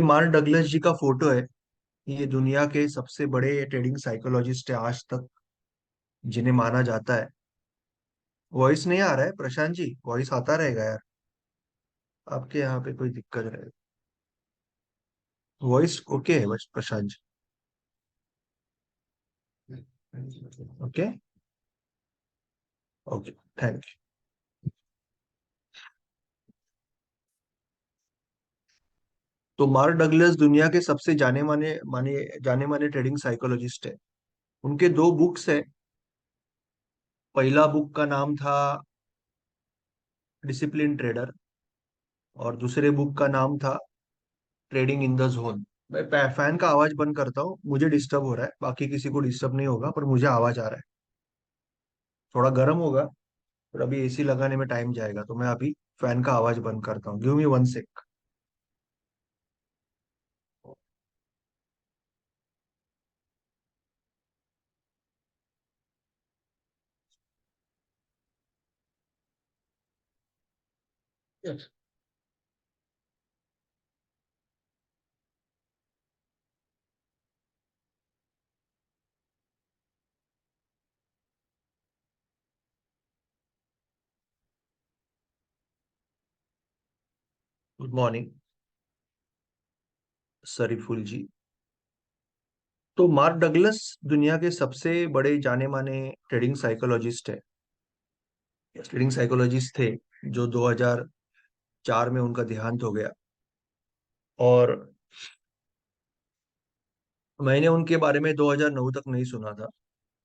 Mark Douglas जी का photo है। ये दुनिया के सबसे बड़े ट्रेडिंग साइकोलॉजिस्ट है आज तक, जिन्हें माना जाता है। वॉइस नहीं आ रहा है प्रशांत जी? वॉइस आता रहेगा यार। आपके यहाँ पे कोई दिक्कत रहे? वॉइस ओके है बस Prashant ji? Okay. Okay. Thank you. तो मार्क डगलस दुनिया के सबसे जाने माने ट्रेडिंग साइकोलॉजिस्ट है। उनके दो बुक्स है। पहला बुक का नाम था डिसिप्लिन ट्रेडर, और दूसरे बुक का नाम था ट्रेडिंग इन द जोन। मैं फैन का आवाज बंद करता हूँ, मुझे डिस्टर्ब हो रहा है, बाकी किसी को डिस्टर्ब नहीं होगा, पर मुझे आवाज आ रहा है। थोड़ा गर्म होगा, पर अभी एसी लगाने में टाइम जाएगा, तो मैं अभी फैन का आवाज बंद करता हूँ। गिव मी 1 सेक। गुड मॉर्निंग सरीफुल जी। तो मार्क डगलस दुनिया के सबसे बड़े जाने माने ट्रेडिंग साइकोलॉजिस्ट है। ट्रेडिंग साइकोलॉजिस्ट थे, जो 2004 में उनका देहांत हो गया। और मैंने उनके बारे में 2009 तक नहीं सुना था।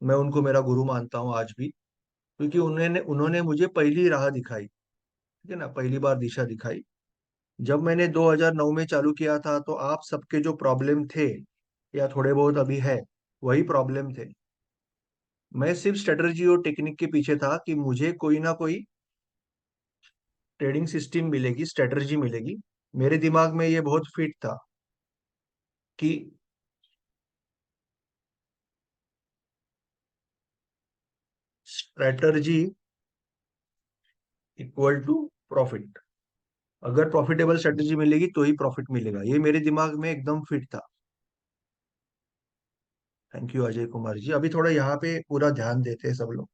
मैं उनको मेरा गुरु मानता हूँ आज भी, क्योंकि उन्होंने उन्होंने मुझे पहली राह दिखाई। ठीक है ना, पहली बार दिशा दिखाई। जब मैंने 2009 में चालू किया था, तो आप सबके जो प्रॉब्लम थे, या थोड़े बहुत अभी है, वही प्रॉब्लम थे। मैं सिर्फ स्ट्रेटजी और टेक्निक के पीछे था कि मुझे कोई ना कोई ट्रेडिंग सिस्टम मिलेगी, स्ट्रेटजी मिलेगी। मेरे दिमाग में ये बहुत फिट था कि स्ट्रेटजी इक्वल टू प्रॉफिट। अगर प्रॉफिटेबल स्ट्रेटजी मिलेगी तो ही प्रॉफिट मिलेगा, ये मेरे दिमाग में एकदम फिट था। Thank you Ajay Kumar ji. अभी थोड़ा यहाँ पे पूरा ध्यान देते हैं सब लोग।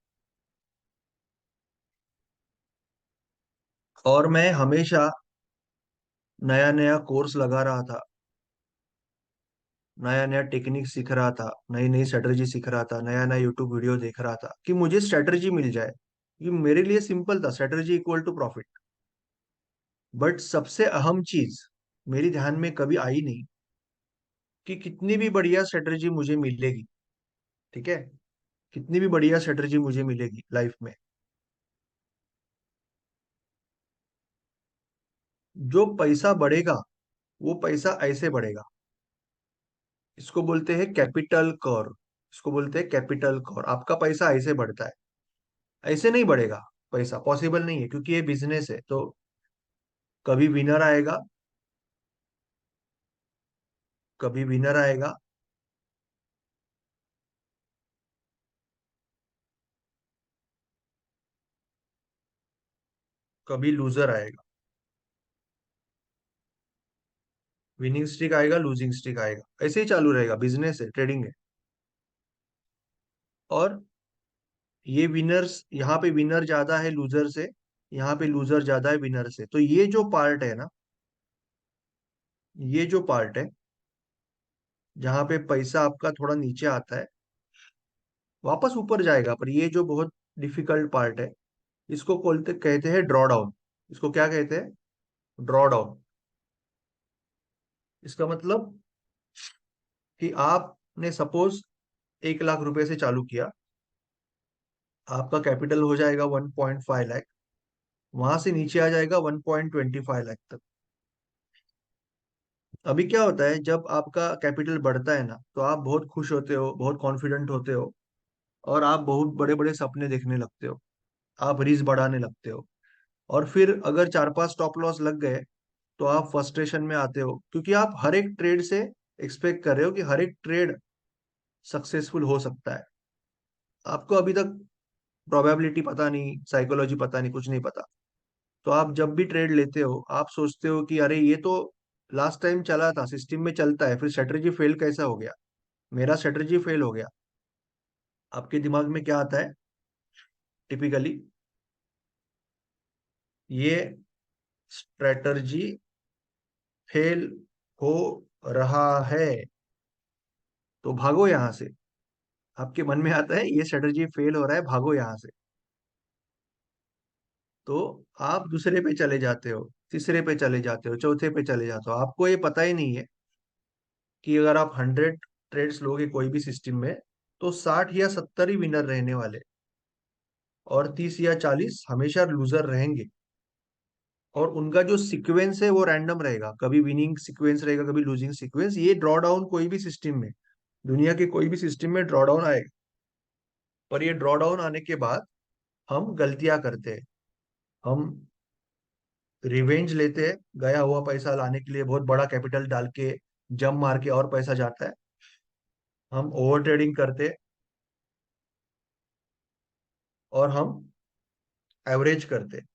और मैं हमेशा नया नया कोर्स लगा रहा था, नया नया टेक्निक सीख रहा था, नई नई स्ट्रेटजी सीख रहा था, नया नया यूट्यूब वीडियो देख रहा था कि मुझे स्ट्रेटजी मिल जाए। ये मेरे लिए सिंपल था, strategy equal to profit. But सबसे अहम चीज मेरी ध्यान में कभी आई नहीं, कि कितनी भी बढ़िया स्ट्रेटजी मुझे मिलेगी, ठीक है, कितनी भी बढ़िया स्ट्रेटजी मुझे मिलेगी लाइफ में, जो पैसा बढ़ेगा वो पैसा ऐसे बढ़ेगा। इसको बोलते हैं कैपिटल कर्व। इसको बोलते हैं कैपिटल कर्व। आपका पैसा ऐसे बढ़ता है, ऐसे नहीं बढ़ेगा। पैसा पॉसिबल नहीं है, क्योंकि ये बिजनेस है। तो कभी विनर आएगा, कभी विनर आएगा, कभी लूजर आएगा। विनिंग स्ट्रिक आएगा, लूजिंग स्ट्रिक आएगा, ऐसे ही चालू रहेगा। बिजनेस है, ट्रेडिंग है। और ये विनर्स, यहाँ पे विनर ज्यादा है लूजर से, यहाँ पे लूजर ज्यादा है विनर से। तो ये जो पार्ट है ना, ये जो पार्ट है, जहाँ पे पैसा आपका थोड़ा नीचे आता है, वापस ऊपर जाएगा, पर ये जो बहुत डिफिकल्ट पार्ट है, इसको बोलते कहते हैं ड्रॉ डाउन। इसको क्या कहते हैं? Draw down. इसका मतलब कि आपने सपोज 1 लाख रुपए से चालू किया, आपका कैपिटल हो जाएगा 1.5 लाख, वहां से नीचे आ जाएगा 1.25 लाख तक। अभी क्या होता है, जब आपका कैपिटल बढ़ता है ना, तो आप बहुत खुश होते हो, बहुत कॉन्फिडेंट होते हो, और आप बहुत बड़े बड़े सपने देखने लगते हो, आप रिस्क बढ़ाने लगते हो। और फिर अगर 4-5 स्टॉप लॉस लग गए, तो आप फ्रस्ट्रेशन में आते हो, क्योंकि आप हर एक ट्रेड से एक्सपेक्ट कर रहे हो कि हर एक ट्रेड सक्सेसफुल हो सकता है। आपको अभी तक प्रोबेबिलिटी पता नहीं, साइकोलॉजी पता नहीं, कुछ नहीं पता। तो आप जब भी ट्रेड लेते हो, आप सोचते हो कि अरे ये तो लास्ट टाइम चला था, सिस्टम में चलता है, फिर स्ट्रेटजी फेल कैसा हो गया? मेरा स्ट्रेटजी फेल हो गया। आपके दिमाग में क्या आता है टिपिकली? ये स्ट्रेटजी फेल हो रहा है, तो भागो यहां से। आपके मन में आता है ये स्ट्रेटजी फेल हो रहा है, भागो यहां से। तो आप दूसरे पे चले जाते हो, तीसरे पे चले जाते हो, चौथे पे चले जाते हो। आपको ये पता ही नहीं है कि अगर आप 100 ट्रेड्स लोगे कोई भी सिस्टम में, तो 60 या 70 ही विनर रहने वाले, और 30 या 40 हमेशा लूजर रहेंगे। और उनका जो सीक्वेंस है वो रैंडम रहेगा, कभी विनिंग सीक्वेंस रहेगा, कभी लूजिंग सीक्वेंस। ये ड्रॉ डाउन कोई भी सिस्टम में, दुनिया के कोई भी सिस्टम में ड्रॉ डाउन आएगा। पर ये ड्रॉ डाउन आने के बाद हम गलतियां करते हैं। हम रिवेंज लेते हैं, गया हुआ पैसा लाने के लिए बहुत बड़ा कैपिटल डाल के जम मार के और पैसा जाता है। हम ओवर ट्रेडिंग करते हैं, और हम एवरेज करते हैं,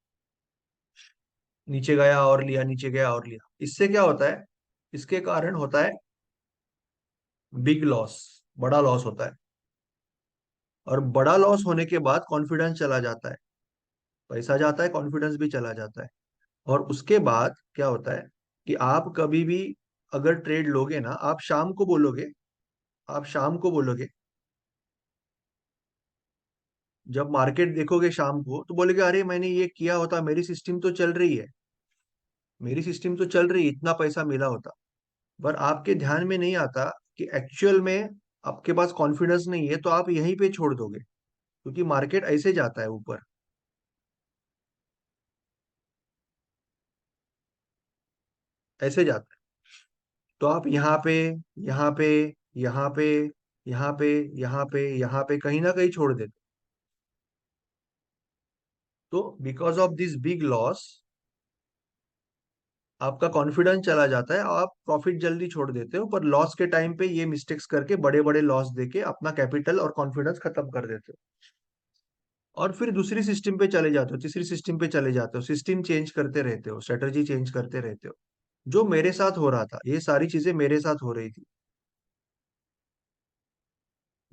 नीचे गया और लिया, नीचे गया और लिया। इससे क्या होता है? इसके कारण होता है बिग लॉस, बड़ा लॉस होता है। और बड़ा लॉस होने के बाद कॉन्फिडेंस चला जाता है, पैसा जाता है, कॉन्फिडेंस भी चला जाता है। और उसके बाद क्या होता है कि आप कभी भी अगर ट्रेड लोगे ना, आप शाम को बोलोगे, आप शाम को बोलोगे, जब मार्केट देखोगे शाम को, तो बोलोगे अरे मैंने ये किया होता, मेरी सिस्टम तो चल रही है, मेरी सिस्टम तो चल रही है, इतना पैसा मिला होता। पर आपके ध्यान में नहीं आता कि एक्चुअल में आपके पास कॉन्फिडेंस नहीं है, तो आप यहीं पे छोड़ दोगे, क्योंकि मार्केट ऐसे जाता है ऊपर, ऐसे जाता है। तो आप यहाँ पे, यहाँ पे, यहाँ पे, यहाँ पे, यहाँ पे, यहाँ पे कहीं ना कहीं छोड़ देते। तो because of this big loss आपका कॉन्फिडेंस चला जाता है, और आप प्रॉफिट जल्दी छोड़ देते हो। पर लॉस के टाइम पे ये मिस्टेक्स करके बड़े बड़े लॉस देके अपना कैपिटल और कॉन्फिडेंस खत्म कर देते हो। और फिर दूसरी सिस्टम पे चले जाते हो, तीसरी सिस्टम पे चले जाते हो, सिस्टम चेंज करते रहते हो, स्ट्रेटजी चेंज करते रहते हो। जो मेरे साथ हो रहा था, ये सारी चीजें मेरे साथ हो रही थी,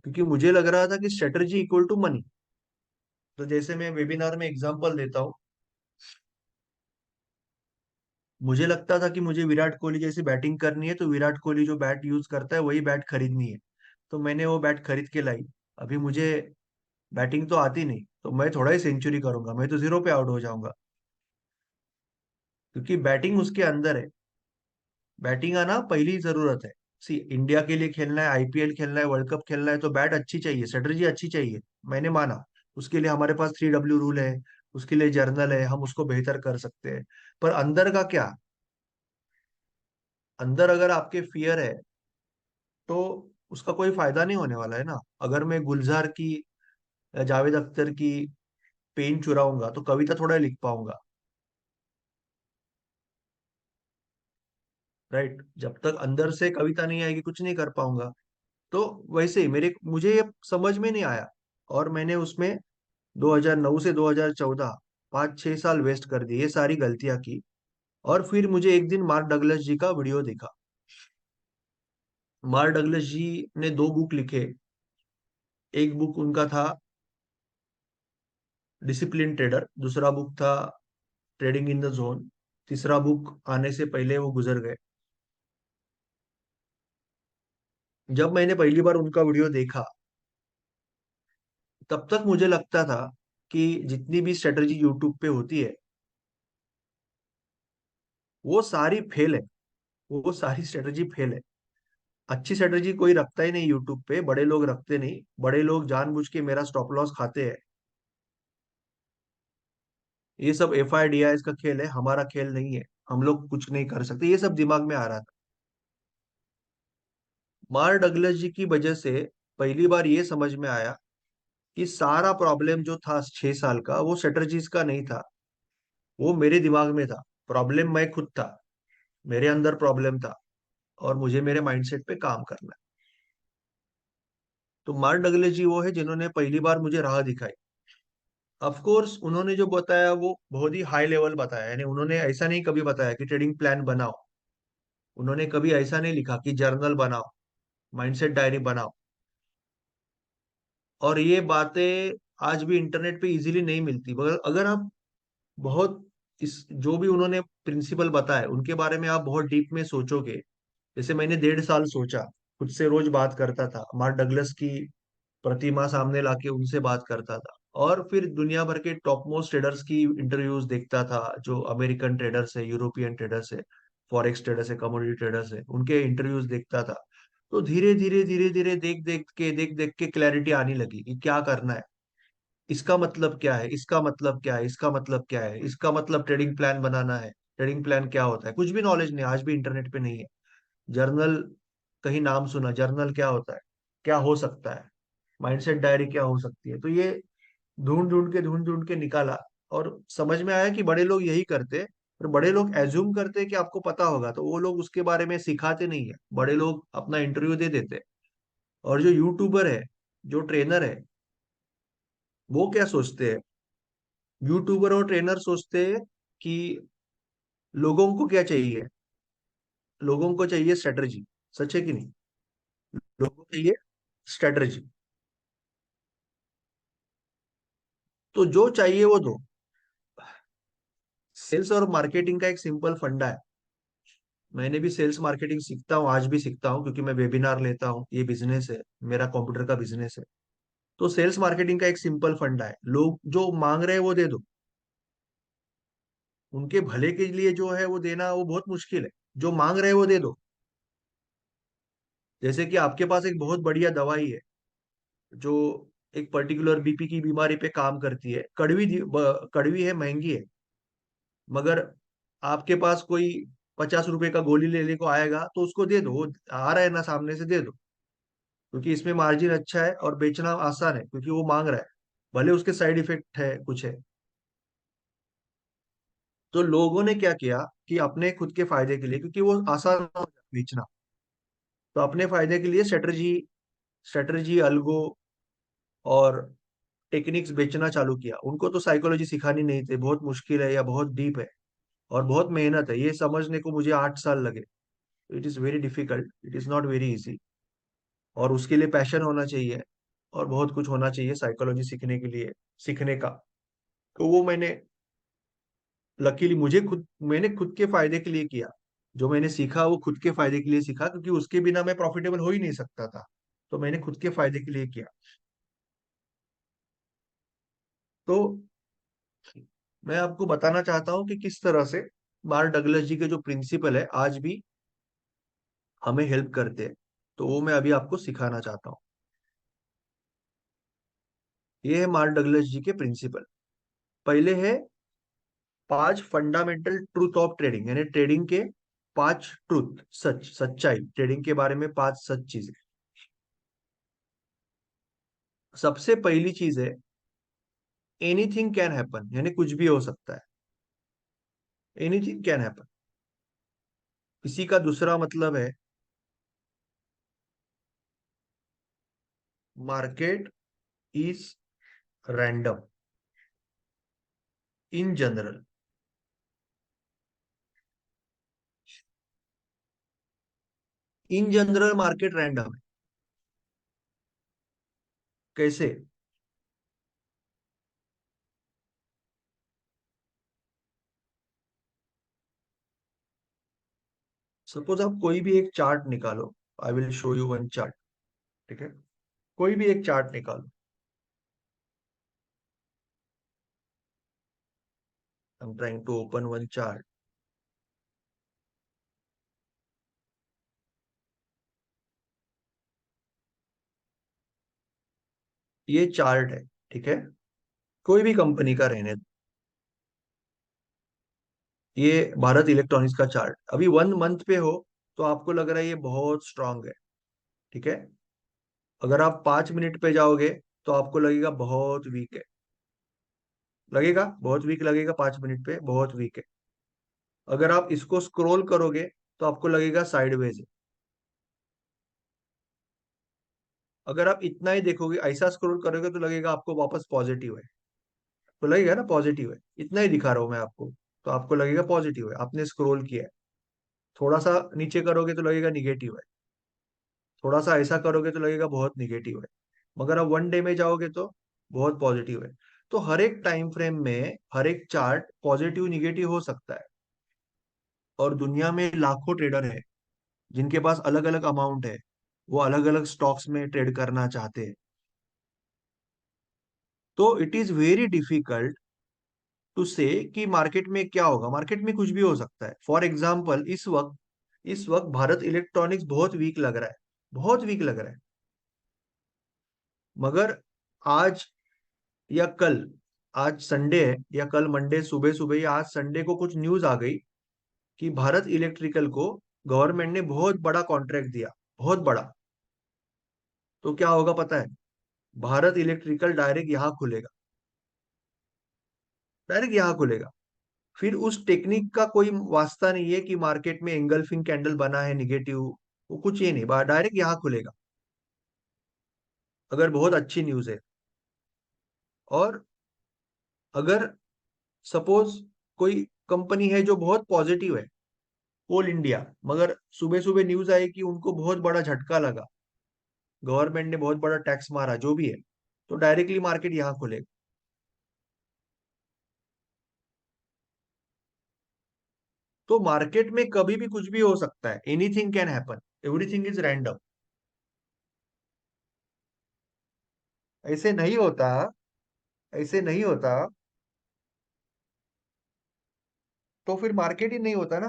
क्योंकि मुझे लग रहा था कि स्ट्रेटजी इक्वल टू मनी। तो जैसे मैं वेबिनार में एग्जांपल देता हूँ, मुझे लगता था कि मुझे विराट कोहली जैसी बैटिंग करनी है, तो विराट कोहली जो बैट यूज करता है वही बैट खरीदनी है। तो मैंने वो बैट खरीद के लाई। अभी मुझे बैटिंग तो आती नहीं, तो मैं थोड़ा ही सेंचुरी करूंगा, मैं तो जीरो पे आउट हो जाऊंगा, क्योंकि बैटिंग उसके अंदर है। बैटिंग आना पहली जरूरत है। सी, इंडिया के लिए खेलना है, आईपीएल खेलना है, वर्ल्ड कप खेलना है, तो बैट अच्छी चाहिए, स्ट्रेटजी अच्छी चाहिए। मैंने माना, उसके लिए हमारे पास 3W रूल है, उसके लिए जर्नल है, हम उसको बेहतर कर सकते हैं। पर अंदर का क्या? अंदर अगर आपके फियर है, तो उसका कोई फायदा नहीं होने वाला है ना। अगर मैं गुलजार की या जावेद अख्तर की पेन चुराऊंगा, तो कविता थोड़ा ही लिख पाऊंगा। राइट? जब तक अंदर से कविता नहीं आएगी, कुछ नहीं कर पाऊंगा। तो वैसे ही मेरे मुझे ये समझ में नहीं आया, और मैंने उसमें 2009 से 2014 5-6 साल वेस्ट कर दिए, ये सारी गलतियां की। और फिर मुझे एक दिन मार्क डगलस जी का वीडियो दिखा। मार्क डगलस जी ने 2 बुक लिखे। एक बुक उनका था डिसिप्लिन ट्रेडर, दूसरा बुक था ट्रेडिंग इन द जोन। तीसरा बुक आने से पहले वो गुजर गए। जब मैंने पहली बार उनका वीडियो देखा, तब तक मुझे लगता था कि जितनी भी स्ट्रेटजी यूट्यूब पे होती है, वो सारी फेल है, वो सारी स्ट्रेटजी फेल है। अच्छी स्ट्रेटजी कोई रखता ही नहीं यूट्यूब पे, बड़े लोग रखते नहीं। बड़े लोग जानबूझ के मेरा स्टॉप लॉस खाते हैं। ये सब FIDIs का खेल है, हमारा खेल नहीं है, हम लोग कुछ नहीं कर सकते, ये सब दिमाग में आ रहा था। मार्क डगलस जी की वजह से पहली बार ये समझ में आया कि सारा प्रॉब्लम जो था 6 साल का, वो स्ट्रेटजीज का नहीं था, वो मेरे दिमाग में था। प्रॉब्लम मैं खुद था, मेरे अंदर प्रॉब्लम था, और मुझे मेरे माइंडसेट पे काम करना है। तो मार्क डगलस जी वो है जिन्होंने पहली बार मुझे राह दिखाई। ऑफ कोर्स उन्होंने जो बताया वो बहुत ही हाई लेवल बताया, यानी उन्होंने ऐसा नहीं कभी बताया कि ट्रेडिंग प्लान बनाओ। उन्होंने कभी ऐसा नहीं लिखा कि जर्नल बनाओ, माइंडसेट डायरी बनाओ। और ये बातें आज भी इंटरनेट पे इजीली नहीं मिलती, मगर अगर आप बहुत इस जो भी उन्होंने प्रिंसिपल बताए उनके बारे में आप बहुत डीप में सोचोगे। जैसे मैंने 1.5 साल सोचा, खुद से रोज बात करता था, मार्क डगलस की प्रतिमा सामने लाके उनसे बात करता था, और फिर दुनिया भर के टॉप मोस्ट ट्रेडर्स की इंटरव्यूज देखता था, जो अमेरिकन ट्रेडर्स है, यूरोपियन ट्रेडर्स है, फॉरेक्स ट्रेडर्स है, कमोडिटी ट्रेडर्स है, उनके इंटरव्यूज देखता था। तो धीरे धीरे धीरे धीरे देख देख के क्लैरिटी आने लगी कि क्या करना है, इसका मतलब क्या है, इसका मतलब क्या है, इसका मतलब क्या है, इसका मतलब ट्रेडिंग प्लान बनाना है। ट्रेडिंग प्लान क्या होता है, कुछ भी नॉलेज नहीं, आज भी इंटरनेट पे नहीं है। जर्नल, कहीं नाम सुना, जर्नल क्या होता है, क्या हो सकता है, माइंडसेट डायरी क्या हो सकती है। तो ये ढूंढ ढूंढ के निकाला, और समझ में आया कि बड़े लोग यही करते। और बड़े लोग एज्यूम करते हैं कि आपको पता होगा, तो वो लोग उसके बारे में सिखाते नहीं है, बड़े लोग अपना इंटरव्यू दे देते हैं। और जो यूट्यूबर है, जो ट्रेनर है, वो क्या सोचते हैं, यूट्यूबर और ट्रेनर सोचते हैं कि लोगों को क्या चाहिए, लोगों को चाहिए स्ट्रेटजी। सच है कि नहीं? लोगों को चाहिए स्ट्रेटजी। तो जो चाहिए वो दो। सेल्स और मार्केटिंग का एक सिंपल फंडा है। मैंने भी सेल्स मार्केटिंग सीखता हूँ, आज भी सीखता हूँ, क्योंकि मैं वेबिनार लेता हूँ, ये बिजनेस है, मेरा कंप्यूटर का बिजनेस है। तो सेल्स मार्केटिंग का एक सिंपल फंडा है, लोग जो मांग रहे हैं वो दे दो। उनके भले के लिए जो है वो देना वो बहुत मुश्किल है। जो मांग रहे हैं वो दे दो। जैसे कि आपके पास एक बहुत बढ़िया दवाई है, जो एक पर्टिकुलर बीपी की बीमारी पे काम करती है, कड़वी है, महंगी है, मगर आपके पास कोई 50 रुपए का गोली लेने को आएगा तो उसको दे दो, वो आ रहा है ना सामने से, दे दो। क्योंकि इसमें मार्जिन अच्छा है और बेचना आसान है, क्योंकि वो मांग रहा है, भले उसके साइड इफेक्ट है, कुछ है। तो लोगों ने क्या किया कि अपने खुद के फायदे के लिए, क्योंकि वो आसान हो जाता है बेचना, तो अपने फायदे के लिए स्ट्रेटजी, अल्गो और टेक्निक्स बेचना चालू किया। उनको तो साइकोलॉजी सिखानी नहीं थी, बहुत मुश्किल है या बहुत डीप है, और बहुत मेहनत है, ये समझने को मुझे 8 साल लगे। It is very difficult, it is not very easy. और उसके लिए पैशन होना चाहिए, और बहुत कुछ होना चाहिए साइकोलॉजी सीखने के लिए, सीखने का। तो वो मैंने, लकीली मुझे खुद, मैंने खुद के फायदे के लिए किया। जो मैंने सीखा वो खुद के फायदे के लिए सीखा, क्योंकि उसके बिना मैं प्रॉफिटेबल हो ही नहीं सकता था। तो मैंने खुद के फायदे के लिए किया। तो मैं आपको बताना चाहता हूँ कि किस तरह से मार्क डगलस जी के जो प्रिंसिपल है आज भी हमें हेल्प करते हैं। तो वो मैं अभी आपको सिखाना चाहता हूँ। ये है मार्क डगलस जी के प्रिंसिपल। पहले है 5 फंडामेंटल ट्रूथ ऑफ ट्रेडिंग, यानी ट्रेडिंग के 5 ट्रूथ, सच्चाई, ट्रेडिंग के बारे में 5 सच चीजें। सबसे पहली चीज है, एनीथिंग कैन हैपन, यानी कुछ भी हो सकता है। Anything can happen. इसी का दूसरा मतलब है, market is random in general. In general market random है। कैसे? सपोज आप कोई भी एक चार्ट निकालो, I will show you one chart. ठीक है, कोई भी एक चार्ट निकालो। I am trying to open one chart. ये चार्ट है, ठीक है, कोई भी कंपनी का रहने दो। ये भारत इलेक्ट्रॉनिक्स का चार्ट अभी 1 मंथ पे हो, तो आपको लग रहा है ये बहुत स्ट्रांग है। ठीक है, अगर आप 5 मिनट पे जाओगे तो आपको लगेगा बहुत वीक है। लगेगा बहुत वीक, लगेगा 5 मिनट पे बहुत वीक है। अगर आप इसको स्क्रॉल करोगे तो आपको लगेगा साइडवेज है। अगर आप इतना ही देखोगे, ऐसा स्क्रॉल करोगे, तो लगेगा आपको वापस पॉजिटिव है। तो लगेगा ना पॉजिटिव है, इतना ही दिखा रहा हूं मैं आपको, तो आपको लगेगा पॉजिटिव है, आपने स्क्रॉल किया है। थोड़ा सा नीचे करोगे तो लगेगा निगेटिव है, थोड़ा सा ऐसा करोगे तो लगेगा बहुत निगेटिव है, मगर अब 1 डे में जाओगे तो बहुत पॉजिटिव है। तो हर एक टाइम फ्रेम में हर एक चार्ट पॉजिटिव निगेटिव हो सकता है। और दुनिया में लाखों ट्रेडर है जिनके पास अलग अलग अमाउंट है, वो अलग अलग स्टॉक्स में ट्रेड करना चाहते हैं। तो it is very difficult to say कि मार्केट में क्या होगा। मार्केट में कुछ भी हो सकता है। फॉर एग्जाम्पल इस वक्त भारत इलेक्ट्रॉनिक्स बहुत वीक लग रहा है, बहुत वीक लग रहा है। मगर आज या कल, आज संडे है या कल मंडे सुबह सुबह या आज संडे को कुछ न्यूज आ गई कि भारत इलेक्ट्रिकल को गवर्नमेंट ने बहुत बड़ा कॉन्ट्रैक्ट दिया, बहुत बड़ा। तो क्या होगा पता है? भारत इलेक्ट्रिकल डायरेक्ट यहाँ खुलेगा, डायरेक्ट यहाँ खुलेगा। फिर उस टेक्निक का कोई वास्ता नहीं है कि मार्केट में एंगल्फिंग कैंडल बना है निगेटिव, वो कुछ ये नहीं, डायरेक्ट यहाँ खुलेगा अगर बहुत अच्छी न्यूज है। और अगर सपोज कोई कंपनी है जो बहुत पॉजिटिव है, कोल इंडिया, मगर सुबह सुबह न्यूज आई कि उनको बहुत बड़ा झटका लगा, गवर्नमेंट ने बहुत बड़ा टैक्स मारा, जो भी है, तो डायरेक्टली मार्केट यहाँ खुलेगा। तो मार्केट में कभी भी कुछ भी हो सकता है, anything can happen, everything is random. ऐसे नहीं होता, ऐसे नहीं होता तो फिर मार्केट ही नहीं होता ना।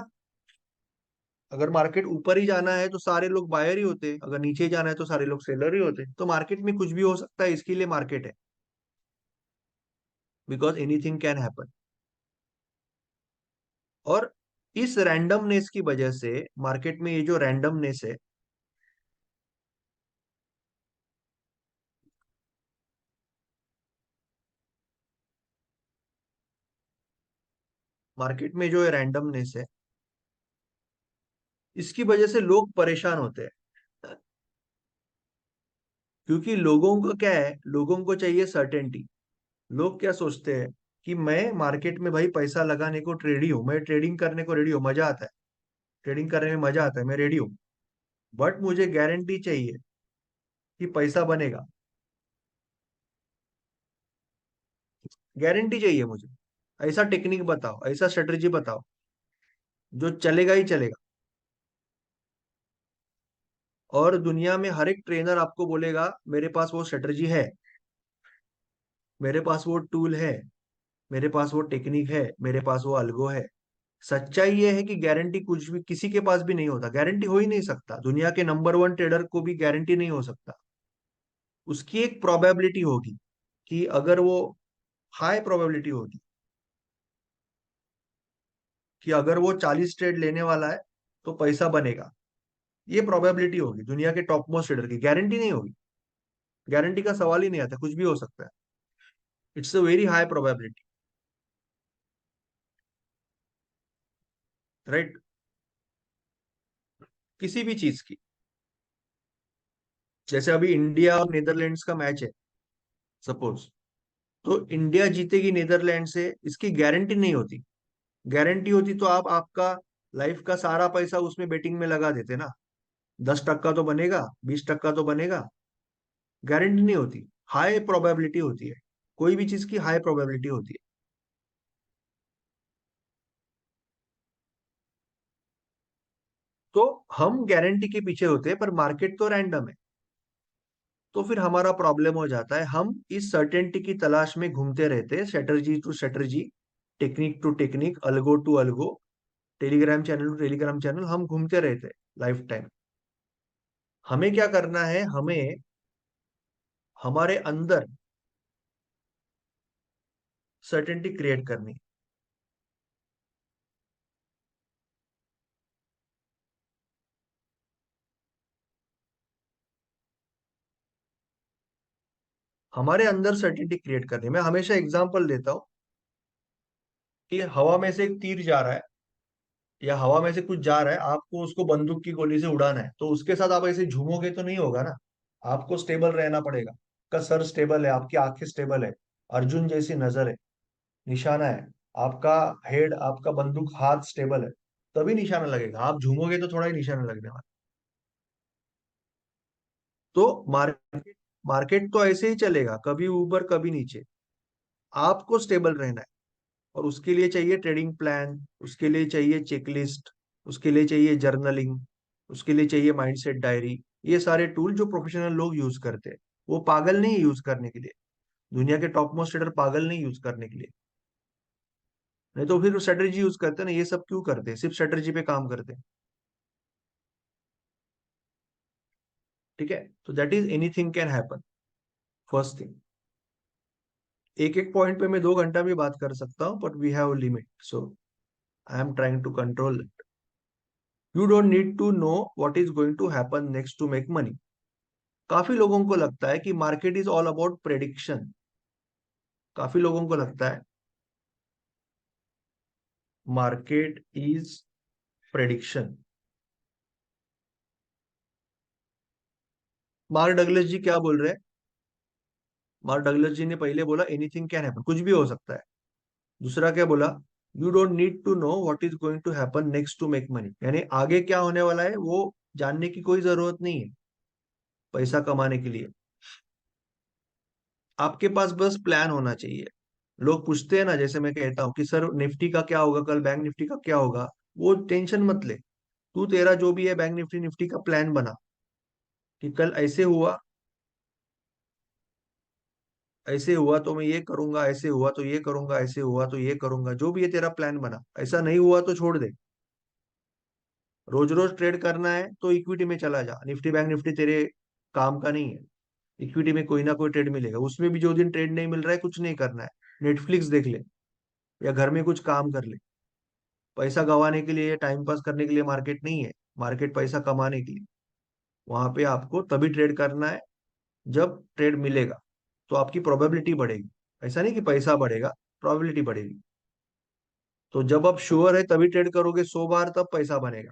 अगर मार्केट ऊपर ही जाना है तो सारे लोग बायर ही होते, अगर नीचे जाना है तो सारे लोग सेलर ही होते। तो मार्केट में कुछ भी हो सकता है, इसके लिए मार्केट है, बिकॉज एनीथिंग कैन हैपन। और इस रैंडमनेस की वजह से मार्केट में ये जो रैंडमनेस है, मार्केट में जो है रैंडमनेस है, इसकी वजह से लोग परेशान होते हैं। क्योंकि लोगों को क्या है, लोगों को चाहिए सर्टेनिटी। लोग क्या सोचते हैं कि मैं मार्केट में भाई पैसा लगाने को रेडी हूँ, मैं ट्रेडिंग करने को रेडी हूँ, मजा आता है, ट्रेडिंग करने में मजा आता है, मैं रेडी हूँ। बट मुझे गारंटी चाहिए कि पैसा बनेगा, गारंटी चाहिए मुझे। ऐसा टेक्निक बताओ, ऐसा स्ट्रेटेजी बताओ जो चलेगा ही चलेगा। और दुनिया में हर एक ट्रेनर आपको बोलेगा मेरे पास वो स्ट्रेटेजी है, मेरे पास वो टूल है, मेरे पास वो टेक्निक है, मेरे पास वो अल्गो है। सच्चाई ये है कि गारंटी कुछ भी किसी के पास भी नहीं होता, गारंटी हो ही नहीं सकता। दुनिया के नंबर 1 ट्रेडर को भी गारंटी नहीं हो सकता। उसकी एक प्रोबेबिलिटी होगी कि अगर वो, हाई प्रोबेबिलिटी होगी कि अगर वो 40 ट्रेड लेने वाला है तो पैसा बनेगा। ये प्रोबेबिलिटी होगी दुनिया के टॉप मोस्ट ट्रेडर की, गारंटी नहीं होगी। गारंटी का सवाल ही नहीं आता, कुछ भी हो सकता है। It's a very high probability, right? किसी भी चीज की। जैसे अभी इंडिया और नीदरलैंड्स का मैच है सपोज, तो इंडिया जीतेगी नीदरलैंड से, इसकी गारंटी नहीं होती। गारंटी होती तो आप आपका लाइफ का सारा पैसा उसमें बेटिंग में लगा देते ना, 10% तो बनेगा, 20% तो बनेगा। गारंटी नहीं होती, हाई प्रोबेबिलिटी होती है। कोई भी चीज की हाई प्रोबेबिलिटी होती है। तो हम गारंटी के पीछे होते हैं, पर मार्केट तो रैंडम है। तो फिर हमारा प्रॉब्लम हो जाता है, हम इस सर्टेनिटी की तलाश में घूमते रहते हैं, strategy to strategy, technique to technique, algo to algo, Telegram channel to Telegram channel, हम घूमते रहते हैं लाइफ टाइम। हमें क्या करना है, हमें हमारे अंदर सर्टेनिटी क्रिएट करनी है। हमारे अंदर सर्टेनिटी क्रिएट करनी है। मैं हमेशा एग्जांपल देता हूँ कि हवा में से एक तीर जा रहा है, या हवा में से कुछ जा रहा है, आपको उसको बंदूक की गोली से उड़ाना है, तो उसके साथ आप ऐसे झूमोगे तो नहीं होगा ना। आपको स्टेबल रहना पड़ेगा। आपका सर स्टेबल है, आपकी आंखें स्टेबल है, अर्जुन जैसी नजर है, निशाना है, आपका हेड, आपका बंदूक हाथ स्टेबल है, तभी निशाना लगेगा, आप झूमोगे तो थोड़ा ही निशाना लगने वाला। तो मार्केट मार्केट तो ऐसे ही चलेगा, कभी ऊपर कभी नीचे। आपको स्टेबल रहना है, और उसके लिए चाहिए ट्रेडिंग प्लान, उसके लिए चाहिए चेकलिस्ट, उसके लिए चाहिए जर्नलिंग, उसके लिए चाहिए माइंडसेट डायरी। ये सारे टूल जो प्रोफेशनल लोग यूज करते हैं, वो पागल नहीं यूज करने के लिए। दुनिया के टॉप मोस्ट ट्रेडर पागल नहीं यूज करने के लिए। नहीं तो फिर वो स्ट्रेटेजी यूज करते हैं ना, ये सब क्यों करते हैं? सिर्फ स्ट्रेटेजी पे काम करते हैं। ठीक है, तो that is anything can happen, first thing. एक एक पॉइंट पे मैं 2 घंटा भी बात कर सकता हूँ, but we have limit, so I am trying to control it. You don't need to know what is going to happen next to make money. काफी लोगों को लगता है कि market is all about prediction. काफी लोगों को लगता है market is prediction. Mark Douglas ji क्या बोल रहे हैं? मार्क डगलस जी ने पहले बोला एनीथिंग कैन हैपन, कुछ भी हो सकता है। दूसरा क्या बोला? You don't need to know what is going to happen next to make money, यानी आगे क्या होने वाला है वो जानने की कोई जरूरत नहीं है पैसा कमाने के लिए। आपके पास बस प्लान होना चाहिए। लोग पूछते हैं ना, जैसे मैं कहता हूँ कि सर निफ्टी का क्या होगा, कल बैंक निफ्टी का क्या होगा, वो टेंशन मत ले। तू तेरा जो भी है बैंक निफ्टी निफ्टी का प्लान बना, कि कल ऐसे हुआ, ऐसे हुआ तो मैं ये करूंगा, ऐसे हुआ तो ये करूंगा, ऐसे हुआ तो ये करूंगा, जो भी है तेरा प्लान बना। ऐसा नहीं हुआ तो छोड़ दे। रोज रोज ट्रेड करना है तो इक्विटी में चला जा, निफ्टी बैंक निफ्टी तेरे काम का नहीं है। इक्विटी में कोई ना कोई ट्रेड मिलेगा, उसमें भी जो दिन ट्रेड नहीं मिल रहा है कुछ नहीं करना है, नेटफ्लिक्स देख ले या घर में कुछ काम कर ले। पैसा गंवाने के लिए, टाइम पास करने के लिए मार्केट नहीं है। मार्केट पैसा कमाने के लिए। वहां पे आपको तभी ट्रेड करना है जब ट्रेड मिलेगा, तो आपकी प्रोबेबिलिटी बढ़ेगी। ऐसा नहीं कि पैसा बढ़ेगा, प्रोबेबिलिटी बढ़ेगी। तो जब आप श्योर है तभी ट्रेड करोगे 100 बार, तब पैसा बनेगा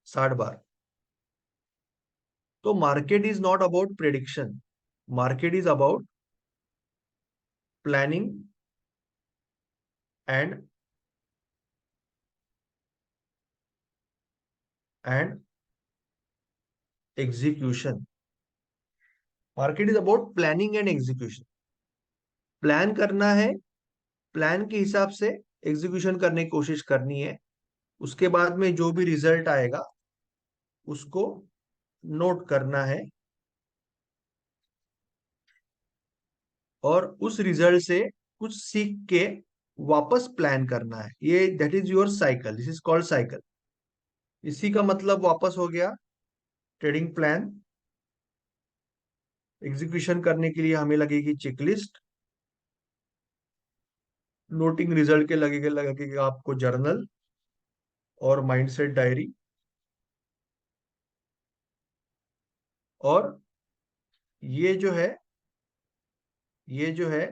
60 बार। तो market is not about prediction, market is about planning and and execution. Market is about planning and execution. Plan करना है, प्लान के हिसाब से एग्जीक्यूशन करने की कोशिश करनी है। उसके बाद में जो भी रिजल्ट आएगा उसको नोट करना है, और उस रिजल्ट से कुछ सीख के वापस प्लान करना है। ये that is your cycle, this is called cycle. इसी का मतलब वापस हो गया ट्रेडिंग प्लान। एग्जीक्यूशन करने के लिए हमें लगेगी चेकलिस्ट। नोटिंग रिजल्ट के लगेगा आपको जर्नल और माइंडसेट डायरी। और ये जो है, ये जो है,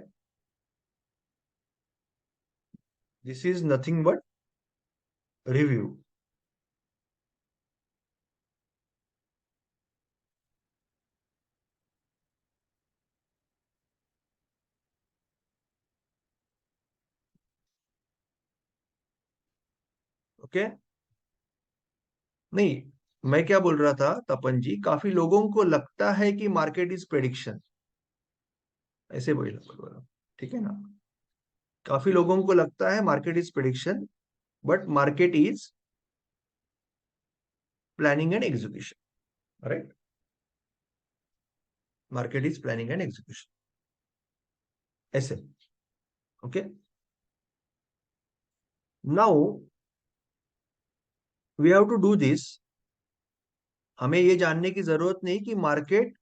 this is nothing but review. Okay. नहीं, मैं क्या बोल रहा था तपन जी, काफी लोगों को लगता है कि मार्केट इज प्रेडिक्शन, ऐसे बोल रहा हूं, ठीक है ना? काफी लोगों को लगता है market is prediction, but market is planning and execution, right? Market is planning and execution, ऐसे। Okay, now we have to do this. हमें ये जानने की जरूरत नहीं कि मार्केट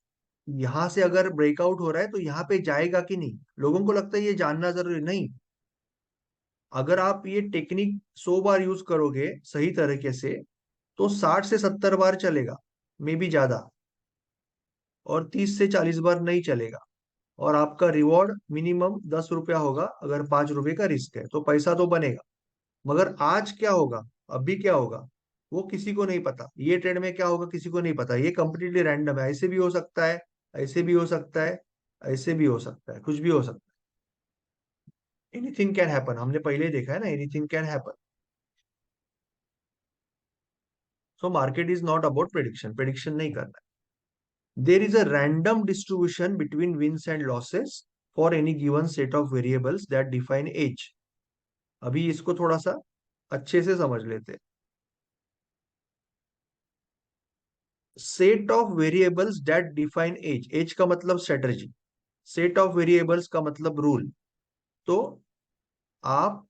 यहां से अगर ब्रेकआउट हो रहा है तो यहाँ पे जाएगा कि नहीं। लोगों को लगता है ये जानना जरूरी नहीं। अगर आप ये टेक्निक 100 बार यूज करोगे सही तरीके से, तो 60 से 70 बार चलेगा, मे भी ज्यादा। और 30 से 40 बार नहीं चलेगा। और आपका रिवॉर्ड मिनिमम 10 रुपया होगा, अगर 5 रुपए का रिस्क है तो पैसा तो बनेगा। मगर आज क्या होगा, अभी क्या होगा, वो किसी को नहीं पता। ये ट्रेड में क्या होगा किसी को नहीं पता, ये कंप्लीटली रैंडम है। ऐसे भी हो सकता है, ऐसे भी हो सकता है, ऐसे भी हो सकता है, कुछ भी हो सकता है। एनीथिंग कैन हैपन, हमने पहले ही देखा है ना, anything can happen. So market is not about prediction, prediction नहीं करना। There is a random distribution between wins and losses for any given set of variables that define edge. अभी इसको थोड़ा सा अच्छे से समझ लेते हैं। Set of variables that define edge, edge का मतलब स्ट्रेटजी, सेट ऑफ वेरिएबल्स का मतलब रूल। तो आप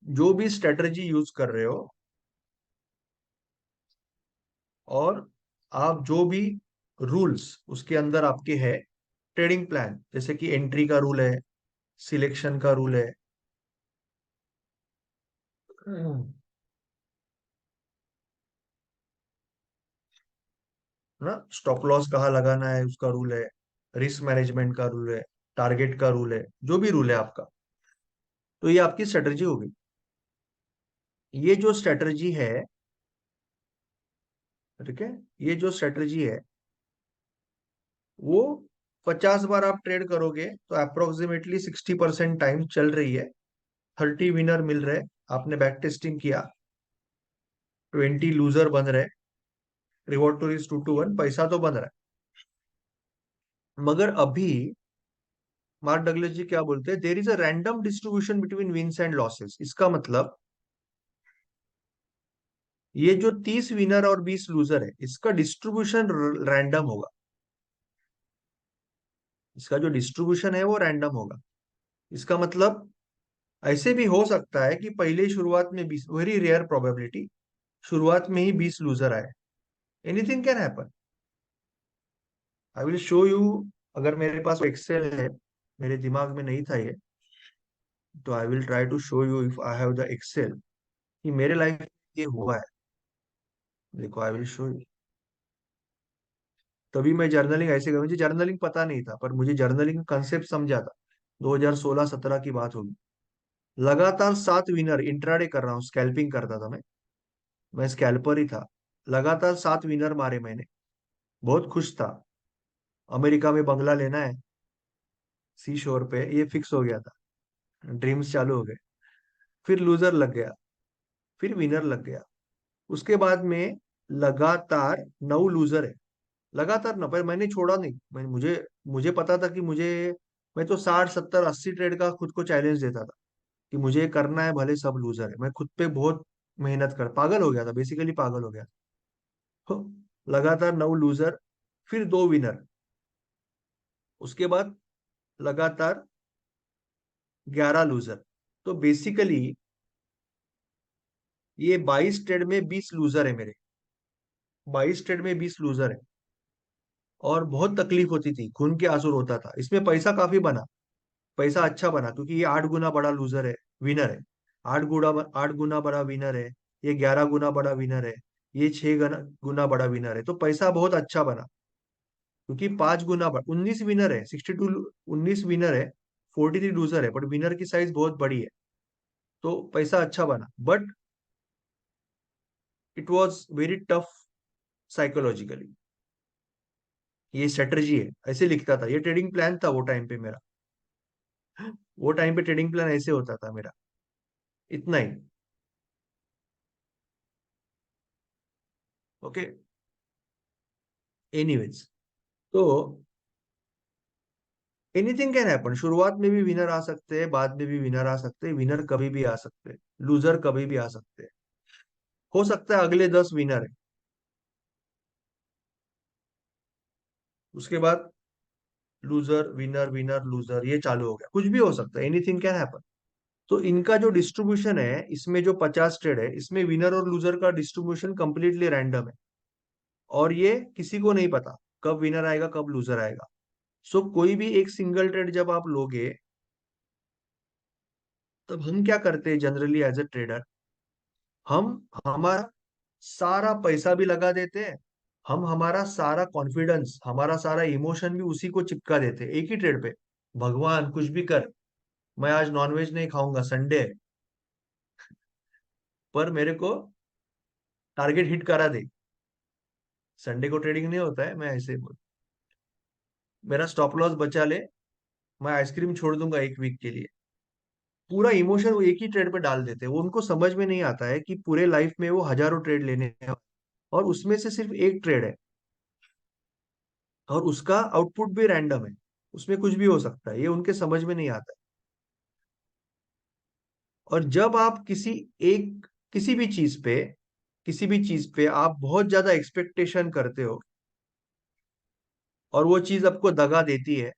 जो भी स्ट्रेटजी यूज कर रहे हो, और आप जो भी रूल्स उसके अंदर आपके है, ट्रेडिंग प्लान, जैसे कि एंट्री का रूल है, सिलेक्शन का रूल है, ना, स्टॉप लॉस कहाँ लगाना है उसका रूल है, रिस्क मैनेजमेंट का रूल है, टारगेट का रूल है, जो भी रूल है आपका, तो ये आपकी स्ट्रेटजी होगी। ये जो स्ट्रेटजी है, ठीक है, ये जो स्ट्रेटजी है वो 50 बार आप ट्रेड करोगे तो अप्रोक्सीमेटली 60% टाइम चल रही है, 30 विनर मिल रहे, आपने बैक टेस्टिंग किया, 20 लूजर बन रहे, रिवॉर्ड टू रिस्क 2 to 1, पैसा तो बन रहा है। मगर अभी मार्क डगलस जी क्या बोलते हैं, देर is a random distribution between wins and losses. इसका मतलब ये जो 30 विनर और 20 लूजर है, इसका डिस्ट्रीब्यूशन रैंडम होगा, इसका जो डिस्ट्रीब्यूशन है वो रैंडम होगा। इसका मतलब ऐसे भी हो सकता है कि पहले ही शुरुआत में 20, वेरी रेयर प्रोबेबिलिटी, शुरुआत में ही 20 लूजर आए। Anything can happen. I will show you. अगर मेरे पास एक्सेल है, मेरे दिमाग में नहीं था ये, तो I will try to show you if I have the Excel, कि मेरे लाइफ में ये हुआ है। देखो, आई विल शो यू। तभी मैं जर्नलिंग ऐसे कर, मुझे जर्नलिंग पता नहीं था, पर मुझे जर्नलिंग कंसेप्ट समझा था। 2016-17 की बात होगी। लगातार 7 विनर, इंट्राडे कर रहा हूँ, स्कैल्पिंग करता था मैं स्कैल्पर ही था। लगातार 7 विनर मारे मैंने, बहुत खुश था। अमेरिका में बंगला लेना है, सी शोर पे, ये फिक्स हो गया था, ड्रीम्स चालू हो गए। फिर लूजर लग गया, फिर विनर लग गया। उसके बाद में लगातार 9 लूजर है, लगातार ना, पर मैंने छोड़ा नहीं। मैं मुझे मुझे पता था कि मुझे, मैं तो 60 70 80 ट्रेड का खुद को चैलेंज देता था कि मुझे करना है, भले सब लूजर है। मैं खुद पे बहुत मेहनत कर, पागल हो गया था, बेसिकली पागल हो गया था। लगातार 9 लूजर, फिर 2 विनर, उसके बाद लगातार 11 लूजर। तो बेसिकली ये 22 ट्रेड में 20 लूजर है मेरे, 22 ट्रेड में 20 लूजर है। और बहुत तकलीफ होती थी, खून के आंसू होता था। इसमें पैसा काफी बना, पैसा अच्छा बना, क्योंकि ये 8 गुना बड़ा लूजर है, विनर है। 8 गुना बड़ा विनर है, ये 11 गुना बड़ा विनर है, ये 6 गुना बड़ा विनर है। तो पैसा बहुत अच्छा बना, क्योंकि 5 गुना बड़ा, 19 विनर है, 62, 19 विनर है, 43 लूजर है, बट विनर की साइज बहुत बड़ी है, तो पैसा अच्छा बना। But it was very tough psychologically. ये स्ट्रेटजी है, ऐसे लिखता था, ये ट्रेडिंग प्लान था वो टाइम पे मेरा। वो टाइम पे ट्रेडिंग प्लान ऐसे होता था मेरा, इतना ही। ओके, एनीवेज, तो एनीथिंग कैन हैपन। शुरुआत में भी विनर आ सकते हैं, बाद में भी विनर आ सकते हैं, विनर कभी भी आ सकते हैं, लूजर कभी भी आ सकते हैं। हो सकता है अगले 10 विनर है, उसके बाद लूजर विनर विनर लूजर, ये चालू हो गया, कुछ भी हो सकता है, एनीथिंग कैन हैपन। तो इनका जो डिस्ट्रीब्यूशन है, इसमें जो 50 ट्रेड है, इसमें विनर और लूजर का डिस्ट्रीब्यूशन कंप्लीटली रैंडम है, और ये किसी को नहीं पता कब विनर आएगा कब लूजर आएगा। सो कोई भी एक सिंगल ट्रेड जब आप लोगे, तब हम क्या करते हैं जनरली एज अ ट्रेडर, हम हमारा सारा पैसा भी लगा देते हैं, हम हमारा सारा कॉन्फिडेंस, हमारा सारा इमोशन भी उसी को चिपका देते हैं, एक ही ट्रेड पे। भगवान कुछ भी कर, मैं आज नॉनवेज नहीं खाऊंगा, संडे है, पर मेरे को टारगेट हिट करा दे। संडे को ट्रेडिंग नहीं होता है, मैं ऐसे ही बोल, मेरा स्टॉप लॉस बचा ले, मैं आइसक्रीम छोड़ दूंगा 1 वीक के लिए, पूरा इमोशन वो एक ही ट्रेड पे डाल देते हैं। वो उनको समझ में नहीं आता है कि पूरे लाइफ में वो हजारों ट्रेड लेने हैं, और उसमें से सिर्फ एक ट्रेड है, और उसका आउटपुट भी रैंडम है, उसमें कुछ भी हो सकता है, ये उनके समझ में नहीं आता है। और जब आप एक किसी भी चीज पे किसी भी चीज पे आप बहुत ज्यादा एक्सपेक्टेशन करते हो, और वो चीज आपको दगा देती है,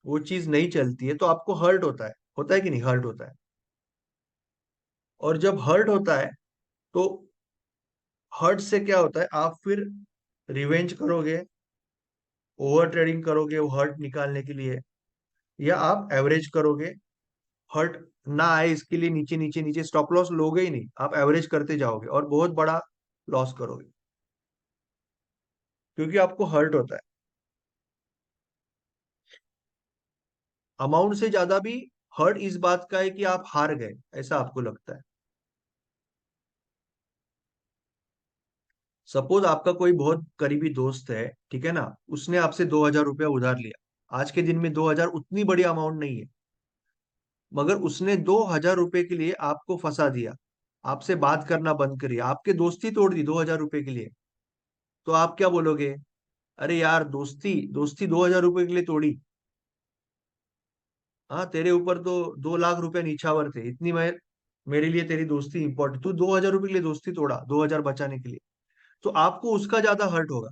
वो चीज नहीं चलती है, तो आपको हर्ट होता है कि नहीं, हर्ट होता है। और जब हर्ट होता है, तो हर्ट से क्या होता है, आप फिर रिवेंज करोगे, ओवर ट्रेडिंग करोगे वो हर्ट निकालने के लिए, या आप एवरेज करोगे, हर्ट ना आए इसके लिए, नीचे नीचे नीचे स्टॉप लॉस लोगे ही नहीं, आप एवरेज करते जाओगे और बहुत बड़ा लॉस करोगे, क्योंकि आपको हर्ट होता है। अमाउंट से ज्यादा भी हर्ट इस बात का है कि आप हार गए, ऐसा आपको लगता है। सपोज आपका कोई बहुत करीबी दोस्त है, ठीक है ना, उसने आपसे 2,000 रुपया उधार लिया। आज के दिन में 2,000 उतनी बड़ी अमाउंट नहीं है, मगर उसने 2,000 रुपए के लिए आपको फंसा दिया, आपसे बात करना बंद करी, आपके दोस्ती तोड़ दी 2,000 रुपए के लिए। तो आप क्या बोलोगे? अरे यार, दोस्ती दोस्ती 2,000 रुपए के लिए तोड़ी? हाँ, तेरे ऊपर तो 2 लाख रुपए निछावर थे, इतनी मैं, मेरे लिए तेरी दोस्ती इंपॉर्टेंट, तू 2,000 रुपए के लिए दोस्ती तोड़ा, 2,000 बचाने के लिए। तो आपको उसका ज्यादा हर्ट होगा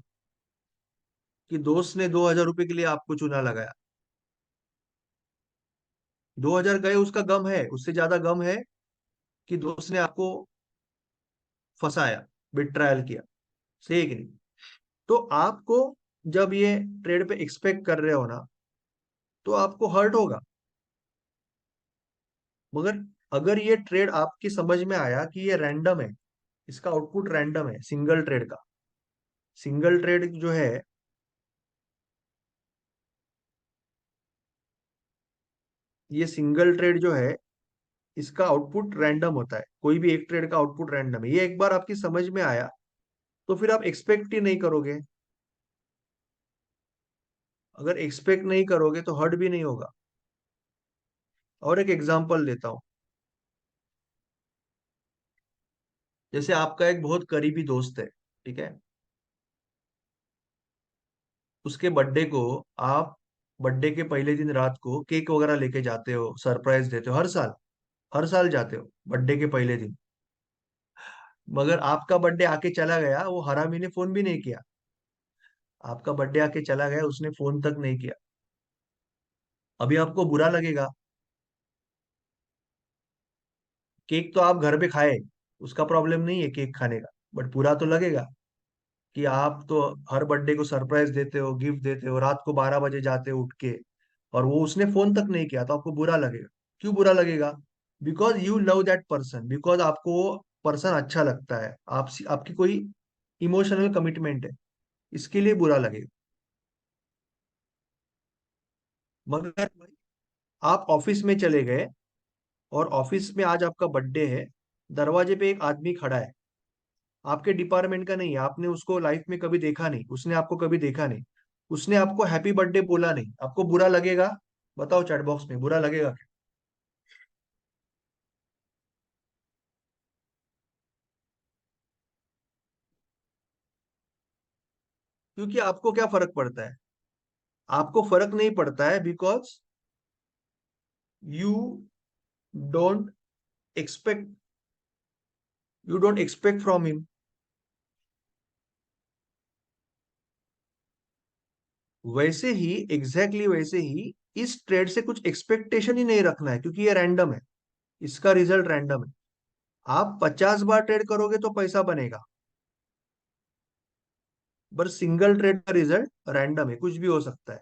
कि दोस्त ने 2,000 रुपए के लिए आपको चूना लगाया। 2,000 गए उसका गम है, उससे ज्यादा गम है कि दोस्त ने आपको फंसाया, बिट्रायल किया। सही है कि नहीं? तो आपको, जब ये ट्रेड पे एक्सपेक्ट कर रहे हो ना, तो आपको हर्ट होगा। मगर अगर ये ट्रेड आपकी समझ में आया कि ये रैंडम है, इसका आउटपुट रैंडम है, सिंगल ट्रेड का, सिंगल ट्रेड जो है, ये सिंगल ट्रेड जो है, इसका आउटपुट रैंडम होता है, कोई भी एक ट्रेड का आउटपुट रैंडम है, ये एक बार आपकी समझ में आया, तो फिर आप एक्सपेक्ट ही नहीं करोगे। अगर एक्सपेक्ट नहीं करोगे तो हर्ट भी नहीं होगा। और एक एग्जांपल देता हूँ। जैसे आपका एक बहुत करीबी दोस्त है, ठीक है, उसके बर्थडे को आप बर्थडे के पहले दिन रात को केक वगैरह लेके जाते हो, सरप्राइज देते हो, हर साल जाते हो बर्थडे के पहले दिन। मगर आपका बर्थडे आके चला गया, वो हरामी ने फोन भी नहीं किया। आपका बर्थडे आके चला गया, उसने फोन तक नहीं किया। अभी आपको बुरा लगेगा। केक तो आप घर पे खाए, उसका प्रॉब्लम नहीं है केक खाने का, बट बुरा तो लगेगा कि आप तो हर बर्थडे को सरप्राइज देते हो, गिफ्ट देते हो, रात को 12 बजे जाते हो उठ के, और वो उसने फोन तक नहीं किया, तो आपको बुरा लगेगा। क्यों बुरा लगेगा? Because you love that person, because आपको वो पर्सन अच्छा लगता है, आपकी कोई इमोशनल कमिटमेंट है, इसके लिए बुरा लगेगा। मगर आप ऑफिस में चले गए, और ऑफिस में आज आपका बर्थडे है, दरवाजे पे एक आदमी खड़ा है, आपके डिपार्टमेंट का नहीं है, आपने उसको लाइफ में कभी देखा नहीं, उसने आपको कभी देखा नहीं, उसने आपको हैप्पी बर्थडे बोला नहीं, आपको बुरा लगेगा? बताओ चैट बॉक्स में, बुरा लगेगा क्या? क्योंकि आपको क्या फर्क पड़ता है? आपको फर्क नहीं पड़ता है, because you don't expect you don't expect from him. वैसे ही, एग्जैक्टली वैसे ही, इस ट्रेड से कुछ एक्सपेक्टेशन ही नहीं रखना है, क्योंकि ये रैंडम है, इसका रिजल्ट रैंडम है। आप 50 बार ट्रेड करोगे तो पैसा बनेगा, पर सिंगल ट्रेड का रिजल्ट रैंडम है, कुछ भी हो सकता है।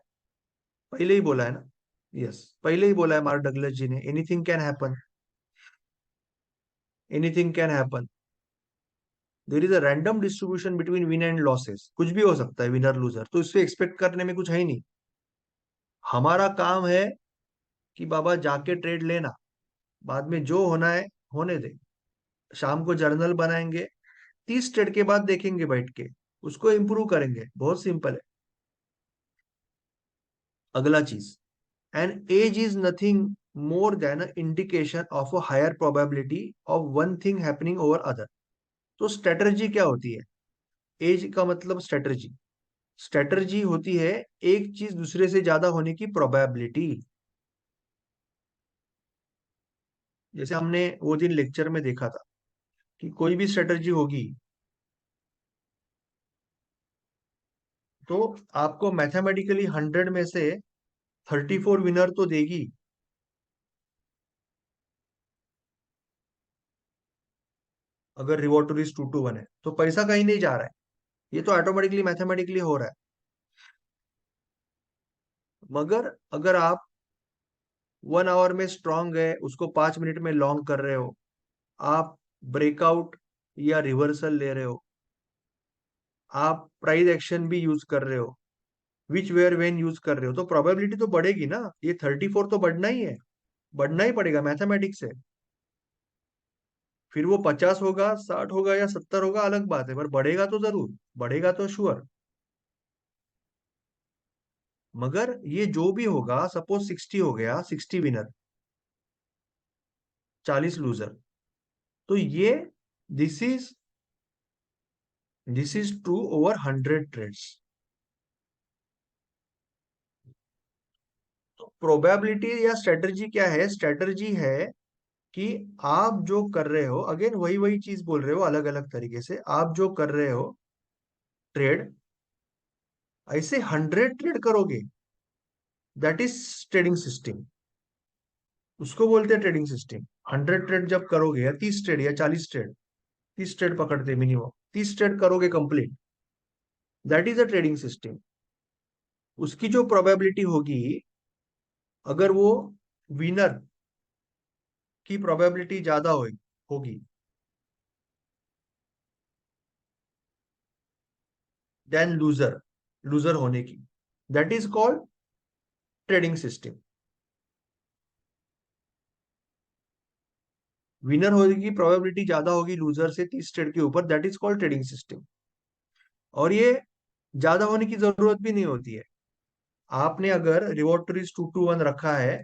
पहले ही बोला है ना। यस, पहले ही बोला है मार्क डगलस जी ने, anything can happen, anything can happen. There is a random distribution between win and losses, कुछ भी हो सकता है, विनर लूजर, तो इससे एक्सपेक्ट करने में कुछ है ही नहीं। हमारा काम है कि बाबा जाके ट्रेड लेना, बाद में जो होना है होने दे। शाम को जर्नल बनाएंगे, 30 ट्रेड के बाद देखेंगे बैठ के, उसको इंप्रूव करेंगे, बहुत सिंपल है। अगला चीज, and edge is nothing more than a indication of a higher probability of one thing happening over other. तो स्ट्रेटर्जी क्या होती है? एज का मतलब स्ट्रेटर्जी। स्ट्रेटर्जी होती है एक चीज दूसरे से ज्यादा होने की प्रोबेबिलिटी। जैसे हमने वो दिन लेक्चर में देखा था कि कोई भी स्ट्रेटर्जी होगी तो आपको मैथमेटिकली 100 में से 34 विनर तो देगी। अगर रिवॉर्ड टू रिस्क 2-1 है तो पैसा कहीं नहीं जा रहा है, ये तो ऑटोमेटिकली मैथमेटिकली हो रहा है। मगर अगर आप 1 आवर में स्ट्रांग है उसको 5 मिनट में लॉन्ग कर रहे हो, आप ब्रेकआउट या रिवर्सल ले रहे हो, आप प्राइस एक्शन भी यूज कर रहे हो, विच वेयर वेन यूज कर रहे हो, तो प्रोबेबिलिटी तो बढ़ेगी ना। ये 34 तो बढ़ना ही है, बढ़ना ही पड़ेगा मैथमेटिक्स से। फिर वो 50 होगा, 60 होगा या 70 होगा अलग बात है, पर बढ़ेगा तो जरूर, बढ़ेगा तो श्योर। मगर ये जो भी होगा, सपोज 60 हो गया, 60 विनर, 40 लूजर, तो ये this is this is true over 100 trades. तो प्रोबेबिलिटी या स्ट्रेटजी क्या है? स्ट्रेटजी है कि आप जो कर रहे हो, अगेन वही वही चीज बोल रहे हो अलग अलग तरीके से, आप जो कर रहे हो ट्रेड, ऐसे 100 ट्रेड करोगे, दैट इज ट्रेडिंग सिस्टम। उसको बोलते हैं ट्रेडिंग सिस्टम। 100 ट्रेड जब करोगे, या 30 ट्रेड या 40 ट्रेड, 30 ट्रेड पकड़ते मिनिमम, 30 ट्रेड करोगे complete, that is a trading system. उसकी जो प्रोबेबिलिटी होगी, अगर वो विनर की प्रोबेबिलिटी ज्यादा होगी देन लूजर, लूजर होने की, that is called trading system. Winner होने की प्रोबेबिलिटी ज्यादा होगी लूजर से 30 ट्रेड के ऊपर, that is called trading system. और ये ज्यादा होने की जरूरत भी नहीं होती है। आपने अगर रिवॉर्ड टू रिस्क 2-1 रखा है,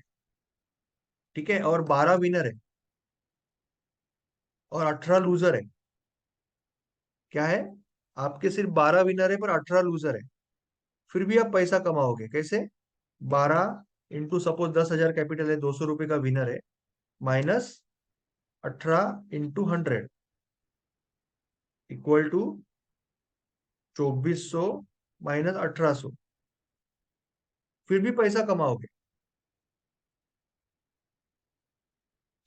ठीक है, और 12 विनर है और 18 लूजर है, क्या है? आपके सिर्फ 12 विनर है पर 18 लूजर है, फिर भी आप पैसा कमाओगे कैसे? 12 इंटू, सपोज 10,000 कैपिटल है, 200 रुपए का विनर है, minus 18 into 100 equal to 2400 minus 1800, फिर भी पैसा कमाओगे।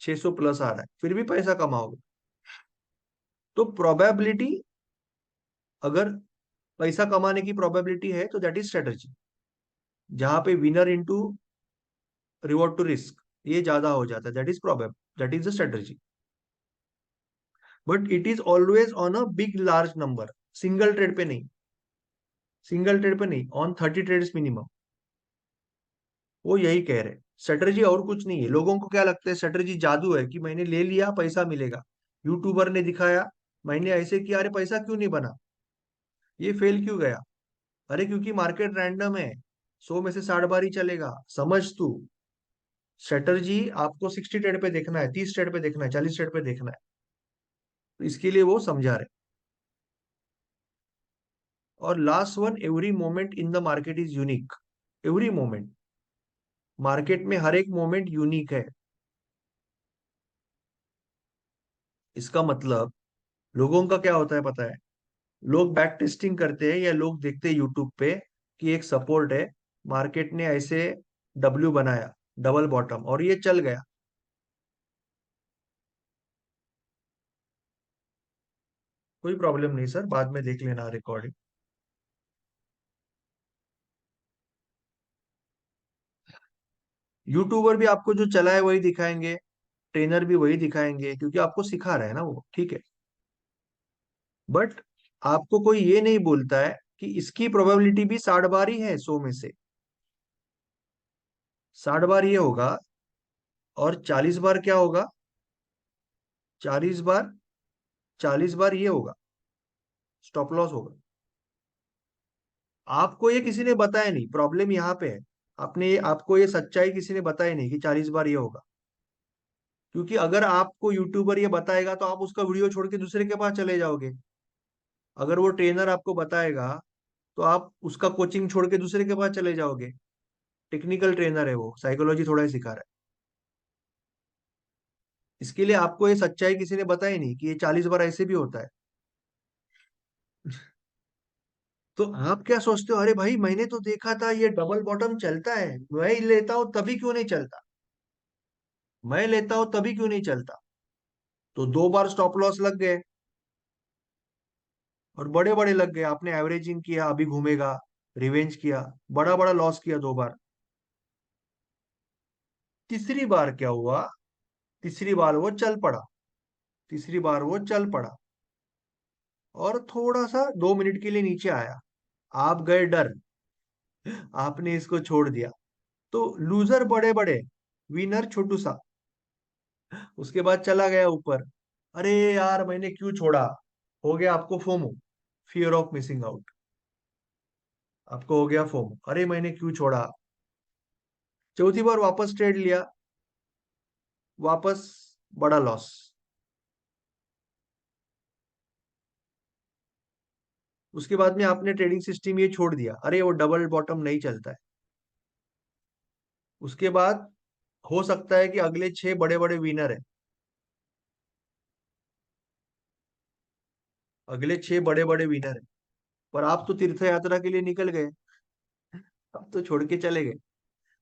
600 प्लस आ रहा है, फिर भी पैसा कमाओगे। तो प्रोबेबिलिटी, अगर पैसा कमाने की प्रोबेबिलिटी है तो दैट इज स्ट्रेटजी। जहां पे winner into reward to risk ये ज्यादा हो जाता है, that is probable, that is the strategy. But it is always on a big large number, single trade पे नहीं, सिंगल ट्रेड पे नहीं, ऑन 30 ट्रेड्स मिनिमम। वो यही कह रहे हैं, स्ट्रेटजी और कुछ नहीं है। लोगों को क्या लगता है स्ट्रेटजी जादू है कि मैंने ले लिया पैसा मिलेगा, यूट्यूबर ने दिखाया, मैंने ऐसे किया, अरे पैसा क्यों नहीं बना, ये फेल क्यों गया? अरे क्योंकि मार्केट रैंडम है, 100 में से 60 बार ही चलेगा। समझ तू, स्ट्रेटजी आपको 60 ट्रेड पे देखना है, 30 ट्रेड पे देखना है, 40 ट्रेड पे देखना है, तो इसके लिए वो समझा रहे। और last one, every moment in the market is unique. Every moment, market में हर एक मोमेंट यूनिक है। इसका मतलब लोगों का क्या होता है पता है? लोग बैक टेस्टिंग करते हैं या लोग देखते हैं यूट्यूब पे कि एक सपोर्ट है, मार्केट ने ऐसे डब्ल्यू बनाया, डबल बॉटम, और ये चल गया, कोई प्रॉब्लम नहीं सर, बाद में देख लेना रिकॉर्डिंग। यूट्यूबर भी आपको जो चला है वही दिखाएंगे, ट्रेनर भी वही दिखाएंगे, क्योंकि आपको सिखा रहे हैं ना वो, ठीक है। बट आपको कोई ये नहीं बोलता है कि इसकी प्रोबेबिलिटी भी 60 बार ही है 100 में से। 60 बार ये होगा, और 40 बार क्या होगा? 40 बार, 40 बार ये होगा, स्टॉप लॉस होगा। आपको ये किसी ने बताया नहीं, प्रॉब्लम यहाँ पे है। आपको ये सच्चाई किसी ने बताई नहीं कि 40 बार ये होगा। क्योंकि अगर आपको यूट्यूबर ये बताएगा तो आप उसका वीडियो छोड़ के दूसरे के पास चले जाओगे। अगर वो ट्रेनर आपको बताएगा तो आप उसका कोचिंग छोड़ के दूसरे के पास चले जाओगे। टेक्निकल ट्रेनर है वो, साइकोलॉजी थोड़ा ही सिखा रहा है। इसके लिए आपको ये सच्चाई किसी ने बताई नहीं कि ये 40 बार ऐसे भी होता है। तो आप क्या सोचते हो, अरे भाई मैंने तो देखा था ये डबल बॉटम चलता है, मैं ही लेता हूं तभी क्यों नहीं चलता, मैं लेता हूं तभी क्यों नहीं चलता। तो 2 बार स्टॉप लॉस लग गए, और बड़े बड़े लग गए। आपने एवरेजिंग किया, अभी घूमेगा, रिवेंज किया, बड़ा बड़ा लॉस किया 2 बार। तीसरी बार क्या हुआ, तीसरी बार वो चल पड़ा, तीसरी बार वो चल पड़ा, और थोड़ा सा 2 मिनट के लिए नीचे आया। आप गए डर, आपने इसको छोड़ दिया। तो लूजर बड़े बड़े, विनर छोटू सा। उसके बाद चला गया ऊपर, अरे यार मैंने क्यों छोड़ा, हो गया आपको FOMO, fear of missing out. आपको हो गया फोमो, अरे मैंने क्यों छोड़ा। चौथी बार वापस ट्रेड लिया, वापस बड़ा लॉस। उसके बाद में आपने ट्रेडिंग सिस्टम ये छोड़ दिया, अरे वो डबल बॉटम नहीं चलता है। उसके बाद हो सकता है कि अगले 6 बड़े बड़े विनर है, अगले 6 बड़े बड़े विनर है, पर आप तो तीर्थ यात्रा के लिए निकल गए, आप तो छोड़ के चले गए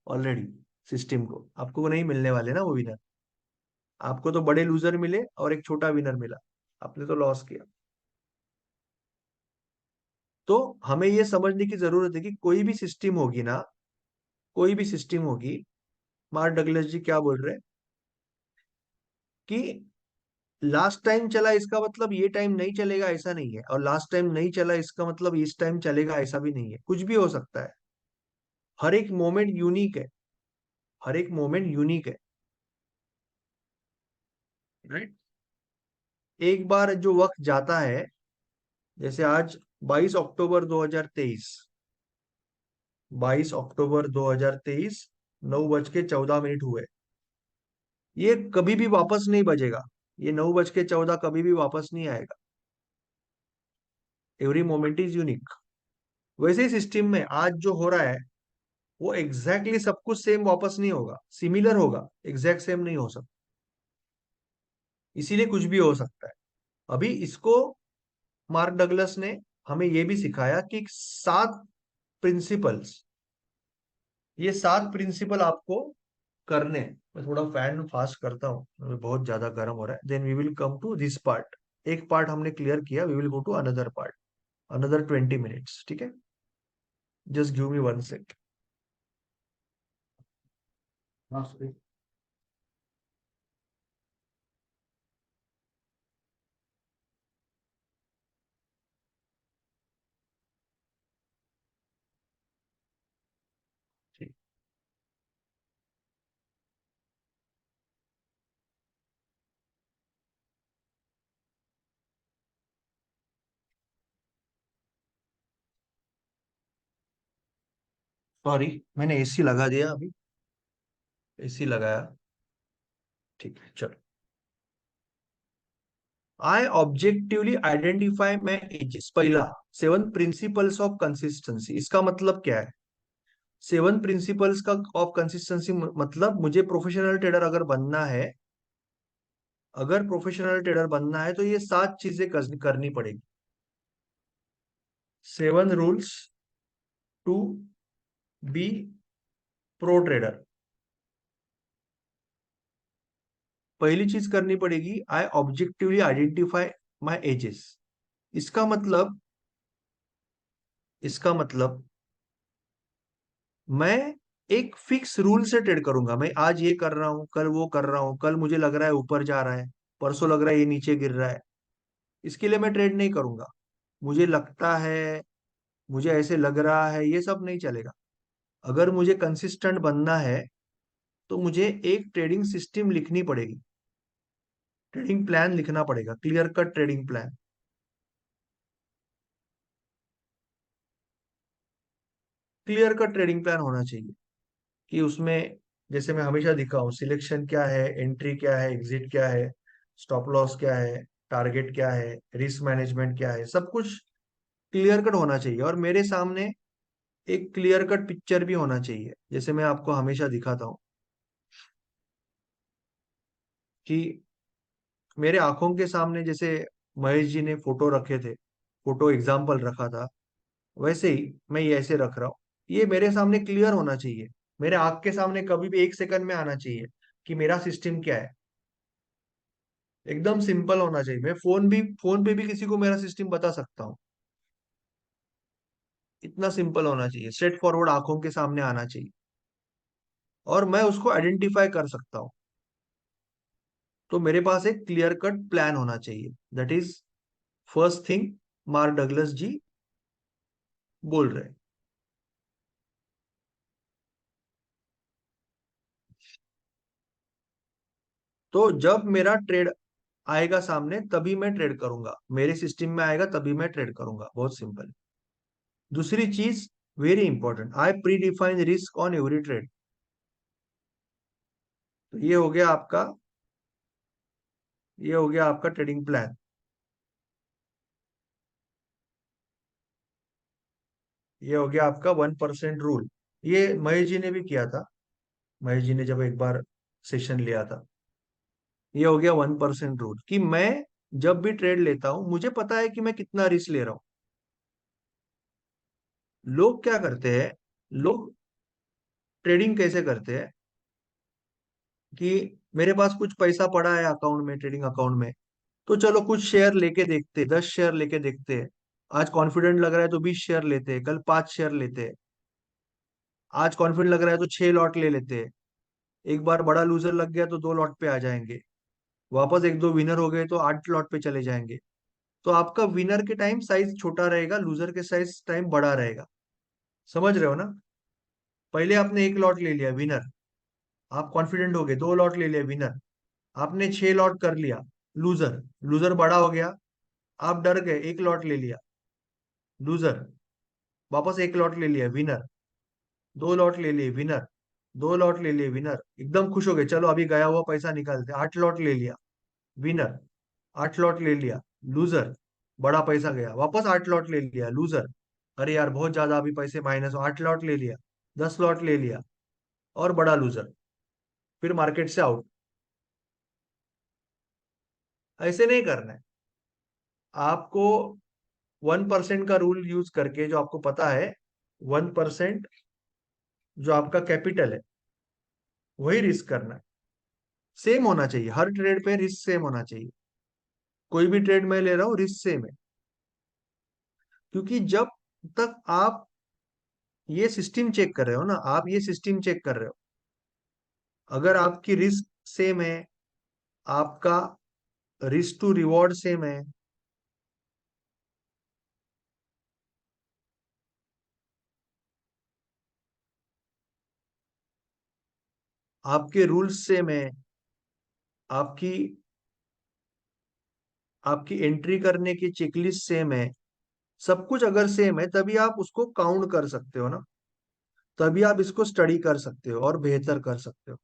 ऑलरेडी। सिस्टम को आपको नहीं मिलने वाले ना वो विनर। आपको तो बड़े लूजर मिले और एक छोटा विनर मिला, आपने तो लॉस किया। तो हमें ये समझने की जरूरत है कि कोई भी सिस्टम होगी ना, कोई भी सिस्टम होगी, मार्क डगलस जी क्या बोल रहे हैं कि लास्ट टाइम चला इसका मतलब ये टाइम नहीं चलेगा ऐसा नहीं है, और लास्ट टाइम नहीं चला इसका मतलब इस टाइम चलेगा ऐसा भी नहीं है, कुछ भी हो सकता है। हर एक मोमेंट यूनिक है, हर एक मोमेंट यूनिक है, राइट। एक बार जो वक्त जाता है, जैसे आज 22 अक्टूबर 2023, 22 अक्टूबर 2023, 9:14 हुए। ये कभी भी वापस नहीं बजेगा, ये 9:14 कभी भी वापस नहीं आएगा। Every moment is unique. वैसे ही सिस्टम में आज जो हो रहा है वो एग्जैक्टली exactly सब कुछ सेम वापस नहीं होगा, सिमिलर होगा, एग्जैक्ट सेम नहीं हो सकता। इसीलिए कुछ भी हो सकता है। अभी इसको मार्क डगलस ने हमें ये भी सिखाया कि 7 प्रिंसिपल्स, ये 7 प्रिंसिपल आपको करने हैं। मैं थोड़ा फैन फास्ट करता हूँ, बहुत ज्यादा गर्म हो रहा है। Then we will come to this part. एक पार्ट हमने क्लियर किया, we will go to another part, another 20 minutes, ठीक है। Just give me 1 second. हाँ सॉरी। ठीक। सॉरी, मैंने एसी लगा दिया अभी, एसी लगाया। ठीक है चलो। I objectively identify my edges, पहला 7 प्रिंसिपल्स ऑफ कंसिस्टेंसी, इसका मतलब क्या है। 7 प्रिंसिपल्स का ऑफ कंसिस्टेंसी मतलब मुझे प्रोफेशनल ट्रेडर अगर बनना है, अगर प्रोफेशनल ट्रेडर बनना है तो ये 7 चीजें करनी पड़ेगी। 7 rules to be pro trader. पहली चीज करनी पड़ेगी, I objectively identify my edges. इसका मतलब, इसका मतलब मैं एक फिक्स रूल से ट्रेड करूंगा। मैं आज ये कर रहा हूं, कल वो कर रहा हूं, कल मुझे लग रहा है ऊपर जा रहा है, परसों लग रहा है ये नीचे गिर रहा है, इसके लिए मैं ट्रेड नहीं करूंगा। मुझे लगता है, मुझे ऐसे लग रहा है, ये सब नहीं चलेगा। अगर मुझे कंसिस्टेंट बनना है तो मुझे एक ट्रेडिंग सिस्टम लिखनी पड़ेगी, ट्रेडिंग प्लान लिखना पड़ेगा, clear cut trading plan, clear cut trading plan होना चाहिए। कि उसमें जैसे मैं हमेशा दिखाऊं सिलेक्शन क्या है, एंट्री क्या है, एग्जिट क्या है, स्टॉप लॉस क्या है, टारगेट क्या है, रिस्क मैनेजमेंट क्या है, सब कुछ क्लियर कट होना चाहिए। और मेरे सामने एक क्लियर कट पिक्चर भी होना चाहिए, जैसे मैं आपको हमेशा दिखाता हूँ कि मेरे आंखों के सामने जैसे महेश जी ने फोटो रखे थे, फोटो एग्जाम्पल रखा था, वैसे ही मैं ये ऐसे रख रहा हूँ। ये मेरे सामने क्लियर होना चाहिए, मेरे आंख के सामने कभी भी एक सेकंड में आना चाहिए कि मेरा सिस्टम क्या है। एकदम सिंपल होना चाहिए। मैं फोन पे भी किसी को मेरा सिस्टम बता सकता हूँ। इतना सिंपल होना चाहिए, स्ट्रेट फॉरवर्ड आंखों के सामने आना चाहिए, और मैं उसको आइडेंटिफाई कर सकता हूँ। तो मेरे पास एक क्लियर कट प्लान होना चाहिए। That is first thing Mark Douglas ji बोल रहे हैं। तो जब मेरा ट्रेड आएगा सामने तभी मैं ट्रेड करूंगा, मेरे सिस्टम में आएगा तभी मैं ट्रेड करूंगा, बहुत सिंपल। दूसरी चीज, very important, I pre define risk on every trade. तो ये हो गया आपका ट्रेडिंग प्लान। ये हो गया आपका 1% रूल। ये महेश जी ने भी किया था, महेश जी ने जब एक बार सेशन लिया था। ये हो गया 1% रूल कि मैं जब भी ट्रेड लेता हूं मुझे पता है कि मैं कितना रिस्क ले रहा हूं। लोग क्या करते हैं, लोग ट्रेडिंग कैसे करते हैं कि मेरे पास कुछ पैसा पड़ा है अकाउंट में, ट्रेडिंग अकाउंट में, तो चलो कुछ शेयर लेके देखते, 10 शेयर लेके देखते हैं। आज कॉन्फिडेंट लग रहा है तो 20 शेयर लेते हैं, कल 5 शेयर लेते हैं। आज कॉन्फिडेंट लग रहा है तो 6 लॉट ले लेते हैं। एक बार बड़ा लूजर लग गया तो 2 लॉट पे आ जाएंगे। वापस एक दो विनर हो गए तो 8 लॉट पे चले जाएंगे। तो आपका विनर के टाइम साइज छोटा रहेगा, लूजर के साइज टाइम बड़ा रहेगा। समझ रहे हो ना? पहले आपने 1 लॉट ले लिया विनर, आप कॉन्फिडेंट हो गए, 2 लॉट ले लिया विनर, आपने 6 लॉट कर लिया लूजर, लूजर बड़ा हो गया, आप डर गए, 1 लॉट ले लिया लूजर, वापस 1 लॉट ले लिया विनर, 2 लॉट ले लिए विनर, 2 लॉट ले लिए विनर, एकदम खुश हो गए, चलो अभी गया हुआ पैसा निकालते, 8 लॉट ले लिया विनर, 8 लॉट ले लिया लूजर, बड़ा पैसा गया, वापस 8 लॉट ले लिया लूजर, अरे यार बहुत ज्यादा अभी पैसे माइनस, 8 लॉट ले लिया, 10 लॉट ले लिया, और बड़ा लूजर, फिर मार्केट से आउट। ऐसे नहीं करना है आपको। 1% का रूल यूज करके, जो आपको पता है 1% जो आपका कैपिटल है वही रिस्क करना है। सेम होना चाहिए, हर ट्रेड पे रिस्क सेम होना चाहिए। कोई भी ट्रेड मैं ले रहा हूँ रिस्क सेम है, क्योंकि जब तक आप ये सिस्टम चेक कर रहे हो ना, आप ये सिस्टम चेक कर रहे हो, अगर आपकी रिस्क सेम है, आपका रिस्क टू रिवॉर्ड सेम है, आपके रूल्स सेम है, आपकी आपकी एंट्री करने की चेकलिस्ट सेम है, सब कुछ अगर सेम है तभी आप उसको काउंट कर सकते हो ना, तभी आप इसको स्टडी कर सकते हो और बेहतर कर सकते हो।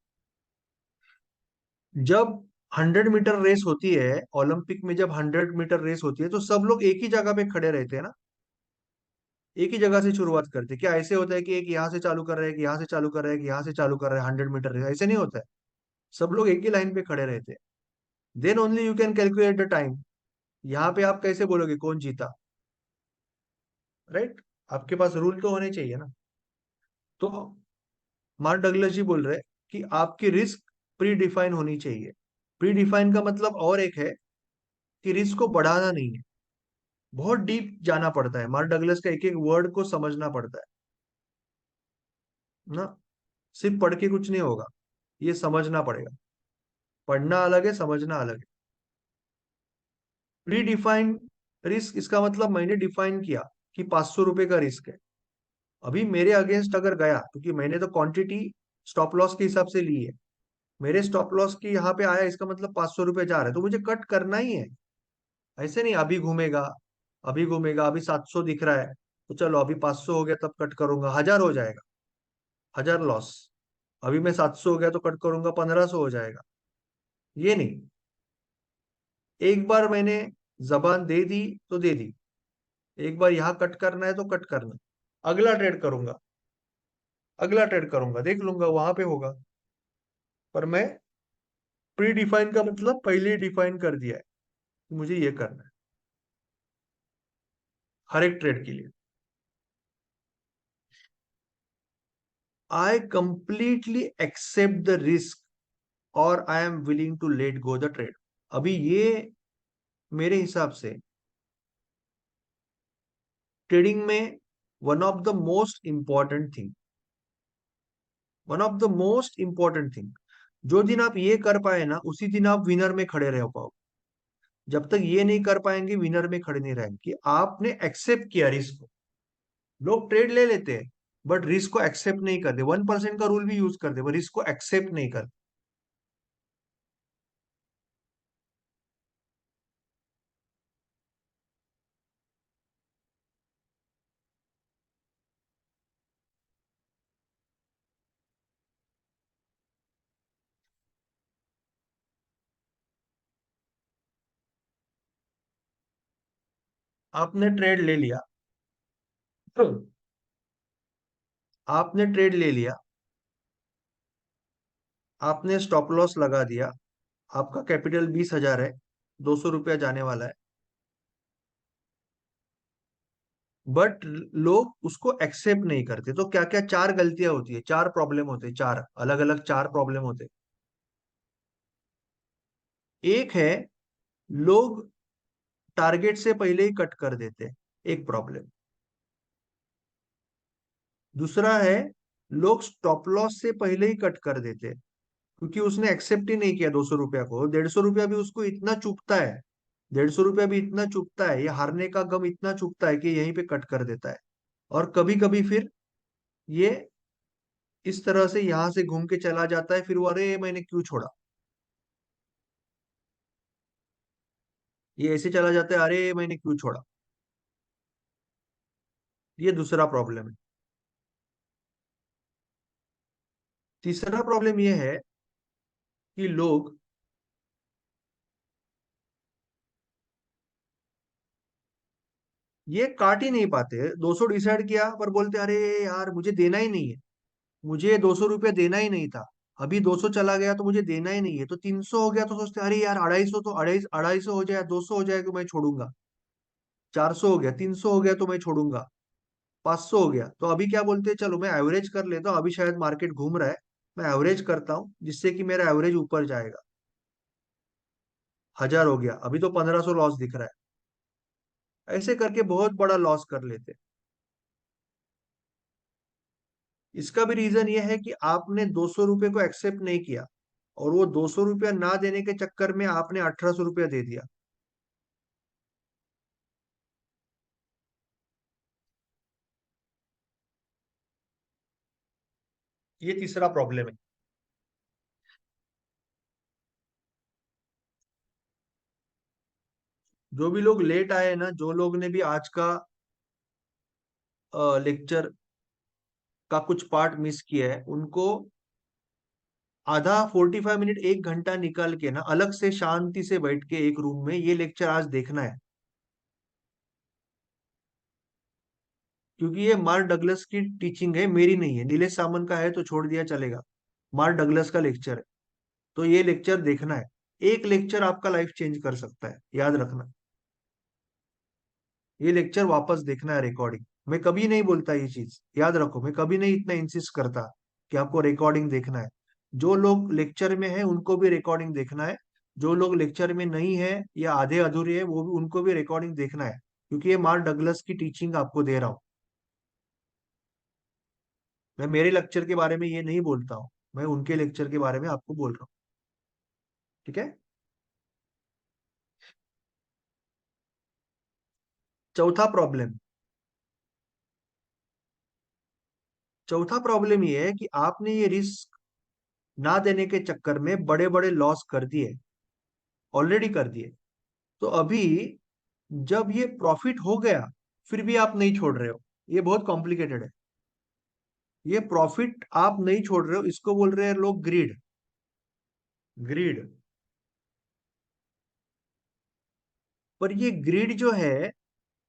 जब 100 मीटर रेस होती है ओलंपिक में, जब 100 मीटर रेस होती है तो सब लोग एक ही जगह पे खड़े रहते हैं ना, एक ही जगह से शुरुआत करते हैं। क्या ऐसे होता है कि एक यहाँ से चालू कर रहा है, कि यहाँ से चालू कर रहा है, कि यहाँ से चालू कर रहा है, 100 मीटर रेस ऐसे नहीं होता है। सब लोग एक ही लाइन पे खड़े रहते हैं। Then only you can calculate the time. यहाँ पे आप कैसे बोलोगे कौन जीता? राइट? आपके पास रूल तो होने चाहिए ना। तो मार्क डगलस जी बोल रहे हैं कि आपकी रिस्क प्री डिफाइन होनी चाहिए। प्री डिफाइन का मतलब और एक है कि रिस्क को बढ़ाना नहीं है, बहुत डीप जाना पड़ता है, मार्क डगलस का एक एक वर्ड को समझना पड़ता है ना। सिर्फ पढ़ के कुछ नहीं होगा, ये समझना पड़ेगा। पढ़ना अलग है, समझना अलग है। प्री डिफाइन रिस्क, इसका मतलब मैंने डिफाइन किया कि 500 रुपए का रिस्क है। अभी मेरे अगेंस्ट अगर गया, क्योंकि मैंने तो क्वांटिटी स्टॉप लॉस के हिसाब से ली है, मेरे स्टॉप लॉस की यहाँ पे आया, इसका मतलब 500 रुपए जा रहा है, तो मुझे कट करना ही है। ऐसे नहीं अभी घूमेगा, अभी घूमेगा, अभी 700 दिख रहा है तो चलो अभी 500 हो गया तब कट करूंगा, 1000 हो जाएगा, 1000 लॉस। अभी मैं 700 हो गया तो कट करूंगा 1500 हो जाएगा। ये नहीं, एक बार मैंने जबान दे दी तो दे दी। एक बार यहाँ कट करना है तो कट करना, अगला ट्रेड करूंगा, अगला ट्रेड करूंगा, देख लूंगा वहां पे होगा। पर मैं प्री डिफाइन का मतलब पहले ही डिफाइन कर दिया है कि मुझे ये करना है हर एक ट्रेड के लिए। I completely accept the risk और I am willing to let go the trade. अभी ये मेरे हिसाब से ट्रेडिंग में one of the most important thing, one of the most important thing. जो दिन आप ये कर पाए ना, उसी दिन आप विनर में खड़े रह पाओ। जब तक ये नहीं कर पाएंगे विनर में खड़े नहीं रहेंगे कि आपने एक्सेप्ट किया रिस्क को। लोग ट्रेड ले लेते हैं बट रिस्क को एक्सेप्ट नहीं करते, 1% का रूल भी यूज करते, वो रिस्क को एक्सेप्ट नहीं करते। आपने ट्रेड ले लिया, आपने ट्रेड ले लिया, आपने स्टॉप लॉस लगा दिया, आपका कैपिटल 20,000 है, 200 रुपया जाने वाला है। बट लोग उसको एक्सेप्ट नहीं करते, तो क्या क्या चार गलतियां होती है, चार प्रॉब्लम होते हैं, चार अलग अलग चार प्रॉब्लम होते हैं। एक है, लोग टारगेट से पहले ही कट कर देते हैं, एक प्रॉब्लम। दूसरा है, लोग स्टॉप लॉस से पहले ही कट कर देते हैं, क्योंकि उसने एक्सेप्ट ही नहीं किया 200 रुपया को। 150 रुपया भी उसको इतना चुभता है, 150 रुपया भी इतना चुभता है, ये हारने का गम इतना चुभता है कि यहीं पे कट कर देता है। और कभी कभी फिर ये इस तरह से यहां से घूम के चला जाता है, फिर वो अरे मैंने क्यों छोड़ा। ये ऐसे चला जाता है, अरे मैंने क्यों छोड़ा। ये दूसरा प्रॉब्लम है। तीसरा प्रॉब्लम ये है कि लोग ये काट ही नहीं पाते। 200 डिसाइड किया पर बोलते अरे यार मुझे देना ही नहीं है, मुझे 200 रुपया देना ही नहीं था। अभी 200 चला गया तो मुझे देना ही नहीं है, तो 300 हो गया तो सोचते अरे यार 250, तो 250 हो जाए, 200 हो जाए तो मैं छोड़ूंगा। 400 हो गया, 300 हो गया तो मैं छोड़ूंगा। 500 हो गया तो अभी क्या बोलते हैं, चलो मैं एवरेज कर लेता हूँ, अभी शायद मार्केट घूम रहा है, मैं एवरेज करता हूँ जिससे कि मेरा एवरेज ऊपर जाएगा। 1,000 हो गया, अभी तो 1,500 लॉस दिख रहा है। ऐसे करके बहुत बड़ा लॉस कर लेते हैं। इसका भी रीजन ये है कि आपने 200 रुपये को एक्सेप्ट नहीं किया, और वो 200 रुपया ना देने के चक्कर में आपने 1,800 रुपया दे दिया। ये तीसरा प्रॉब्लम है। जो भी लोग लेट आए ना, जो लोग ने भी आज का लेक्चर का कुछ पार्ट मिस किया है, उनको आधा 45 मिनट 1 घंटा निकाल के ना अलग से शांति से बैठ के एक रूम में ये लेक्चर आज देखना है। क्योंकि ये मार्क डगलस की टीचिंग है, मेरी नहीं है। नीलेश सामन का है तो छोड़ दिया चलेगा, मार्क डगलस का लेक्चर है, तो ये लेक्चर देखना है। एक लेक्चर आपका लाइफ चेंज कर सकता है, याद रखना। ये लेक्चर वापस देखना है, रिकॉर्डिंग। मैं कभी नहीं बोलता ये चीज, याद रखो, मैं कभी नहीं इतना इंसिस्ट करता कि आपको रिकॉर्डिंग देखना है। जो लोग लेक्चर में है उनको भी रिकॉर्डिंग देखना है, जो लोग लेक्चर में नहीं है या आधे अधूरे है वो भी, उनको भी रिकॉर्डिंग देखना है, क्योंकि ये मार्क डगलस की टीचिंग आपको दे रहा हूँ। मैं मेरे लेक्चर के बारे में ये नहीं बोलता हूँ, मैं उनके लेक्चर के बारे में आपको बोल रहा हूँ। ठीक है। चौथा प्रॉब्लम, चौथा प्रॉब्लम ये है कि आपने ये रिस्क ना देने के चक्कर में बड़े बड़े लॉस कर दिए, ऑलरेडी कर दिए। तो अभी जब ये प्रॉफिट हो गया फिर भी आप नहीं छोड़ रहे हो, ये बहुत कॉम्प्लिकेटेड है। ये प्रॉफिट आप नहीं छोड़ रहे हो, इसको बोल रहे हैं लोग ग्रीड। ग्रीड। पर ये ग्रीड जो है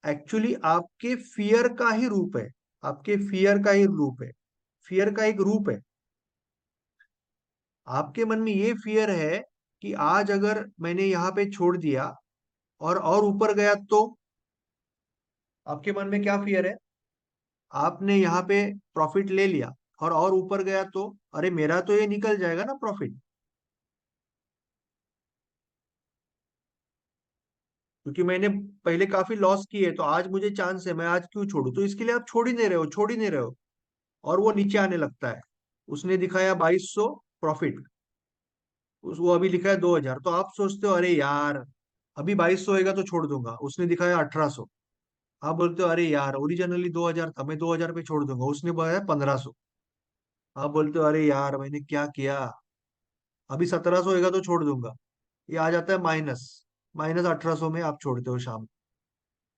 एक्चुअली आपके फियर का ही रूप है। आपके फियर का ही रूप है। फियर का एक रूप है। आपके मन में ये फियर है कि आज अगर मैंने यहाँ पे छोड़ दिया और ऊपर गया तो। आपके मन में क्या फियर है? आपने यहाँ पे प्रॉफिट ले लिया और ऊपर गया तो, अरे मेरा तो ये निकल जाएगा ना प्रॉफिट। क्योंकि मैंने पहले काफी लॉस किए, तो आज मुझे चांस है, मैं आज क्यों छोड़ू? तो इसके लिए आप छोड़ ही नहीं रहे हो, छोड़ ही नहीं रहे हो। और वो नीचे आने लगता है। उसने दिखाया 2200 प्रॉफिट, वो अभी लिखा है 2000, तो आप सोचते हो अरे यार अभी 2200 होएगा तो छोड़ दूंगा, उसने दिखाया 1800। आप बोलते हो अरे यार ओरिजिनली 2000 था, मैं 2000 पे छोड़ दूंगा, उसने बताया 1500। आप बोलते हो अरे यार मैंने क्या किया, अभी 1700 होएगा तो छोड़ दूंगा। ये आ जाता है माइनस, माइनस 1800 में आप छोड़ते हो शाम।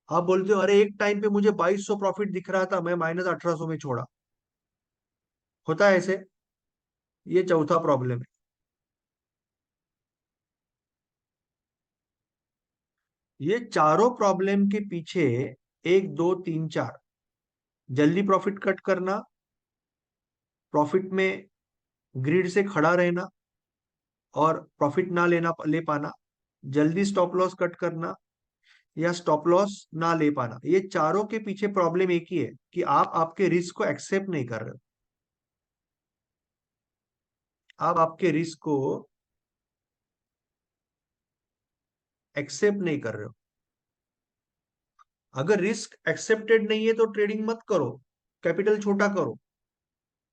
आप बोलते हो अरे एक टाइम पे मुझे 2200 प्रॉफिट दिख रहा था, मैं माइनस 1800 में छोड़ा। होता है ऐसे। ये चौथा प्रॉब्लम है। ये चारों प्रॉब्लम के पीछे एक दो तीन चार: जल्दी प्रॉफिट कट करना, प्रॉफिट में ग्रिड से खड़ा रहना और प्रॉफिट ना ले पाना, जल्दी स्टॉप लॉस कट करना या स्टॉप लॉस ना ले पाना। ये चारों के पीछे प्रॉब्लम एक ही है कि आप आपके रिस्क को एक्सेप्ट नहीं कर रहे हो। आप आपके रिस्क को एक्सेप्ट नहीं कर रहे हो। अगर रिस्क एक्सेप्टेड नहीं है तो ट्रेडिंग मत करो, कैपिटल छोटा करो,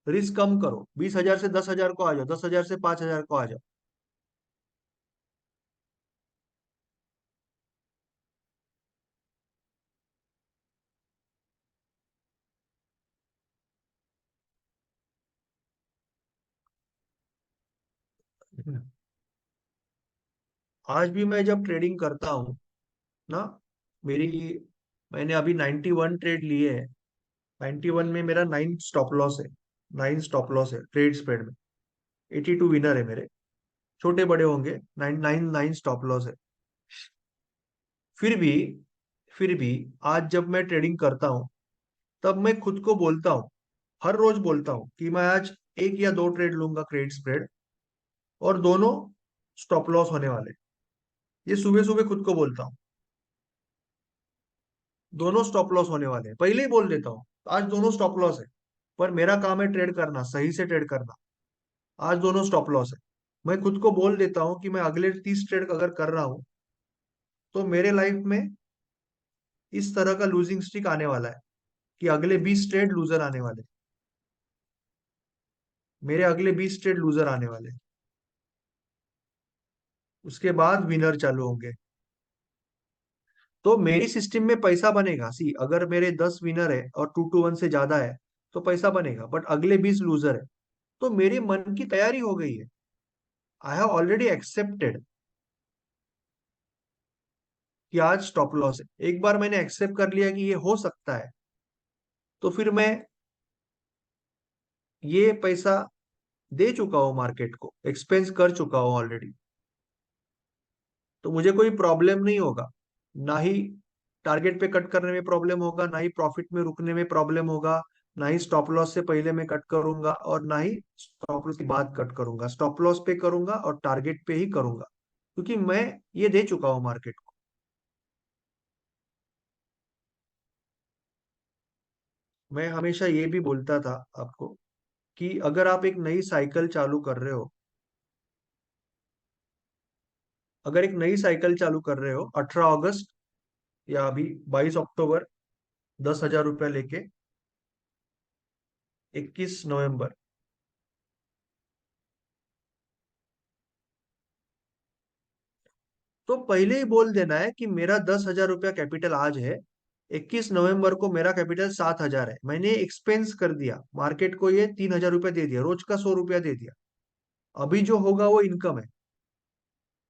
रिस्क कम करो, 20,000 से 10,000 को आ जाओ, 10,000 से 5,000 को आ जाओ। आज भी मैं जब ट्रेडिंग करता हूँ ना, मेरी मैंने अभी 91 ट्रेड लिए है। 91 में मेरा 9 स्टॉप लॉस है। 9 स्टॉप लॉस है ट्रेड स्प्रेड में। 82 विनर है मेरे। छोटे बड़े होंगे, 9 स्टॉप लॉस है। फिर भी फिर भी आज जब मैं ट्रेडिंग करता हूँ, तब मैं खुद को बोलता हूँ, हर रोज बोलता हूँ कि मैं आज एक या दो ट्रेड लूंगा क्रेडिट स्प्रेड, और दोनों स्टॉप लॉस होने वाले। ये सुबह सुबह खुद को बोलता हूँ, दोनों स्टॉप लॉस होने वाले हैं, पहले ही बोल देता हूँ आज दोनों स्टॉप लॉस है। पर मेरा काम है ट्रेड करना, सही से ट्रेड करना। आज दोनों स्टॉप लॉस है। मैं खुद को बोल देता हूँ कि मैं अगले 30 ट्रेड अगर कर रहा हूँ तो मेरे लाइफ में इस तरह का लूजिंग स्ट्रिक आने वाला है कि अगले 20 ट्रेड लूजर आने वाले। मेरे अगले 20 ट्रेड लूजर आने वाले। उसके बाद विनर चालू होंगे। तो मेरी सिस्टम में पैसा बनेगा। सी, अगर मेरे 10 विनर है और 2 to 1 से ज्यादा है तो पैसा बनेगा, बट अगले 20 लूजर है। तो मेरे मन की तैयारी हो गई है। आई हैव ऑलरेडी एक्सेप्टेड कि आज स्टॉप लॉस है। एक बार मैंने एक्सेप्ट कर लिया कि ये हो सकता है, तो फिर मैं ये पैसा दे चुका हूँ, मार्केट को एक्सपेंस कर चुका हूँ ऑलरेडी। तो मुझे कोई प्रॉब्लम नहीं होगा। ना ही टारगेट पे कट करने में प्रॉब्लम होगा, ना ही प्रॉफिट में रुकने में प्रॉब्लम होगा, ना ही स्टॉप लॉस से पहले मैं कट करूंगा और ना ही स्टॉप लॉस के बाद कट करूंगा। स्टॉप लॉस पे करूंगा और टारगेट पे ही करूंगा, क्योंकि मैं ये दे चुका हूँ मार्केट को। मैं हमेशा ये भी बोलता था आपको कि अगर आप एक नई साइकिल चालू कर रहे हो, अगर एक नई साइकिल चालू कर रहे हो 18 अगस्त या अभी 22 अक्टूबर, 10,000 रुपया लेके, 21 नवंबर, तो पहले ही बोल देना है कि मेरा 10,000 रुपया कैपिटल आज है, 21 नवंबर को मेरा कैपिटल 7,000 है। मैंने एक्सपेंस कर दिया, मार्केट को ये 3,000 रुपया दे दिया, रोज का 100 रुपया दे दिया। अभी जो होगा वो इनकम है।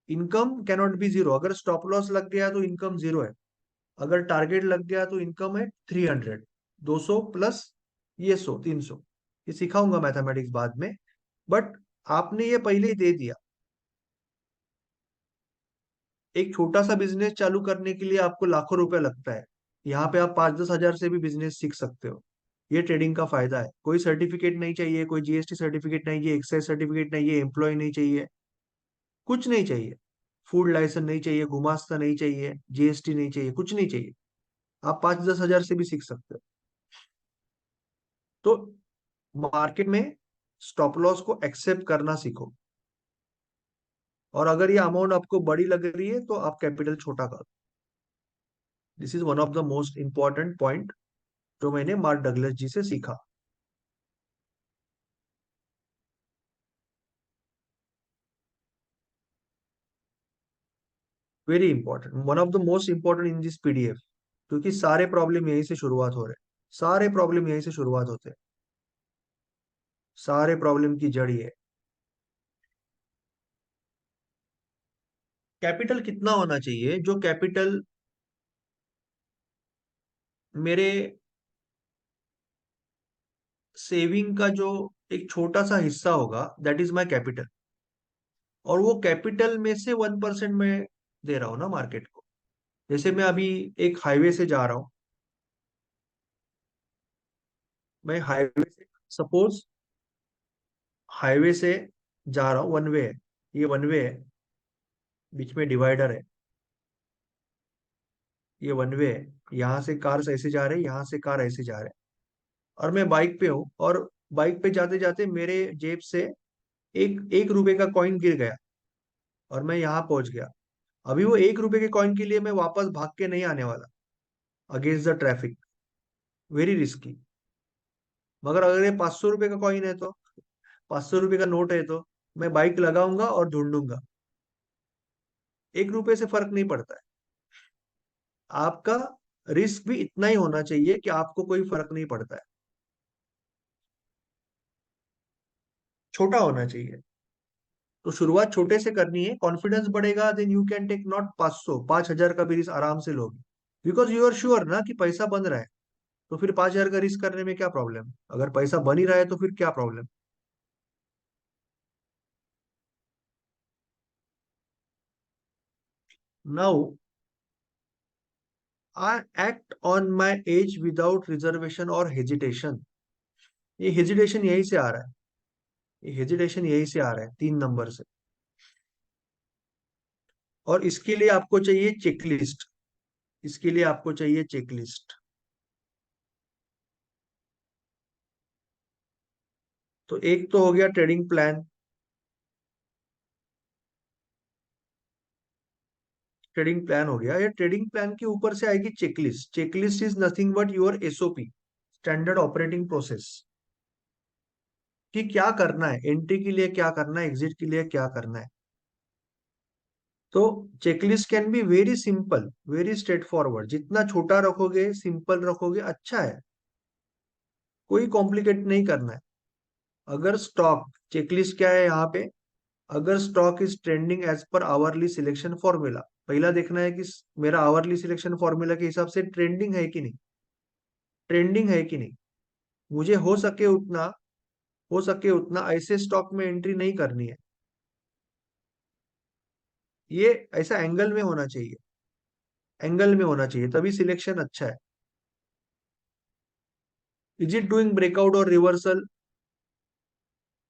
Income cannot be zero. अगर स्टॉप लॉस लग गया तो इनकम जीरो है। अगर टारगेट लग गया तो इनकम है 300। 200 प्लस ये 100, 300। ये सिखाऊंगा मैथमेटिक्स बाद में, बट आपने ये पहले ही दे दिया। एक छोटा सा बिजनेस चालू करने के लिए आपको लाखों रुपए लगता है, यहाँ पे आप 5-10 हजार से भी बिजनेस सीख सकते हो। ये ट्रेडिंग का फायदा है। कोई सर्टिफिकेट नहीं चाहिए, कोई जीएसटी सर्टिफिकेट नहीं चाहिए, एक्साइज सर्टिफिकेट नहीं चाहिए, एम्प्लॉय नहीं चाहिए, कुछ नहीं चाहिए। फूड लाइसेंस नहीं चाहिए, गुमास्ता नहीं चाहिए, जीएसटी नहीं चाहिए, कुछ नहीं चाहिए। आप 5-10 हजार से भी सीख सकते हो। तो मार्केट में स्टॉप लॉस को एक्सेप्ट करना सीखो, और अगर ये अमाउंट आपको बड़ी लग रही है तो आप कैपिटल छोटा करो। This is one of the most important point जो मैंने मार्क डगलस जी से सीखा। Very important, one of the most important in this PDF, क्योंकि सारे प्रॉब्लम यहीं से शुरुआत हो रहे हैं। सारे प्रॉब्लम यहीं से शुरुआत होते हैं। सारे प्रॉब्लम की जड़ ये है। कैपिटल कितना होना चाहिए? जो कैपिटल मेरे सेविंग का जो एक छोटा सा हिस्सा होगा, दैट इज माय कैपिटल। और वो कैपिटल में से 1% मैं दे रहा हूँ ना मार्केट को। जैसे मैं अभी एक हाईवे से जा रहा हूँ, मैं हाईवे से, सपोज हाईवे से जा रहा हूँ, वन वे है, ये वन वे है, बीच में डिवाइडर है, ये वन वे है, यहाँ से कार ऐसे जा रहे हैं, यहाँ से कार ऐसे जा रहे हैं, और मैं बाइक पे हूँ, और बाइक पे जाते जाते मेरे जेब से एक 1 रुपए का कॉइन गिर गया, और मैं यहाँ पहुंच गया। अभी वो 1 रुपए के कॉइन के लिए मैं वापस भाग के नहीं आने वाला against the traffic, very risky. मगर अगर ये 500 रुपए का कॉइन है, तो 500 रुपए का नोट है, तो मैं बाइक लगाऊंगा और ढूंढूंगा। 1 रुपए से फर्क नहीं पड़ता है। आपका रिस्क भी इतना ही होना चाहिए कि आपको कोई फर्क नहीं पड़ता है, छोटा होना चाहिए। तो शुरुआत छोटे से करनी है, कॉन्फिडेंस बढ़ेगा, then you can take not 500, 5,000 का भी रिस्क आराम से लोगे, बिकॉज यू आर श्योर ना कि पैसा बन रहा है। तो फिर 5,000 का रिस्क करने में क्या प्रॉब्लम? अगर पैसा बन ही रहा है तो फिर क्या problem? Now I act on my age without reservation और हेजिटेशन। ये हेजिटेशन यहीं से आ रहा है, ये हेजिटेशन यहीं से आ रहा है, 3 नंबर से। और इसके लिए आपको चाहिए चेकलिस्ट, इसके लिए आपको चाहिए चेकलिस्ट। तो एक तो हो गया ट्रेडिंग प्लान। ट्रेडिंग प्लान हो गया, या ट्रेडिंग प्लान के ऊपर से आएगी checklist. Checklist is nothing but your SOP, standard operating process, कि क्या करना है, एंट्री के लिए क्या करना है, एग्जिट के लिए क्या करना है। तो checklist can be very simple, very straight forward. जितना छोटा रखोगे, सिंपल रखोगे, अच्छा है। कोई कॉम्प्लिकेट नहीं करना है। अगर स्टॉक, चेकलिस्ट क्या है यहाँ पे, अगर stock is trending as per hourly selection formula, पहला देखना है कि मेरा आवरली सिलेक्शन फॉर्मूला के हिसाब से ट्रेंडिंग है कि नहीं, ट्रेंडिंग है कि नहीं। मुझे हो सके उतना ऐसे स्टॉक में एंट्री नहीं करनी है। ये ऐसा एंगल में होना चाहिए, एंगल में होना चाहिए, तभी सिलेक्शन अच्छा है। इज इट डूइंग ब्रेकआउट और रिवर्सल?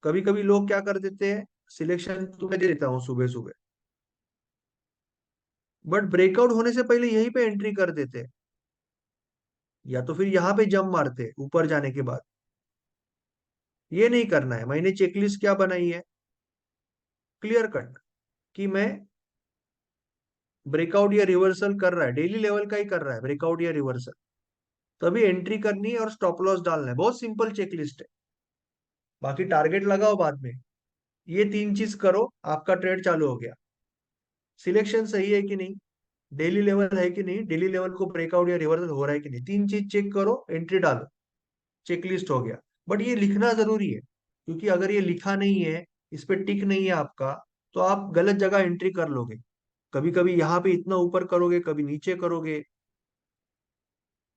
कभी कभी लोग क्या कर देते हैं, सिलेक्शन तो मैं दे देता हूँ सुबह सुबह, बट ब्रेकआउट होने से पहले यहीं पे एंट्री कर देते हैं, या तो फिर यहाँ पे जंप मारते हैं ऊपर जाने के बाद। ये नहीं करना है। मैंने चेकलिस्ट क्या बनाई है, क्लियर कट, कि मैं ब्रेकआउट या रिवर्सल कर रहा है, डेली लेवल का ही कर रहा है, ब्रेकआउट या रिवर्सल, तभी एंट्री करनी है और स्टॉप लॉस डालना है। बहुत सिंपल चेकलिस्ट है। बाकी टारगेट लगाओ बाद में। ये 3 चीज करो, आपका ट्रेड चालू हो गया। सिलेक्शन सही है कि नहीं, डेली लेवल है कि नहीं, डेली लेवल को ब्रेकआउट या रिवर्सल हो रहा है कि नहीं, 3 चीज चेक करो, एंट्री डालो, चेकलिस्ट हो गया। बट ये लिखना जरूरी है, क्योंकि अगर ये लिखा नहीं है, इस पे टिक नहीं है आपका, तो आप गलत जगह एंट्री कर लोगे। कभी कभी यहाँ पे इतना ऊपर करोगे, कभी नीचे करोगे।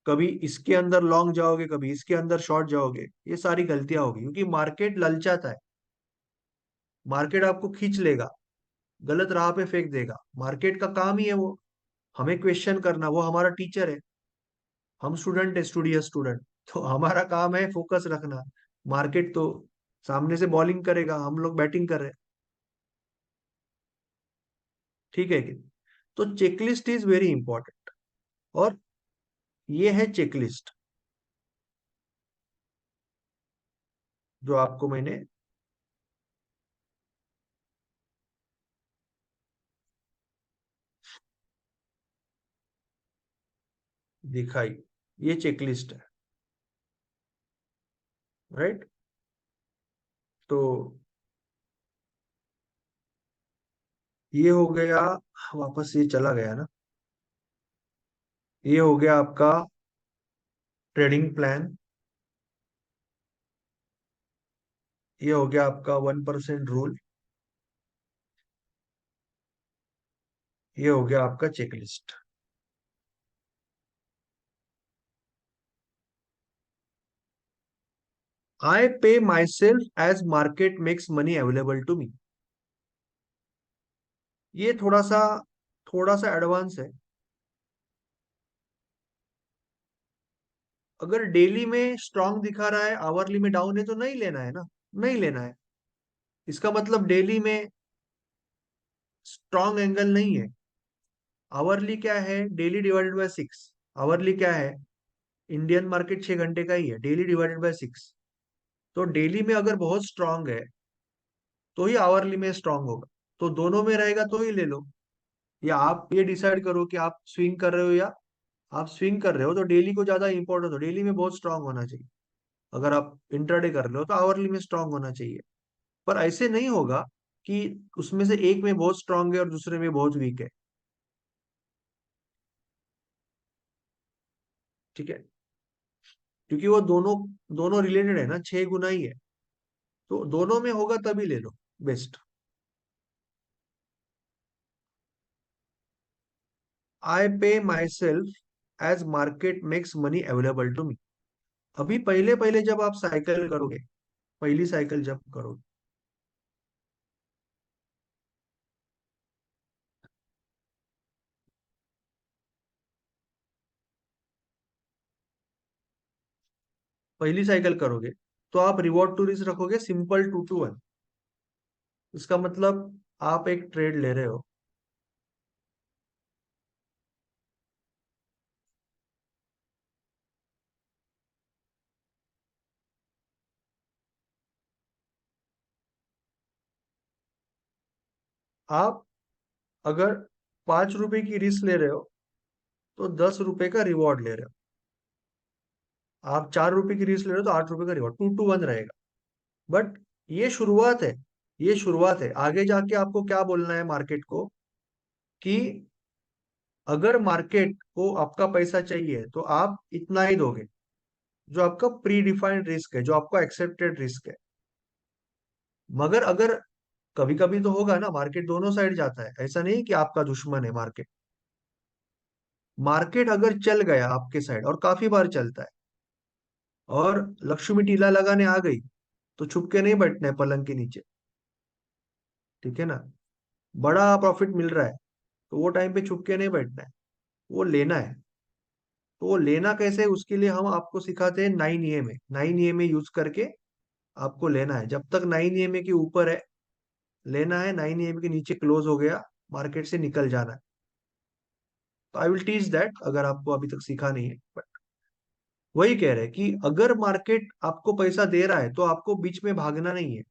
कभी इसके अंदर लॉन्ग जाओगे, कभी इसके अंदर शॉर्ट जाओगे, ये सारी गलतियां होगी, क्योंकि मार्केट ललचाता है। मार्केट आपको खींच लेगा, गलत राह पे फेंक देगा। मार्केट का काम ही है वो, हमें क्वेश्चन करना, वो हमारा टीचर है। हम स्टूडेंट है, स्टूडियस स्टूडेंट। तो हमारा काम है फोकस रखना। मार्केट तो सामने से बॉलिंग करेगा, हम लोग बैटिंग कर रहे हैं। ठीक है कि? तो चेकलिस्ट इज वेरी इंपॉर्टेंट। और ये है चेकलिस्ट जो आपको मैंने दिखाई। ये चेकलिस्ट है, राइट? तो ये हो गया, वापस ये चला गया ना। ये हो गया आपका ट्रेडिंग प्लान। ये हो गया आपका 1% रूल। ये हो गया आपका checklist. I pay myself as market makes money available to me. ये थोड़ा सा एडवांस है। अगर डेली में स्ट्रांग दिखा रहा है, आवरली में डाउन है, तो नहीं लेना है ना। नहीं लेना है। इसका मतलब डेली में स्ट्रांग एंगल नहीं है। आवरली क्या है? Daily divided by 6। आवरली क्या है? इंडियन मार्केट 6 घंटे का ही है, डेली डिवाइडेड बाय 6। तो डेली में अगर बहुत स्ट्रांग है तो ही आवरली में स्ट्रांग होगा। तो दोनों में रहेगा तो ही ले लो। या आप ये डिसाइड करो कि आप स्विंग कर रहे हो, या आप स्विंग कर रहे हो तो डेली को ज्यादा इंपॉर्टेंट हो, डेली में बहुत स्ट्रांग होना चाहिए। अगर आप इंट्राडे कर रहे हो तो आवरली में स्ट्रांग होना चाहिए। पर ऐसे नहीं होगा कि उसमें से एक में बहुत स्ट्रांग है और दूसरे में बहुत वीक है। ठीक है? क्योंकि वो दोनों दोनों रिलेटेड है ना, 6 गुना ही है। तो दोनों में होगा तभी ले लो, best. I pay myself as market makes money available to me. अभी पहले पहले जब आप साइकिल करोगे, पहली साइकिल जब करोगे, पहली साइकिल करोगे, तो आप रिवॉर्ड टू रिस्क रखोगे सिंपल 2 to 1। इसका मतलब आप एक ट्रेड ले रहे हो। आप अगर 5 रुपए की रिस्क ले रहे हो तो 10 रुपए का रिवॉर्ड ले रहे हो। आप 4 रुपए की रिस्क ले रहे हो तो 8 रुपए का रिवॉर्ड, 2 to 1 रहेगा। बट ये शुरुआत है। ये शुरुआत है, आगे जाके आपको क्या बोलना है मार्केट को कि अगर मार्केट को आपका पैसा चाहिए तो आप इतना ही दोगे, जो आपका प्री डिफाइंड रिस्क है, जो आपका एक्सेप्टेड रिस्क है। मगर अगर कभी कभी तो होगा ना, मार्केट दोनों साइड जाता है, ऐसा नहीं कि आपका दुश्मन है मार्केट। मार्केट अगर चल गया आपके साइड, और काफी बार चलता है, और लक्ष्मी टीला लगाने आ गई, तो छुप के नहीं बैठना है पलंग के नीचे। ठीक है ना? बड़ा प्रॉफिट मिल रहा है तो वो टाइम पे छुप के नहीं बैठना है, वो लेना है। तो वो लेना कैसे, उसके लिए हम आपको सिखाते हैं 9 EMA। 9 EMA यूज करके आपको लेना है। जब तक 9 EMA के ऊपर है लेना है, 9 EMA के नीचे क्लोज हो गया, मार्केट से निकल जाना है। तो आई विल टीच दैट, अगर आपको अभी तक सीखा नहीं है। बट वही कह रहे हैं कि अगर मार्केट आपको पैसा दे रहा है तो आपको बीच में भागना नहीं है।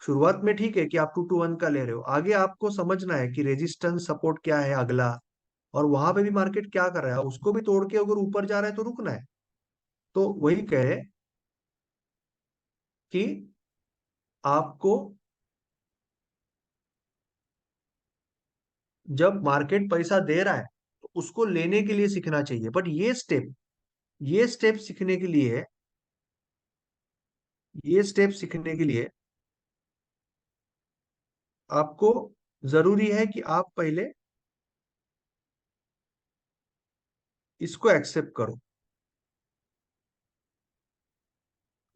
शुरुआत में ठीक है कि आप 2 to 1 का ले रहे हो, आगे आपको समझना है कि रेजिस्टेंस सपोर्ट क्या है अगला, और वहां पे भी मार्केट क्या कर रहा है, उसको भी तोड़ के अगर ऊपर जा रहा है तो रुकना है। तो वही कह रहे हैं कि आपको जब मार्केट पैसा दे रहा है तो उसको लेने के लिए सीखना चाहिए। बट ये स्टेप सीखने के लिए, ये स्टेप सीखने के लिए आपको जरूरी है कि आप पहले इसको एक्सेप्ट करो।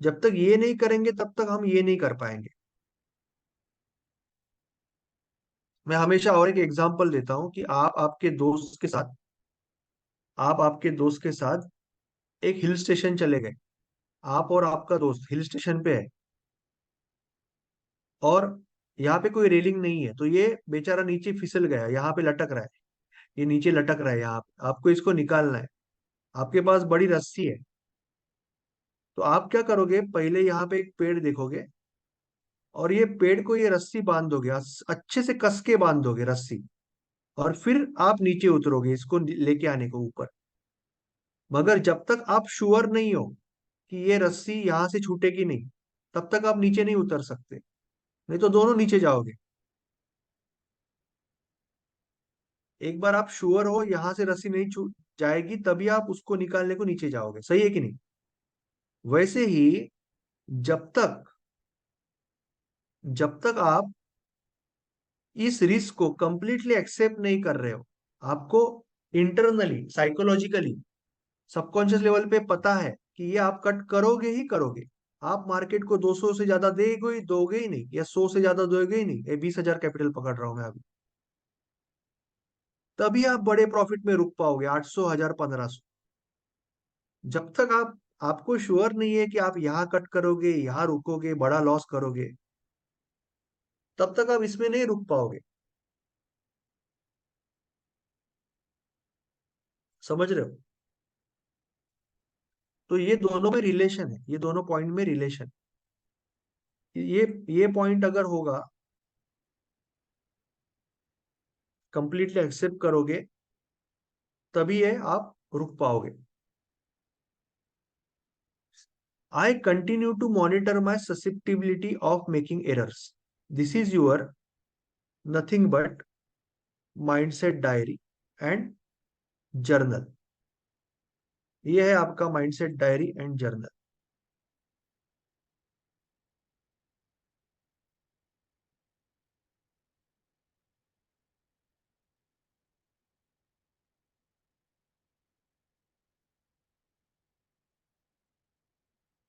जब तक ये नहीं करेंगे तब तक हम ये नहीं कर पाएंगे। मैं हमेशा और एक एग्जांपल देता हूँ कि आप आपके दोस्त के साथ एक हिल स्टेशन चले गए। आप और आपका दोस्त हिल स्टेशन पे है, और यहाँ पे कोई रेलिंग नहीं है, तो ये बेचारा नीचे फिसल गया, यहाँ पे लटक रहा है। ये नीचे लटक रहा है यहाँ पे, आपको इसको निकालना है। आपके पास बड़ी रस्सी है, तो आप क्या करोगे, पहले यहाँ पे एक पेड़ देखोगे, और ये पेड़ को ये रस्सी बांध दोगे, अच्छे से कस के बांध दोगे रस्सी। और फिर आप नीचे उतरोगे इसको लेके आने को ऊपर। मगर जब तक आप श्योर नहीं हो कि ये रस्सी यहाँ से छूटेगी नहीं, तब तक आप नीचे नहीं उतर सकते, नहीं तो दोनों नीचे जाओगे। एक बार आप श्योर हो यहाँ से रस्सी नहीं छूट जाएगी, तभी आप उसको निकालने को नीचे जाओगे, सही है कि नहीं? वैसे ही जब तक जब तक आप इस रिस्क को कंप्लीटली एक्सेप्ट नहीं कर रहे हो, आपको इंटरनली साइकोलॉजिकली सबकॉन्शियस लेवल पे पता है कि ये आप कट करोगे ही करोगे। आप मार्केट को 200 से ज्यादा दोगे ही नहीं, या 100 से ज्यादा दोगे ही नहीं, ये 20,000 कैपिटल पकड़ रहा हूं मैं अभी। तभी आप बड़े प्रॉफिट में रुक पाओगे, 800, 1000, 1500। जब तक आपको श्योर नहीं है कि आप यहाँ कट करोगे, यहाँ रुकोगे, बड़ा लॉस करोगे, तब तक आप इसमें नहीं रुक पाओगे। समझ रहे हो? तो ये दोनों में रिलेशन है, ये दोनों पॉइंट में रिलेशन। ये पॉइंट अगर होगा, कंप्लीटली एक्सेप्ट करोगे, तभी है आप रुक पाओगे। I continue to monitor my susceptibility of making errors. This is your nothing but mindset diary and journal. ये है आपका mindset diary and journal.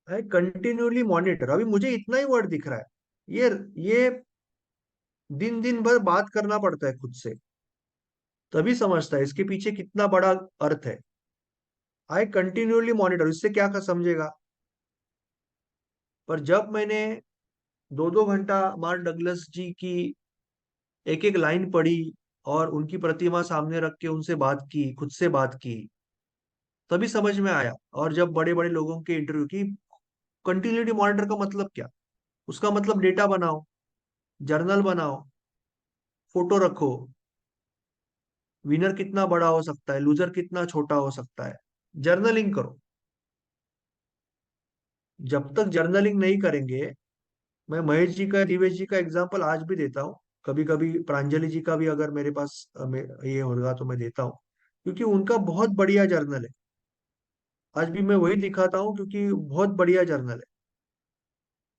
I continually monitor, अभी मुझे इतना ही वर्ड दिख रहा है। ये दिन दिन भर बात करना पड़ता है खुद से, तभी समझता है इसके पीछे कितना बड़ा अर्थ है। आई कंटिन्यूली मॉनिटर, इससे क्या समझेगा? पर जब मैंने 2-2 घंटा मार्क डगलस जी की एक एक लाइन पढ़ी, और उनकी प्रतिमा सामने रख के उनसे बात की, खुद से बात की, तभी समझ में आया। और जब बड़े बड़े लोगों के इंटरव्यू की, कंटिन्यूटी मॉनिटर का मतलब क्या? उसका मतलब डेटा बनाओ, जर्नल बनाओ, फोटो रखो, विनर कितना बड़ा हो सकता है, लूजर कितना छोटा हो सकता है, जर्नलिंग करो। जब तक जर्नलिंग नहीं करेंगे, मैं महेश जी का, दिवेश जी का एग्जांपल आज भी देता हूँ। कभी कभी प्रांजलि जी का भी अगर मेरे पास ये होगा तो मैं देता हूँ, क्योंकि उनका बहुत बढ़िया जर्नल है। आज भी मैं वही दिखाता हूँ क्योंकि बहुत बढ़िया जर्नल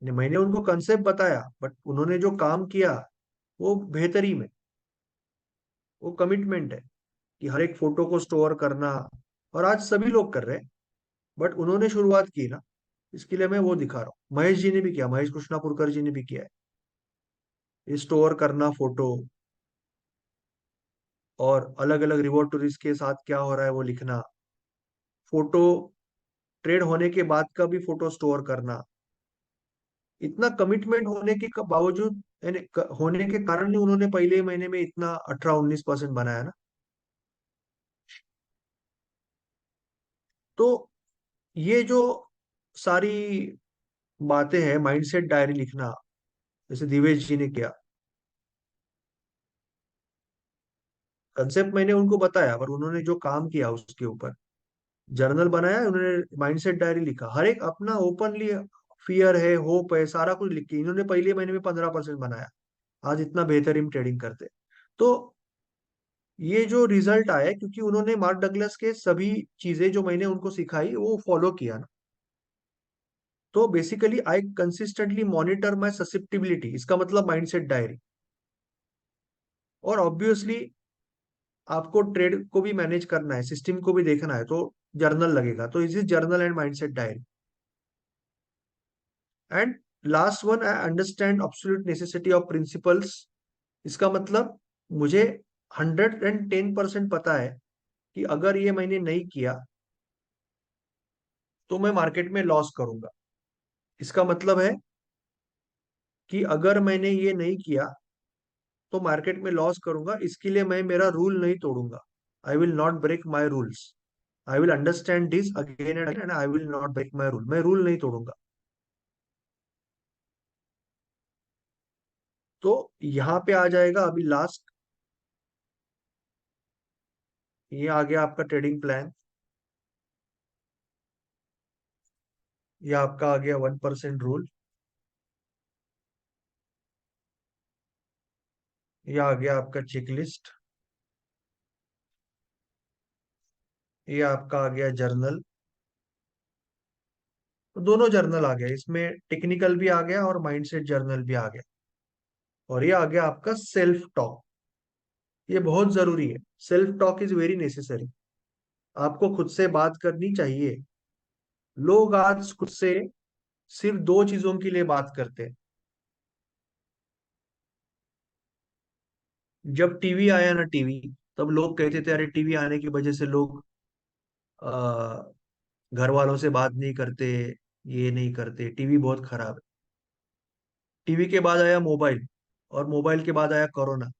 है। मैंने उनको कंसेप्ट बताया, बट उन्होंने जो काम किया वो बेहतरीन है। वो कमिटमेंट है कि हर एक फोटो को स्टोर करना, और आज सभी लोग कर रहे हैं, बट उन्होंने शुरुआत की ना, इसके लिए मैं वो दिखा रहा हूँ। महेश जी ने भी किया, महेश कृष्णापुरकर जी ने भी किया है, स्टोर करना फोटो, और अलग अलग रिवॉर्ड टू रिस्क के साथ क्या हो रहा है वो लिखना, फोटो ट्रेड होने के बाद का भी फोटो स्टोर करना। इतना कमिटमेंट होने के बावजूद, यानी होने के कारण ही उन्होंने पहले ही महीने में इतना 18-19% बनाया ना। तो ये जो सारी बातें हैं, माइंडसेट डायरी लिखना, जैसे दिवेश जी ने किया, कंसेप्ट मैंने उनको बताया, पर उन्होंने जो काम किया उसके ऊपर, जर्नल बनाया उन्होंने, माइंडसेट डायरी लिखा, हर एक अपना ओपनली, फियर है, होप है, सारा कुछ लिख के इन्होंने पहले महीने में 15% बनाया। आज इतना बेहतरीन ट्रेडिंग करते। तो ये जो रिजल्ट आया, क्योंकि उन्होंने मार्क डगलस के सभी चीजें जो मैंने उनको सिखाई वो फॉलो किया ना। तो basically I consistently monitor my susceptibility, इसका मतलब माइंडसेट डायरी। और ऑब्वियसली आपको ट्रेड को भी मैनेज करना है, सिस्टम को भी देखना है, तो जर्नल लगेगा। तो is is journal and mindset diary. And last one, I understand absolute necessity of principles. इसका मतलब मुझे 110% पता है कि अगर ये मैंने नहीं किया तो मैं मार्केट में लॉस करूंगा। इसका मतलब है कि अगर मैंने ये नहीं किया तो मार्केट में लॉस करूंगा, इसके लिए मैं मेरा रूल नहीं तोड़ूंगा। I will not break my rules. I will understand this again and again and I will not break my rule. मैं रूल नहीं तोड़ूंगा। तो यहाँ पे आ जाएगा अभी लास्ट, ये आ गया आपका ट्रेडिंग प्लान। ये आपका आ गया 1% रूल। ये आ गया आपका चेकलिस्ट। ये आपका आ गया जर्नल। तो दोनों जर्नल आ गया, इसमें टेक्निकल भी आ गया और माइंडसेट जर्नल भी आ गया। और ये आ गया आपका सेल्फ टॉक। ये बहुत जरूरी है। Self talk is very necessary. आपको खुद से बात करनी चाहिए। लोग आज खुद से सिर्फ दो चीजों के लिए बात करते हैं। जब टीवी आया ना, टीवी, तब लोग कहते थे अरे टीवी आने की वजह से लोग आ, घर वालों से बात नहीं करते, ये नहीं करते, टीवी बहुत खराब है। टीवी के बाद आया मोबाइल, और मोबाइल के बाद आया कोरोना।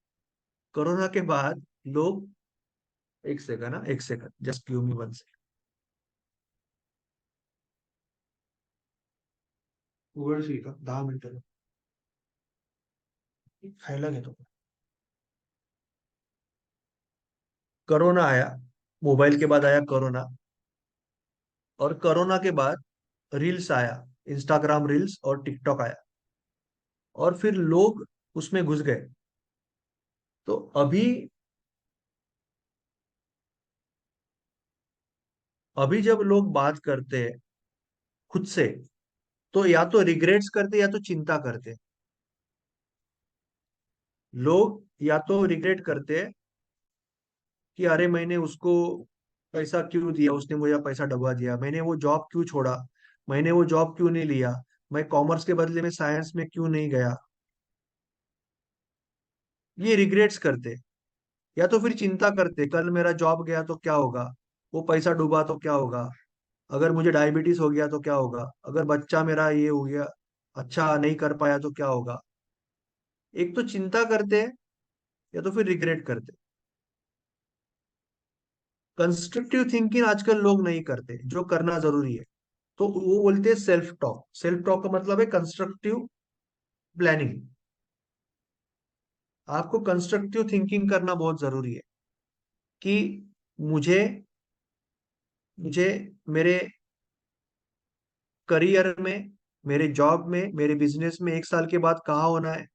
कोरोना के बाद लोग, एक सेकंड ना, एक second, just give me 1 second. उघड का 10 मिनिटं खायला घेतो। कोरोना आया, मोबाइल के बाद आया कोरोना, और कोरोना के बाद रील्स आया, इंस्टाग्राम रील्स और टिकटॉक आया, और फिर लोग उसमें घुस गए। तो अभी अभी जब लोग बात करते हैं खुद से, तो या तो रिग्रेट्स करते या तो चिंता करते। लोग या तो रिग्रेट करते हैं कि अरे मैंने उसको पैसा क्यों दिया, उसने मुझे पैसा डबा दिया, मैंने वो जॉब क्यों छोड़ा, मैंने वो जॉब क्यों नहीं लिया, मैं कॉमर्स के बदले में साइंस में क्यों नहीं गया। ये रिग्रेट्स करते। या तो फिर चिंता करते, कल मेरा जॉब गया तो क्या होगा, वो पैसा डूबा तो क्या होगा, अगर मुझे डायबिटीज हो गया तो क्या होगा, अगर बच्चा मेरा ये हो गया, अच्छा नहीं कर पाया तो क्या होगा। एक तो चिंता करते हैं या तो फिर रिग्रेट करते। कंस्ट्रक्टिव थिंकिंग आजकल लोग नहीं करते, जो करना जरूरी है। तो वो बोलते हैं सेल्फ टॉक। सेल्फ टॉक का मतलब है कंस्ट्रक्टिव प्लानिंग। आपको कंस्ट्रक्टिव थिंकिंग करना बहुत जरूरी है कि मुझे मुझे मेरे करियर में, मेरे जॉब में, मेरे बिजनेस में 1 साल के बाद कहाँ होना है।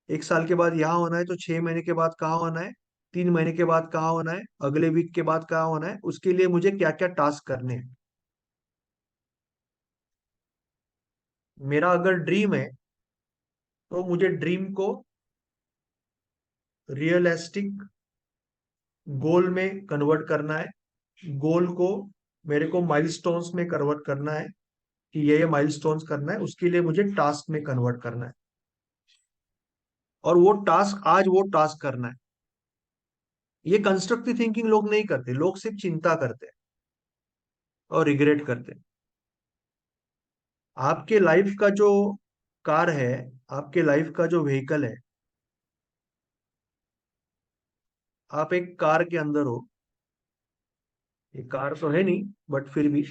1 साल के बाद यहाँ होना है तो 6 महीने के बाद कहाँ होना है, 3 महीने के बाद कहाँ होना है, अगले वीक के बाद कहाँ होना है, उसके लिए मुझे क्या क्या टास्क करने हैं। मेरा अगर ड्रीम है तो मुझे ड्रीम को रियलिस्टिक गोल में कन्वर्ट करना है। गोल को मेरे को माइलस्टोन्स में कन्वर्ट करना है कि ये माइलस्टोन्स करना है, उसके लिए मुझे टास्क में कन्वर्ट करना है। और वो टास्क, आज वो टास्क करना है। ये कंस्ट्रक्टिव थिंकिंग लोग नहीं करते, लोग सिर्फ चिंता करते हैं और रिग्रेट करते हैं। आपके लाइफ का जो कार है, आपके लाइफ का जो व्हीकल है, आप एक कार के अंदर हो। ये कार तो है नहीं, बट फिर भी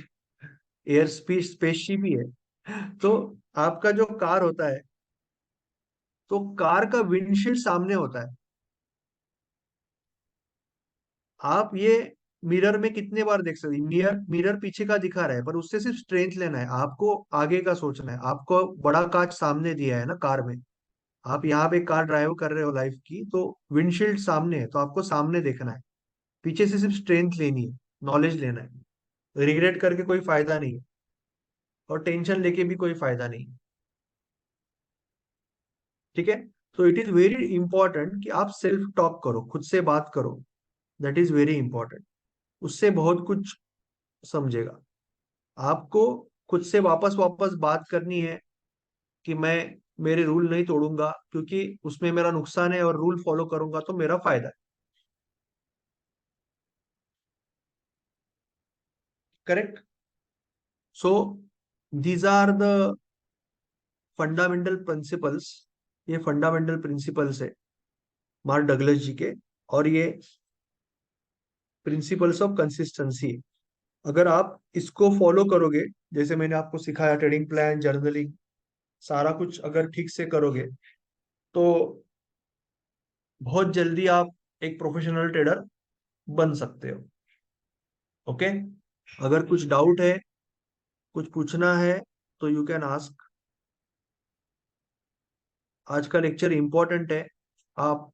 एयर स्पेस स्पेसशिप ही है। तो आपका जो कार होता है, तो कार का विंडशील्ड सामने होता है। आप ये मिरर में कितने बार देख सकते हैं, मिरर मिरर पीछे का दिखा रहा है, पर उससे सिर्फ स्ट्रेंथ लेना है, आपको आगे का सोचना है। आपको बड़ा कांच सामने दिया है ना कार में, आप यहाँ पे कार ड्राइव कर रहे हो लाइफ की, तो विंडशील्ड सामने है, तो आपको सामने देखना है। पीछे से सिर्फ स्ट्रेंथ लेनी है, नॉलेज लेना है। रिग्रेट करके कोई फायदा नहीं है, और टेंशन लेके भी कोई फायदा नहीं है। ठीक है। तो इट इज वेरी इंपॉर्टेंट कि आप सेल्फ टॉक करो, खुद से बात करो। That is very important. उससे बहुत कुछ समझेगा। आपको खुद से वापस वापस बात करनी है। कि मैं मेरे रूल नहीं तोड़ूंगा, क्योंकि उसमें मेरा नुकसान है, और रूल फॉलो करूंगा तो मेरा फायदा है। Correct. So these are the fundamental principles. ये फंडामेंटल प्रिंसिपल्स है मार्क डगलस जी के, और ये प्रिंसिपल्स ऑफ कंसिस्टेंसी। अगर आप इसको फॉलो करोगे, जैसे मैंने आपको सिखाया, ट्रेडिंग प्लान, जर्नलिंग, सारा कुछ अगर ठीक से करोगे, तो बहुत जल्दी आप एक प्रोफेशनल ट्रेडर बन सकते हो। ओके। अगर कुछ डाउट है, कुछ पूछना है, तो यू कैन आस्क। आज का लेक्चर इंपॉर्टेंट है, आप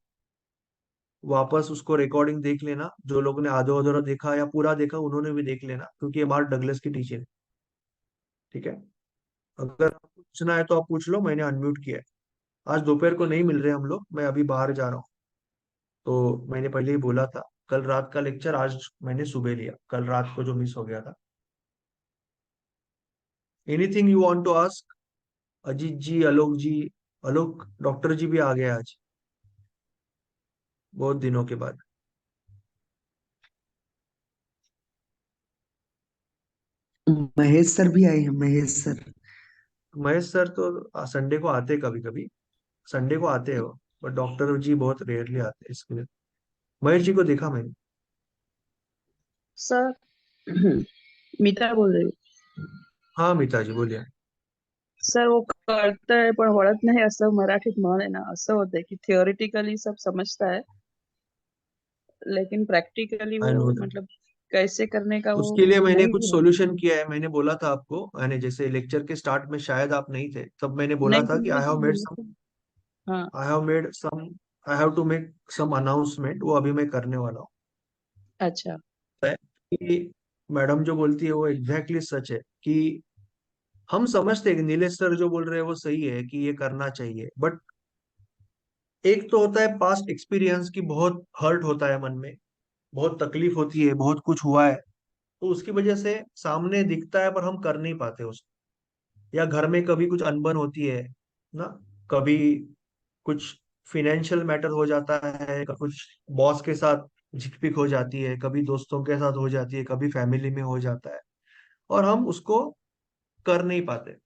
वापस उसको रिकॉर्डिंग देख लेना। जो लोगों ने आधो अधूरा देखा या पूरा देखा, उन्होंने भी देख लेना, क्योंकि ये मार्क डगलस की टीचिंग है। ठीक है। अगर आपको पूछना है तो आप पूछ लो, मैंने अनम्यूट किया है। आज दोपहर को नहीं मिल रहे हम लोग, मैं अभी बाहर जा रहा हूँ। तो मैंने पहले ही बोला था, कल रात का लेक्चर आज मैंने सुबह लिया, कल रात को जो मिस हो गया था। Anything you want to ask? Ajit ji, Alok ji. Alok doctor ji भी आ गए आज, बहुत दिनों के बाद। महेश सर भी आए हैं, महेश सर। महेश सर तो संडे को आते कभी कभी, संडे को आते हो, बट डॉक्टर जी बहुत रेयरली आते हैं इसके लिए। महेश जी को देखा मैंने। सर मीता बोल रही हूँ. हाँ मीता जी बोलिए। सर वो कळतंय पण वळत नाही असं मराठीत म्हण आहे ना, असं होतंय की थियोरिटिकली सब समझता है लेकिन प्रैक्टिकली आई वो नो। मतलब कैसे करने का वो उसके लिए मैंने नहीं कुछ है. सॉल्यूशन किया है, मैंने बोला था आपको, मैंने जैसे लेक्चर के स्टार्ट में शायद आप नहीं थे, तब मैंने बोला नहीं था कि तुमने तो बोला था. हाँ. I have made some I have to make some announcement, वो अभी मैं करने वाला हूँ। अच्छा. कि मैडम जो बोलती है वो एग्जैक्टली सच है, कि हम समझते हैं कि नीलेश सर जो बोल रहे हैं वो सही है कि ये करना चाहिए, बट एक तो होता है पास्ट एक्सपीरियंस की, बहुत हर्ट होता है मन में, बहुत तकलीफ होती है, बहुत कुछ हुआ है, तो उसकी वजह से सामने दिखता है पर हम कर नहीं पाते उसको। या घर में कभी कुछ अनबन होती है ना, कभी कुछ फिनेंशियल मैटर हो जाता है, कुछ बॉस के साथ झिकपिक हो जाती है, कभी दोस्तों के साथ हो जाती है, कभी फैमिली में हो जाता है, और हम उसको कर नहीं पाते।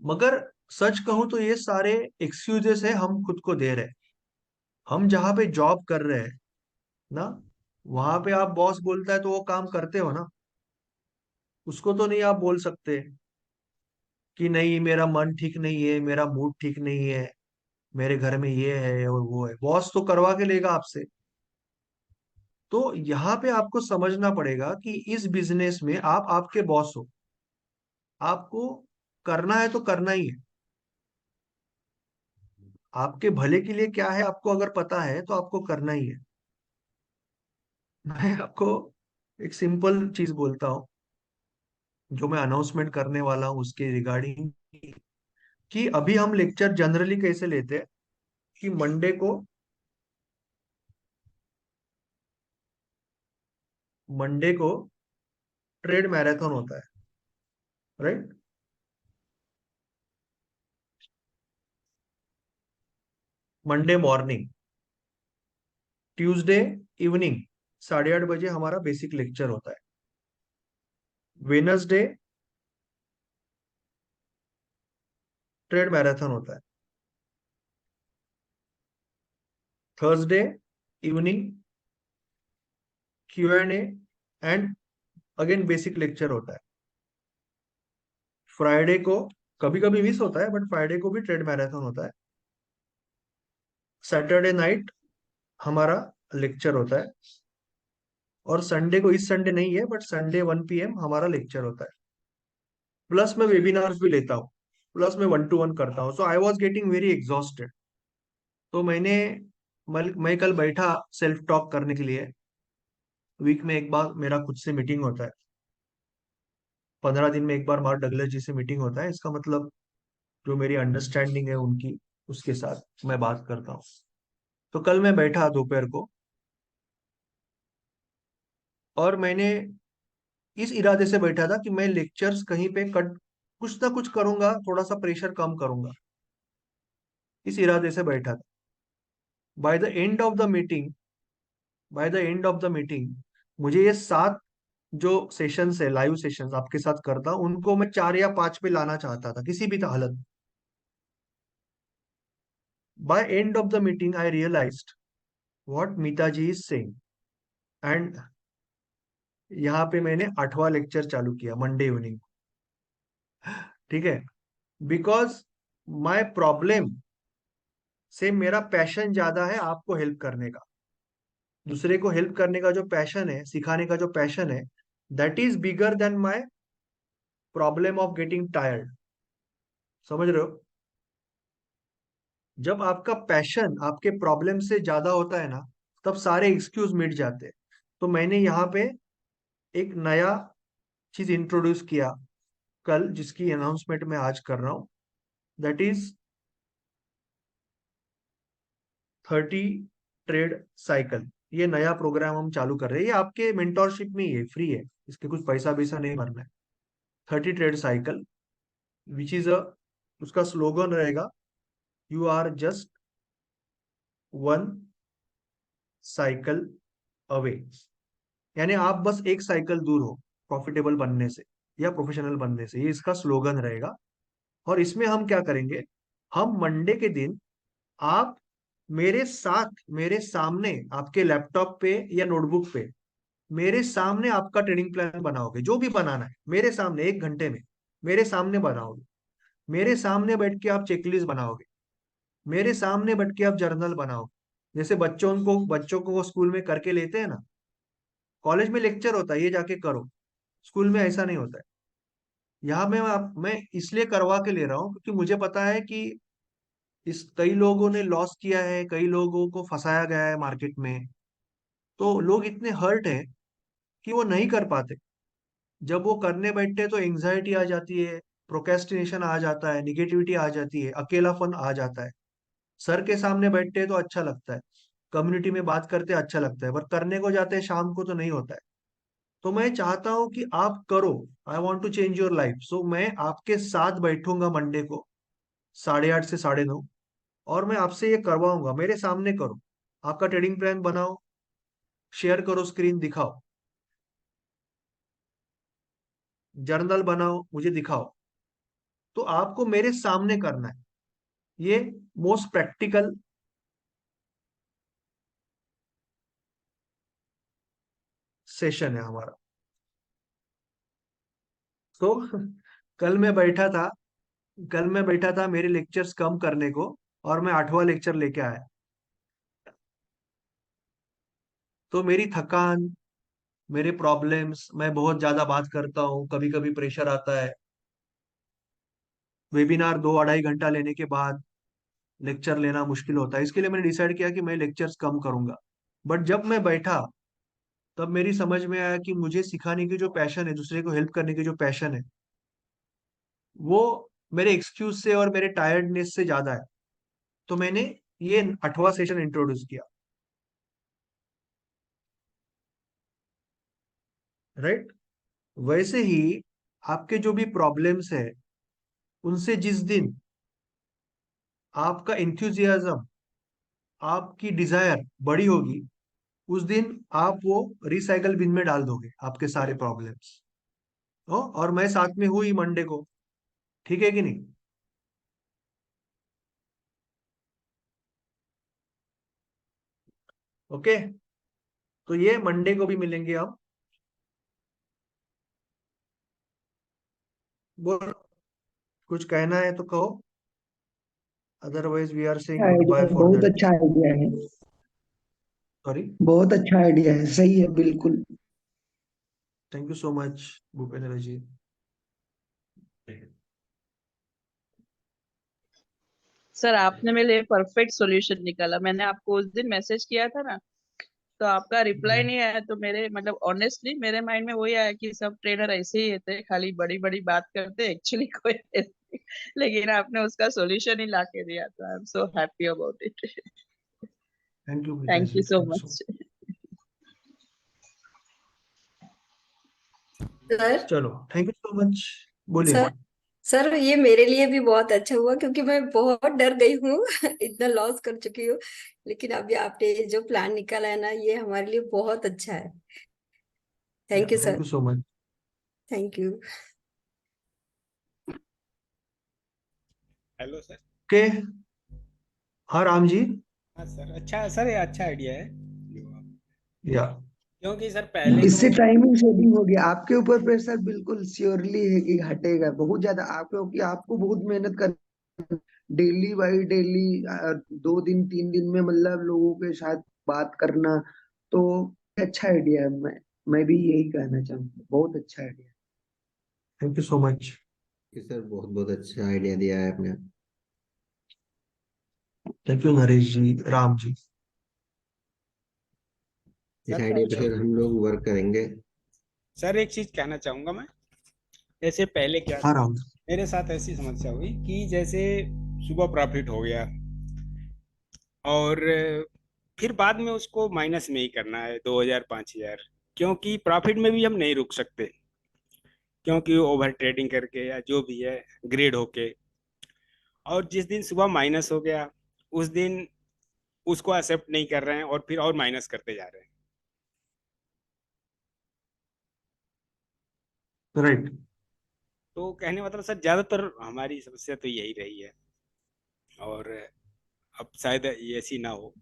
मगर सच कहूं तो ये सारे एक्सक्यूजेस है हम खुद को दे रहे हैं। हम जहाँ पे जॉब कर रहे हैं ना, वहां पे आप बॉस बोलता है तो वो काम करते हो ना, उसको तो नहीं आप बोल सकते कि नहीं मेरा मन ठीक नहीं है, मेरा मूड ठीक नहीं है, मेरे घर में ये है और वो है। बॉस तो करवा के लेगा आपसे। तो यहाँ पे आपको समझना पड़ेगा कि इस बिजनेस में आप आपके बॉस हो, आपको करना है तो करना ही है। आपके भले के लिए क्या है आपको अगर पता है तो आपको करना ही है। मैं आपको एक सिंपल चीज बोलता हूँ, जो मैं अनाउंसमेंट करने वाला हूँ उसके रिगार्डिंग, कि अभी हम लेक्चर जनरली कैसे लेते हैं, कि मंडे को ट्रेड मैराथन होता है, right? Monday morning, Tuesday evening 8:30 बजे हमारा बेसिक लेक्चर होता है। वेनसडे ट्रेड मैराथन होता है। Thursday evening Q&A, and again basic lecture होता है। फ्राइडे को कभी कभी मिस होता है, बट फ्राइडे को भी ट्रेड मैराथन होता है। सैटरडे नाइट हमारा लेक्चर होता है, और संडे को, इस संडे नहीं है बट संडे 1 PM हमारा लेक्चर होता है। प्लस मैं वेबिनार्स भी लेता हूँ, प्लस मैं 1-to-1 करता हूँ। So I was getting very exhausted. तो मैं कल बैठा सेल्फ टॉक करने के लिए। वीक में एक बार मेरा खुद से मीटिंग होता है, 15 दिन में एक बार मार्क डगलस जी से मीटिंग होता है। इसका मतलब जो मेरी अंडरस्टैंडिंग है उनकी, उसके साथ मैं बात करता हूँ। तो कल मैं बैठा दोपहर को, और मैंने इस इरादे से बैठा था कि मैं लेक्चर्स कहीं पे कट कुछ ना कुछ करूंगा, थोड़ा सा प्रेशर कम करूंगा, इस इरादे से बैठा था। By the end of the meeting by the end of the meeting मुझे ये 7 जो सेशंस है, लाइव सेशंस आपके साथ करता, उनको मैं 4 या 5 पे लाना चाहता था किसी भी हालत में। By end of the meeting I realised what Meeta ji is saying, and यहाँ पे मैंने 8वां लेक्चर चालू किया मंडे इवनिंग। ठीक है, बिकॉज माय प्रॉब्लम से मेरा पैशन ज्यादा है आपको हेल्प करने का, दूसरे को हेल्प करने का जो पैशन है, सिखाने का जो पैशन है, that is bigger than my problem of getting tired. समझ रहे हो? जब आपका पैशन आपके प्रॉब्लम से ज्यादा होता है ना, तब सारे एक्सक्यूज मिट जाते हैं। तो मैंने यहाँ पे एक नया चीज इंट्रोड्यूस किया कल, जिसकी अनाउंसमेंट मैं आज कर रहा हूँ, दैट इज 30 ट्रेड साइकिल। ये नया प्रोग्राम हम चालू कर रहे हैं, ये आपके मेंटोरशिप में ही है, फ्री है, इसके कुछ पैसा वैसा नहीं भरना है। 30 trade cycle which is a, उसका स्लोगन रहेगा, you are just one cycle away. यानी आप बस एक साइकिल दूर हो प्रॉफिटेबल बनने से या प्रोफेशनल बनने से, ये इसका स्लोगन रहेगा। और इसमें हम क्या करेंगे, हम मंडे के दिन आप मेरे साथ, मेरे सामने आपके लैपटॉप पे या नोटबुक पे मेरे सामने आपका ट्रेडिंग प्लान बनाओगे, जो भी बनाना है मेरे सामने 1 घंटे में मेरे सामने बनाओगे। मेरे सामने बैठ के आप चेकलिस्ट बनाओगे, मेरे सामने बैठ के आप जर्नल बनाओगे, जैसे बच्चों को वो स्कूल में करके लेते हैं ना। कॉलेज में लेक्चर होता है, ये जाके करो, स्कूल में ऐसा नहीं होता है। यहाँ मैं इसलिए करवा के ले रहा हूँ क्योंकि मुझे पता है कि इस कई लोगों ने लॉस किया है, कई लोगों को फंसाया गया है मार्केट में। तो लोग इतने हर्ट हैं कि वो नहीं कर पाते। जब वो करने बैठते हैं तो एंग्जाइटी आ जाती है, प्रोक्रेस्टिनेशन आ जाता है, निगेटिविटी आ जाती है, अकेलापन आ जाता है। सर के सामने बैठते हैं तो अच्छा लगता है, कम्युनिटी में बात करते हैं अच्छा लगता है, पर करने को जाते हैं शाम को तो नहीं होता है। तो मैं चाहता हूं कि आप करो, I want to change your life. So मैं आपके साथ बैठूंगा मंडे को 8:30 से 9:30, और मैं आपसे ये करवाऊंगा, मेरे सामने करो, आपका ट्रेडिंग प्लान बनाओ, शेयर करो, स्क्रीन दिखाओ, जर्नल बनाओ, मुझे दिखाओ। तो आपको मेरे सामने करना है। ये मोस्ट प्रैक्टिकल सेशन है हमारा। तो कल मैं बैठा था कल मैं बैठा था मेरे लेक्चर्स कम करने को, और मैं 8वां लेक्चर लेके आया। तो मेरी थकान, मेरे प्रॉब्लम्स, मैं बहुत ज्यादा बात करता हूँ, कभी कभी प्रेशर आता है, वेबिनार 2 अढ़ाई घंटा लेने के बाद लेक्चर लेना मुश्किल होता है, इसके लिए मैंने डिसाइड किया कि मैं लेक्चर्स कम करूंगा। बट जब मैं बैठा, तब मेरी समझ में आया कि मुझे सिखाने की जो पैशन है, दूसरे को हेल्प करने की जो पैशन है, वो मेरे एक्सक्यूज से और मेरे टायर्डनेस से ज्यादा है। तो मैंने ये 8वां सेशन इंट्रोड्यूस किया, राइट? वैसे ही आपके जो भी प्रॉब्लम्स है, उनसे जिस दिन आपका इंथ्यूजियाज्म, आपकी डिजायर बड़ी होगी, उस दिन आप वो रिसाइकल बिन में डाल दोगे आपके सारे प्रॉब्लम्स। ओ, और मैं साथ में हूँ ही मंडे को, ठीक है कि नहीं? ओके, तो ये मंडे को भी मिलेंगे हम। बोल, कुछ कहना है तो कहो, otherwise we are saying good idea बाय है, फॉर द बहुत डे। अच्छा आइडिया है। सॉरी। बहुत अच्छा आइडिया है, सही है बिल्कुल। Thank you so much Bhupendra ji. Sir आपने मेरे लिए परफेक्ट सॉल्यूशन निकाला। मैंने आपको उस दिन मैसेज किया था ना, तो आपका रिप्लाई नहीं आया, तो मेरे मतलब ऑनेस्टली मेरे माइंड में वही आया कि सब ट्रेनर ऐसे ही होते हैं, खाली बड़ी बड़ी बात करते हैं, एक्चुअली कोई ऐसे नहीं। लेकिन आपने उसका सॉल्यूशन ही ला के दिया, तो I am so happy about it. Thank you Preeta thank जी, you so thank you so. Much. Sir चलो, थैंक यू सो मच। बोलिए। सर सर ये मेरे लिए भी बहुत अच्छा हुआ क्योंकि मैं बहुत डर गई हूँ इतना लॉस कर चुकी हूँ। लेकिन अभी आपने ये जो प्लान निकाला है ना, ये हमारे लिए बहुत अच्छा है। Thank you thank sir. You so much. Thank you. Hello sir. Okay. हाँ राम जी। हाँ सर, अच्छा सर, ये अच्छा आइडिया है। या क्योंकि सर पहले इससे तो टाइमिंग शेडिंग होगी, आपके ऊपर प्रेशर बिल्कुल श्योरली है कि हटेगा बहुत ज्यादा, आप क्योंकि आपको बहुत मेहनत कर डेली बाई डेली 2 दिन 3 दिन में मतलब लोगों के साथ बात करना। तो अच्छा आइडिया है, मैं भी यही कहना चाहूंगा, बहुत अच्छा idea. Thank you so much. कि सर बहुत बहुत अच्छा आइडिया दिया है आपने। थैंक यू नरेश जी, राम जी। इस सर आइडिया पे पहले, फिर हम लोग वर्क करेंगे। सर एक चीज कहना चाहूंगा मैं। जैसे पहले क्या हाँ था, राम। मेरे साथ ऐसी समस्या हुई कि जैसे सुबह प्रॉफिट हो गया और फिर बाद में उसको माइनस में ही करना है 2,000 5,000, क्योंकि प्रॉफिट में भी हम नहीं रुक सकते, क्योंकि ओवर ट्रेडिंग करके या जो भी है ग्रेड होके। और जिस दिन सुबह माइनस हो गया उस दिन उसको एक्सेप्ट नहीं कर रहे हैं और फिर और माइनस करते जा रहे हैं। राइट। तो कहने मतलब सर ज्यादातर हमारी समस्या तो यही रही है, और अब शायद ये ऐसी ना हो।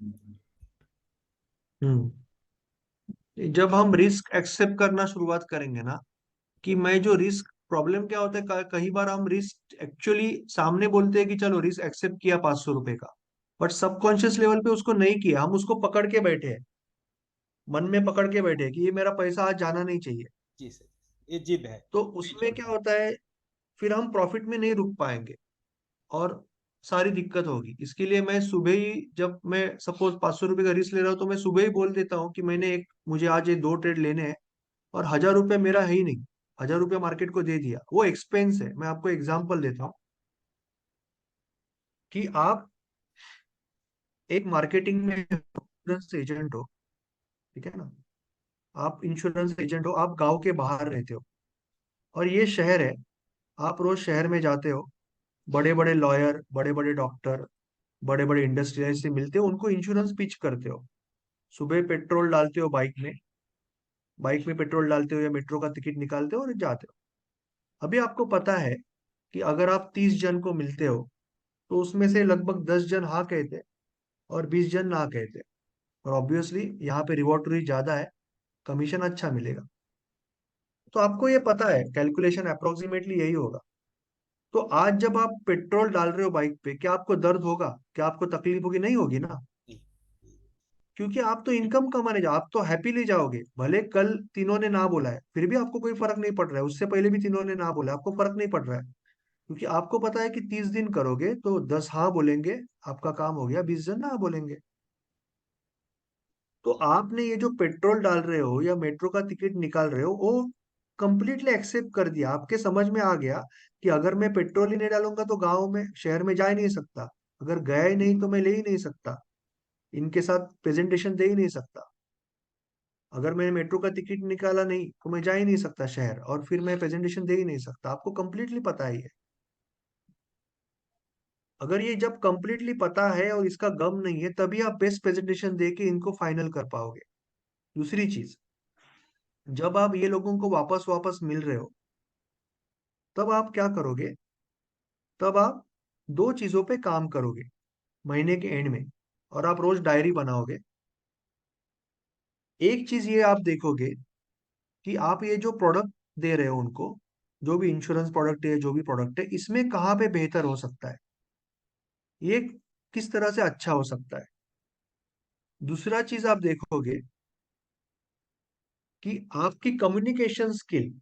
हम्म। जब हम रिस्क एक्सेप्ट करना शुरुआत करेंगे ना, कि मैं जो रिस्क, प्रॉब्लम क्या होता है, कई बार हम रिस्क एक्चुअली सामने बोलते हैं कि चलो रिस्क एक्सेप्ट किया 500 रुपए का, बट सबकॉन्शियस लेवल पे उसको नहीं किया, हम उसको पकड़ के बैठे हैं, मन में पकड़ के बैठे हैं कि ये मेरा पैसा आज जाना नहीं चाहिए। जी सर, ये जिद है। तो उसमें क्या होता है, फिर हम प्रॉफिट में नहीं रुक पाएंगे और सारी दिक्कत होगी। इसके लिए मैं सुबह ही, जब मैं सपोज 500 रुपए का रिस्क ले रहा हूँ, तो मैं सुबह ही बोल देता हूँ कि मुझे आज ये 2 ट्रेड लेने हैं, और 1,000 रुपये मेरा है ही नहीं, 1,000 रुपये मार्केट को दे दिया, वो एक्सपेंस है। मैं आपको एग्जांपल देता हूँ कि आप एक मार्केटिंग में इंश्योरेंस एजेंट हो, ठीक है ना, आप इंश्योरेंस एजेंट हो, आप गांव के बाहर रहते हो, और ये शहर है, आप रोज शहर में जाते हो, बड़े बड़े लॉयर, बड़े बड़े डॉक्टर, बड़े बड़े इंडस्ट्रियलिस्ट से मिलते हो, उनको इंश्योरेंस पिच करते हो, सुबह पेट्रोल डालते हो बाइक में पेट्रोल डालते हो या मेट्रो का टिकट निकालते हो और जाते हो। अभी आपको पता है कि अगर आप 30 जन को मिलते हो, तो उसमें से लगभग 10 जन हाँ कहते और 20 जन ना कहते, और ऑब्वियसली यहाँ पे रिवॉर्ड ज्यादा है, कमीशन अच्छा मिलेगा। तो आपको ये पता है, कैलकुलेशन अप्रोक्सीमेटली यही होगा। तो आज जब आप पेट्रोल डाल रहे हो बाइक पे, क्या आपको दर्द होगा, क्या आपको तकलीफ होगी? नहीं होगी ना, जी। क्योंकि आप तो इनकम कमाने जाओ, आप तो हैप्पीली जाओगे। भले कल तीनों ने ना बोला है, फिर भी आपको कोई फर्क नहीं पड़ रहा है, उससे पहले भी तीनों ने ना बोला, आपको फर्क नहीं पड़ रहा है, क्योंकि आपको पता है कि 30 दिन करोगे तो 10 हाँ बोलेंगे, आपका काम हो गया, 20 जन ना बोलेंगे। तो आपने ये जो पेट्रोल डाल रहे हो या मेट्रो का टिकट निकाल रहे हो, वो कंप्लीटली एक्सेप्ट कर दिया, आपके समझ में आ गया कि अगर मैं पेट्रोल ही नहीं डालूंगा तो गांव में, शहर में जा ही नहीं सकता, अगर गया ही नहीं तो मैं ले ही नहीं सकता, इनके साथ प्रेजेंटेशन दे ही नहीं सकता, अगर मैंने मेट्रो का टिकट निकाला नहीं तो मैं जा ही नहीं सकता शहर, और फिर मैं प्रेजेंटेशन दे ही नहीं सकता। आपको कंप्लीटली पता ही है। अगर ये जब कंप्लीटली पता है और इसका गम नहीं है, तभी आप बेस्ट प्रेजेंटेशन दे के इनको फाइनल कर पाओगे। दूसरी चीज, जब आप ये लोगों को वापस वापस मिल रहे हो, तब आप क्या करोगे, तब आप दो चीजों पे काम करोगे महीने के एंड में, और आप रोज डायरी बनाओगे। एक चीज ये आप देखोगे कि आप ये जो प्रोडक्ट दे रहे हो उनको, जो भी इंश्योरेंस प्रोडक्ट है, जो भी प्रोडक्ट है, इसमें कहाँ पे बेहतर हो सकता है, ये किस तरह से अच्छा हो सकता है। दूसरा चीज आप देखोगे कि आपकी कम्युनिकेशन स्किल,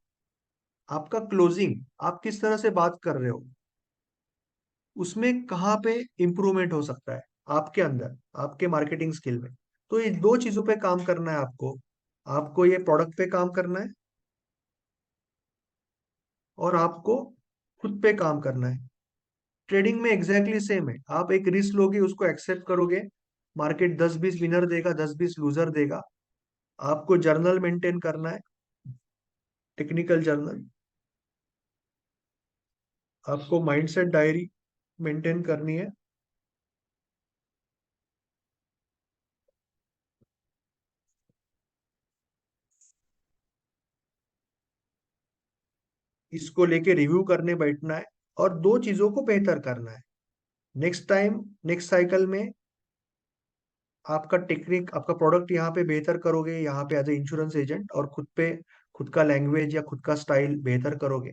आपका क्लोजिंग, आप किस तरह से बात कर रहे हो, उसमें कहाँ पे इंप्रूवमेंट हो सकता है आपके अंदर, आपके मार्केटिंग स्किल में। तो ये दो चीजों पे काम करना है आपको, आपको ये प्रोडक्ट पे काम करना है, और आपको खुद पे काम करना है। ट्रेडिंग में एग्जैक्टली सेम है, आप एक रिस्क लोगे, उसको एक्सेप्ट करोगे, मार्केट 10-20 विनर देगा, 10-20 लूजर देगा, आपको जर्नल मेंटेन करना है, टेक्निकल जर्नल, आपको माइंडसेट डायरी मेंटेन करनी है। इसको लेके रिव्यू करने बैठना है और दो चीजों को बेहतर करना है। नेक्स्ट टाइम, नेक्स्ट साइकिल में आपका टेक्निक, आपका प्रोडक्ट यहाँ पे बेहतर करोगे, यहाँ पे एज ए इंश्योरेंस एजेंट, और खुद पे खुद का लैंग्वेज या खुद का स्टाइल बेहतर करोगे।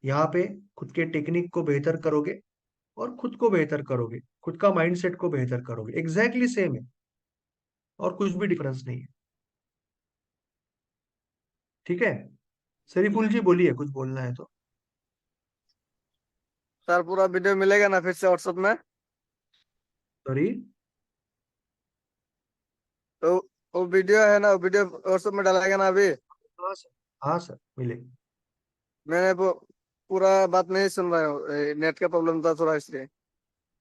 यहाँ पे खुद के टेक्निक को बेहतर करोगे और खुद को बेहतर करोगे, खुद का माइंडसेट को बेहतर करोगे। एग्जैक्टली सेम है और कुछ भी डिफरेंस नहीं है। ठीक है, सरीफुल जी बोलिए, कुछ बोलना है तो। सर पूरा वीडियो मिलेगा ना फिर से व्हाट्सएप में? सॉरी। तो वो वीडियो है ना, वीडियो व्हाट्सएप में डालेगा ना अभी? हाँ सर, हाँ सर, मिले। मैंने वो पूरा बात नहीं सुन रहा हूँ, नेट का प्रॉब्लम था थोड़ा इसलिए।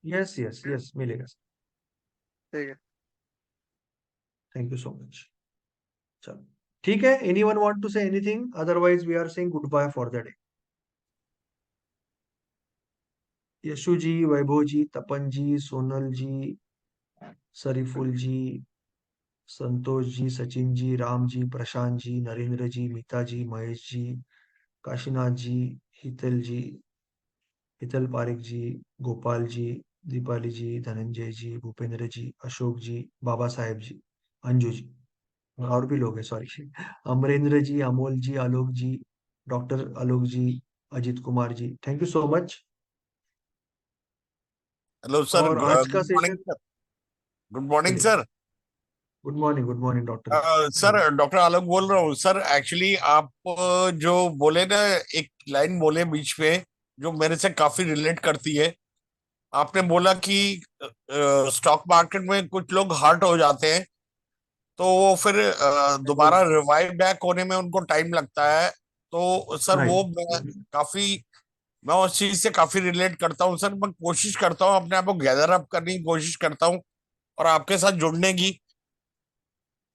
यस यस यस, मिलेगा सर। ठीक है। Thank you so much. चलो ठीक है, anyone want to say anything, otherwise we are saying good bye for the day. Yashu ji, Vaibhav ji, Tapan ji, Sonal ji, Shariful ji, Santosh ji, Sachin ji, Ram ji, Prashant ji, Narendra ji, Meeta ji, Mahesh ji, Kashinath ji, Hital ji, Hital Pareek ji, Gopal ji, Deepali ji, Dhananjay जी, भूपेंद्र जी, अशोक जी, बाबा साहेब जी, अंजू जी, और भी लोग हैं, sorry, Amarendra ji, Amol ji, Alok ji, doctor Alok ji, Ajit Kumar ji, thank you so much. Hello sir, और आज का good morning session, sir. Good morning बोलिए, sir. Good morning doctor. Sir, doctor Alok बोल रहा हूँ सर। एक्चुअली आप जो बोले ना, एक लाइन बोले बीच में जो मेरे से काफी रिलेट करती है। आपने बोला कि स्टॉक मार्केट में कुछ लोग हर्ट हो जाते हैं, तो वो फिर दोबारा रिवाइव बैक होने में उनको टाइम लगता है। तो सर वो राइट। काफी, मैं उस चीज से काफी रिलेट करता हूँ सर। मैं कोशिश करता हूँ अपने आप को गैदर अप करने की कोशिश करता हूँ और आपके साथ जुड़ने की।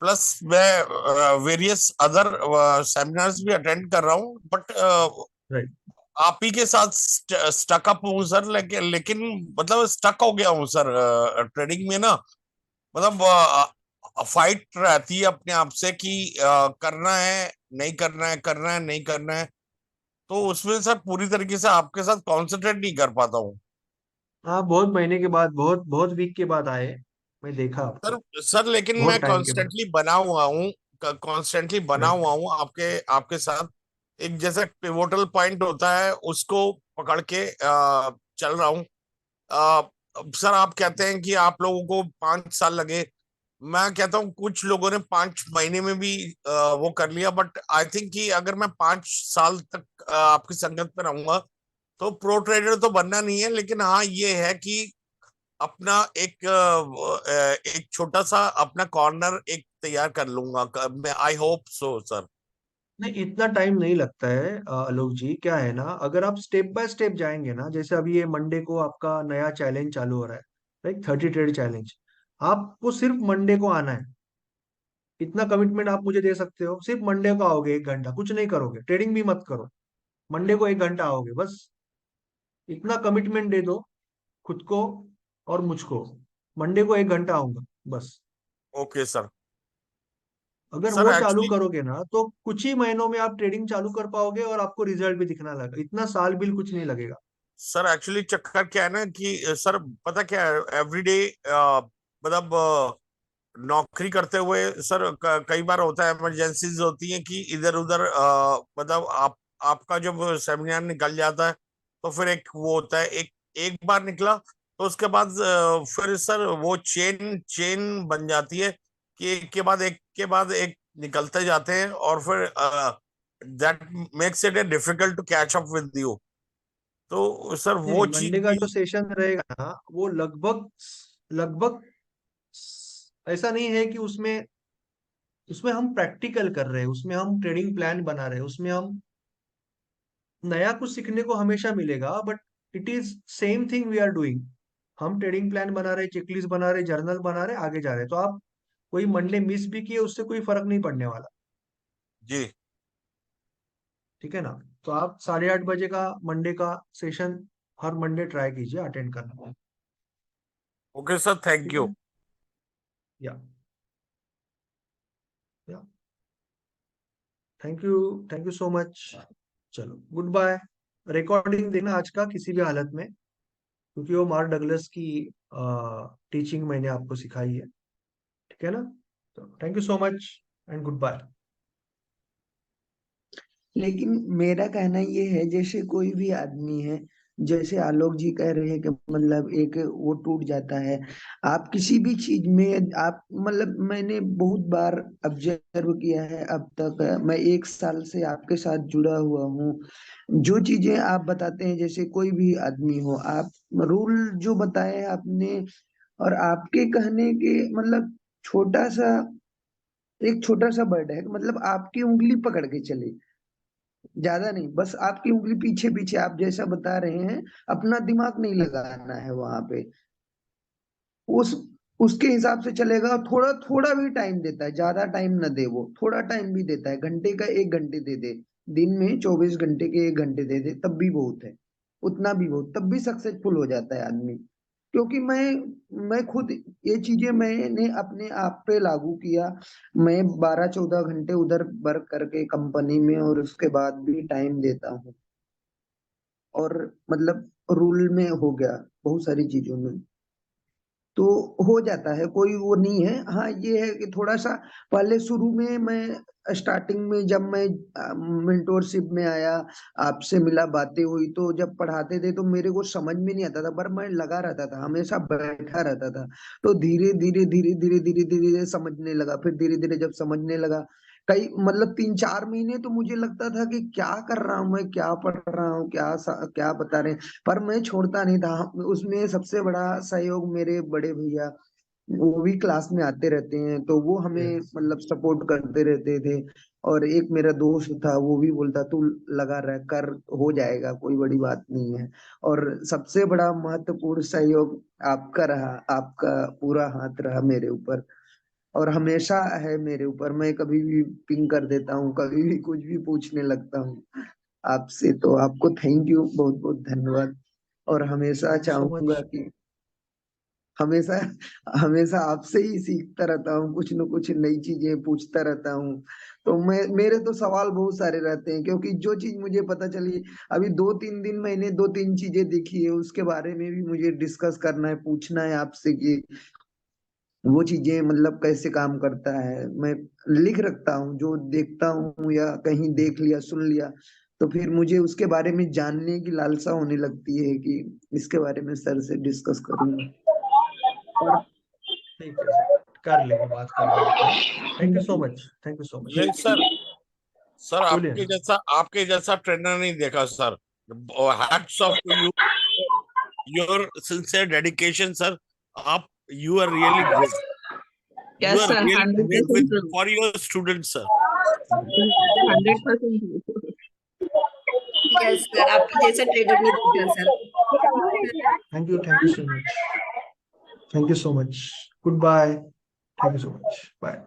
प्लस मैं वेरियस अदर सेमिनार्स भी अटेंड कर रहा हूँ, बट राइट। आप ही के साथ स्टक अप हूँ सर। लेकिन लेकिन मतलब स्टक हो गया हूँ सर ट्रेडिंग में ना। मतलब फाइट रहती है अपने आप से कि करना है नहीं करना है, करना है नहीं करना है। तो उसमें सर पूरी तरीके से आपके साथ कॉन्सेंट्रेट नहीं कर पाता हूँ हाँ, बहुत महीने के बाद, बहुत बहुत वीक के बाद आए, मैं देखा सर। आपको, सर लेकिन मैं बहुत टाइम के बाद। कॉन्स्टेंटली बना हुआ हूँ, कॉन्स्टेंटली बना राइट। हुआ हूँ आपके आपके साथ। एक जैसे पिवोटल पॉइंट होता है, उसको पकड़ के चल रहा हूँ। सर आप कहते हैं कि आप लोगों को 5 साल लगे। मैं कहता हूँ कुछ लोगों ने 5 महीने में भी वो कर लिया। बट आई थिंक कि अगर मैं 5 साल तक आपकी संगत में रहूंगा तो प्रो ट्रेडर तो बनना नहीं है, लेकिन हाँ ये है कि अपना एक छोटा सा अपना कॉर्नर एक तैयार कर लूंगा मैं। I hope so sir. नहीं, इतना टाइम नहीं लगता है आलोक जी। क्या है ना, अगर आप स्टेप बाय स्टेप जाएंगे ना, जैसे अभी ये मंडे को आपका नया चैलेंज चालू हो रहा है, लाइक 30 ट्रेड चैलेंज। आपको सिर्फ मंडे को आना है, इतना कमिटमेंट आप मुझे दे सकते हो। सिर्फ मंडे को आओगे, 1 घंटा, कुछ नहीं करोगे, ट्रेडिंग भी मत करो, मंडे को 1 घंटा आओगे बस। इतना कमिटमेंट दे दो खुद को और मुझको, मंडे को 1 घंटा आऊंगा बस। Okay sir. अगर सर वो चालू एक्चुअली करोगे ना, तो कुछ ही महीनों में आप ट्रेडिंग चालू कर पाओगे और आपको रिजल्ट भी दिखना लगेगा, इतना साल भी कुछ नहीं लगेगा। सर एक्चुअली चक्कर क्या है ना कि सर पता क्या है, एवरीडे मतलब नौकरी करते हुए सर कई बार होता है, इमरजेंसीज होती है कि इधर उधर मतलब आपका जब सेमिनार निकल जाता है तो फिर एक वो होता है, एक एक बार निकला तो उसके बाद फिर सर वो चेन चेन बन जाती है कि एक के बाद एक निकलते जाते हैं, और फिर that makes it a difficult to catch up with you. तो सर नहीं वो नहीं, चीज मंडे का भी। जो सेशन रहेगा ना, वो लगभग लगभग ऐसा नहीं है कि उसमें उसमें हम प्रैक्टिकल कर रहे हैं, उसमें हम ट्रेडिंग प्लान बना रहे हैं, उसमें हम नया कुछ सीखने को हमेशा मिलेगा, but it is same thing we are doing. हम ट्रेडिंग प्लान बना रहे, चेकलिस्ट बना रहे, जर्नल बना रहे, आगे जा रहे हैं। तो आप कोई मंडे मिस भी किए, उससे कोई फर्क नहीं पड़ने वाला। जी ठीक है ना? तो आप 8:30 बजे का मंडे का सेशन हर मंडे ट्राई कीजिए अटेंड करना। ओके सर, थैंक ठीक यू। है, या या थैंक यू सो मच। चलो गुड बाय। रिकॉर्डिंग देखना आज का किसी भी हालत में, क्योंकि वो मार्क डगलस की टीचिंग मैंने आपको सिखाई है। ठीक है ना? तो thank you so much and good bye. लेकिन मेरा कहना ये है, जैसे कोई भी आदमी है, जैसे आलोक जी कह रहे हैं कि मतलब एक वो टूट जाता है। आप किसी भी चीज में आप मतलब मैंने बहुत बार ऑब्जर्व किया है अब तक, मैं 1 साल से आपके साथ जुड़ा हुआ हूँ। जो चीजें आप बताते हैं, जैसे कोई भी आदमी हो, आप रूल जो बताए आपने, और आपके कहने के मतलब छोटा सा एक छोटा सा वर्ड है, मतलब आपकी उंगली पकड़ के चले, ज्यादा नहीं, बस आपकी उंगली पीछे पीछे आप जैसा बता रहे हैं, अपना दिमाग नहीं लगाना है वहां पे। उस उसके हिसाब से चलेगा। थोड़ा थोड़ा भी टाइम देता है, ज्यादा टाइम न दे, वो थोड़ा टाइम भी देता है, घंटे का 1 घंटे दे दे, दिन में 24 घंटे के 1 घंटे दे दे, तब भी बहुत है। उतना भी बहुत, तब भी सक्सेसफुल हो जाता है आदमी। क्योंकि मैं खुद ये चीजें मैंने अपने आप पे लागू किया। मैं 12-14 घंटे उधर वर्क करके कंपनी में, और उसके बाद भी टाइम देता हूँ, और मतलब रूल में हो गया बहुत सारी चीजों में, तो हो जाता है, कोई वो नहीं है। हाँ ये है कि थोड़ा सा पहले शुरू में मैं स्टार्टिंग में जब मैं मेंटोरशिप में आया, आपसे मिला, बातें हुई, तो जब पढ़ाते थे तो मेरे को समझ में नहीं आता था, पर मैं लगा रहता था, हमेशा बैठा रहता था। तो धीरे धीरे धीरे धीरे धीरे धीरे समझने लगा, फिर धीरे धीरे जब समझने लगा, कई मतलब 3-4 महीने तो मुझे लगता था कि क्या कर रहा हूँ मैं, क्या पढ़ रहा हूँ, क्या बता रहे हैं, पर मैं छोड़ता नहीं था। उसमें सबसे बड़ा सहयोग मेरे बड़े भैया, वो भी क्लास में आते रहते हैं, तो वो हमें यस, मतलब सपोर्ट करते रहते थे। और एक मेरा दोस्त था, वो भी बोलता तू लगा रह कर, हो जाएगा, कोई बड़ी बात नहीं है। और सबसे बड़ा महत्वपूर्ण सहयोग आपका रहा, आपका पूरा हाथ रहा मेरे ऊपर, और हमेशा है मेरे ऊपर। मैं कभी भी पिंग कर देता हूँ, कभी भी कुछ भी पूछने लगता हूँ आपसे। तो आपको थैंक यू, बहुत बहुत धन्यवाद। और हमेशा थैंक यू सो चाहूंगा मच। कि हमेशा हमेशा आपसे ही सीखता रहता हूँ, कुछ न कुछ नई चीजें पूछता रहता हूँ। तो मेरे तो सवाल बहुत सारे रहते हैं, क्योंकि जो चीज मुझे पता चली अभी 2-3 दिन मैंने 2-3 चीजें देखी है, उसके बारे में भी मुझे डिस्कस करना है, पूछना है आपसे कि वो चीजें मतलब कैसे काम करता है। मैं लिख रखता हूँ जो देखता हूँ, या कहीं देख लिया, सुन लिया, तो फिर मुझे उसके बारे में जानने की लालसा होने लगती है कि इसके बारे में सर से डिस्कस करूंगा। और ठीक है सर, कर लेंगे, बात कर लेंगे। Thank you so much, thank you so much. यही सर। सर बोलिए ना। आपके जैसा ट्रेनर नहीं देखा sir. Hats off to you, your sincere dedication sir. आप you are really great. You yes are sir, really thank great 100% with true. For your student sir. 100% true. Yes sir, आपके जैसा trainer नहीं दिखा sir. Thank you so much, thank you so much. Good bye, thank you so much, bye.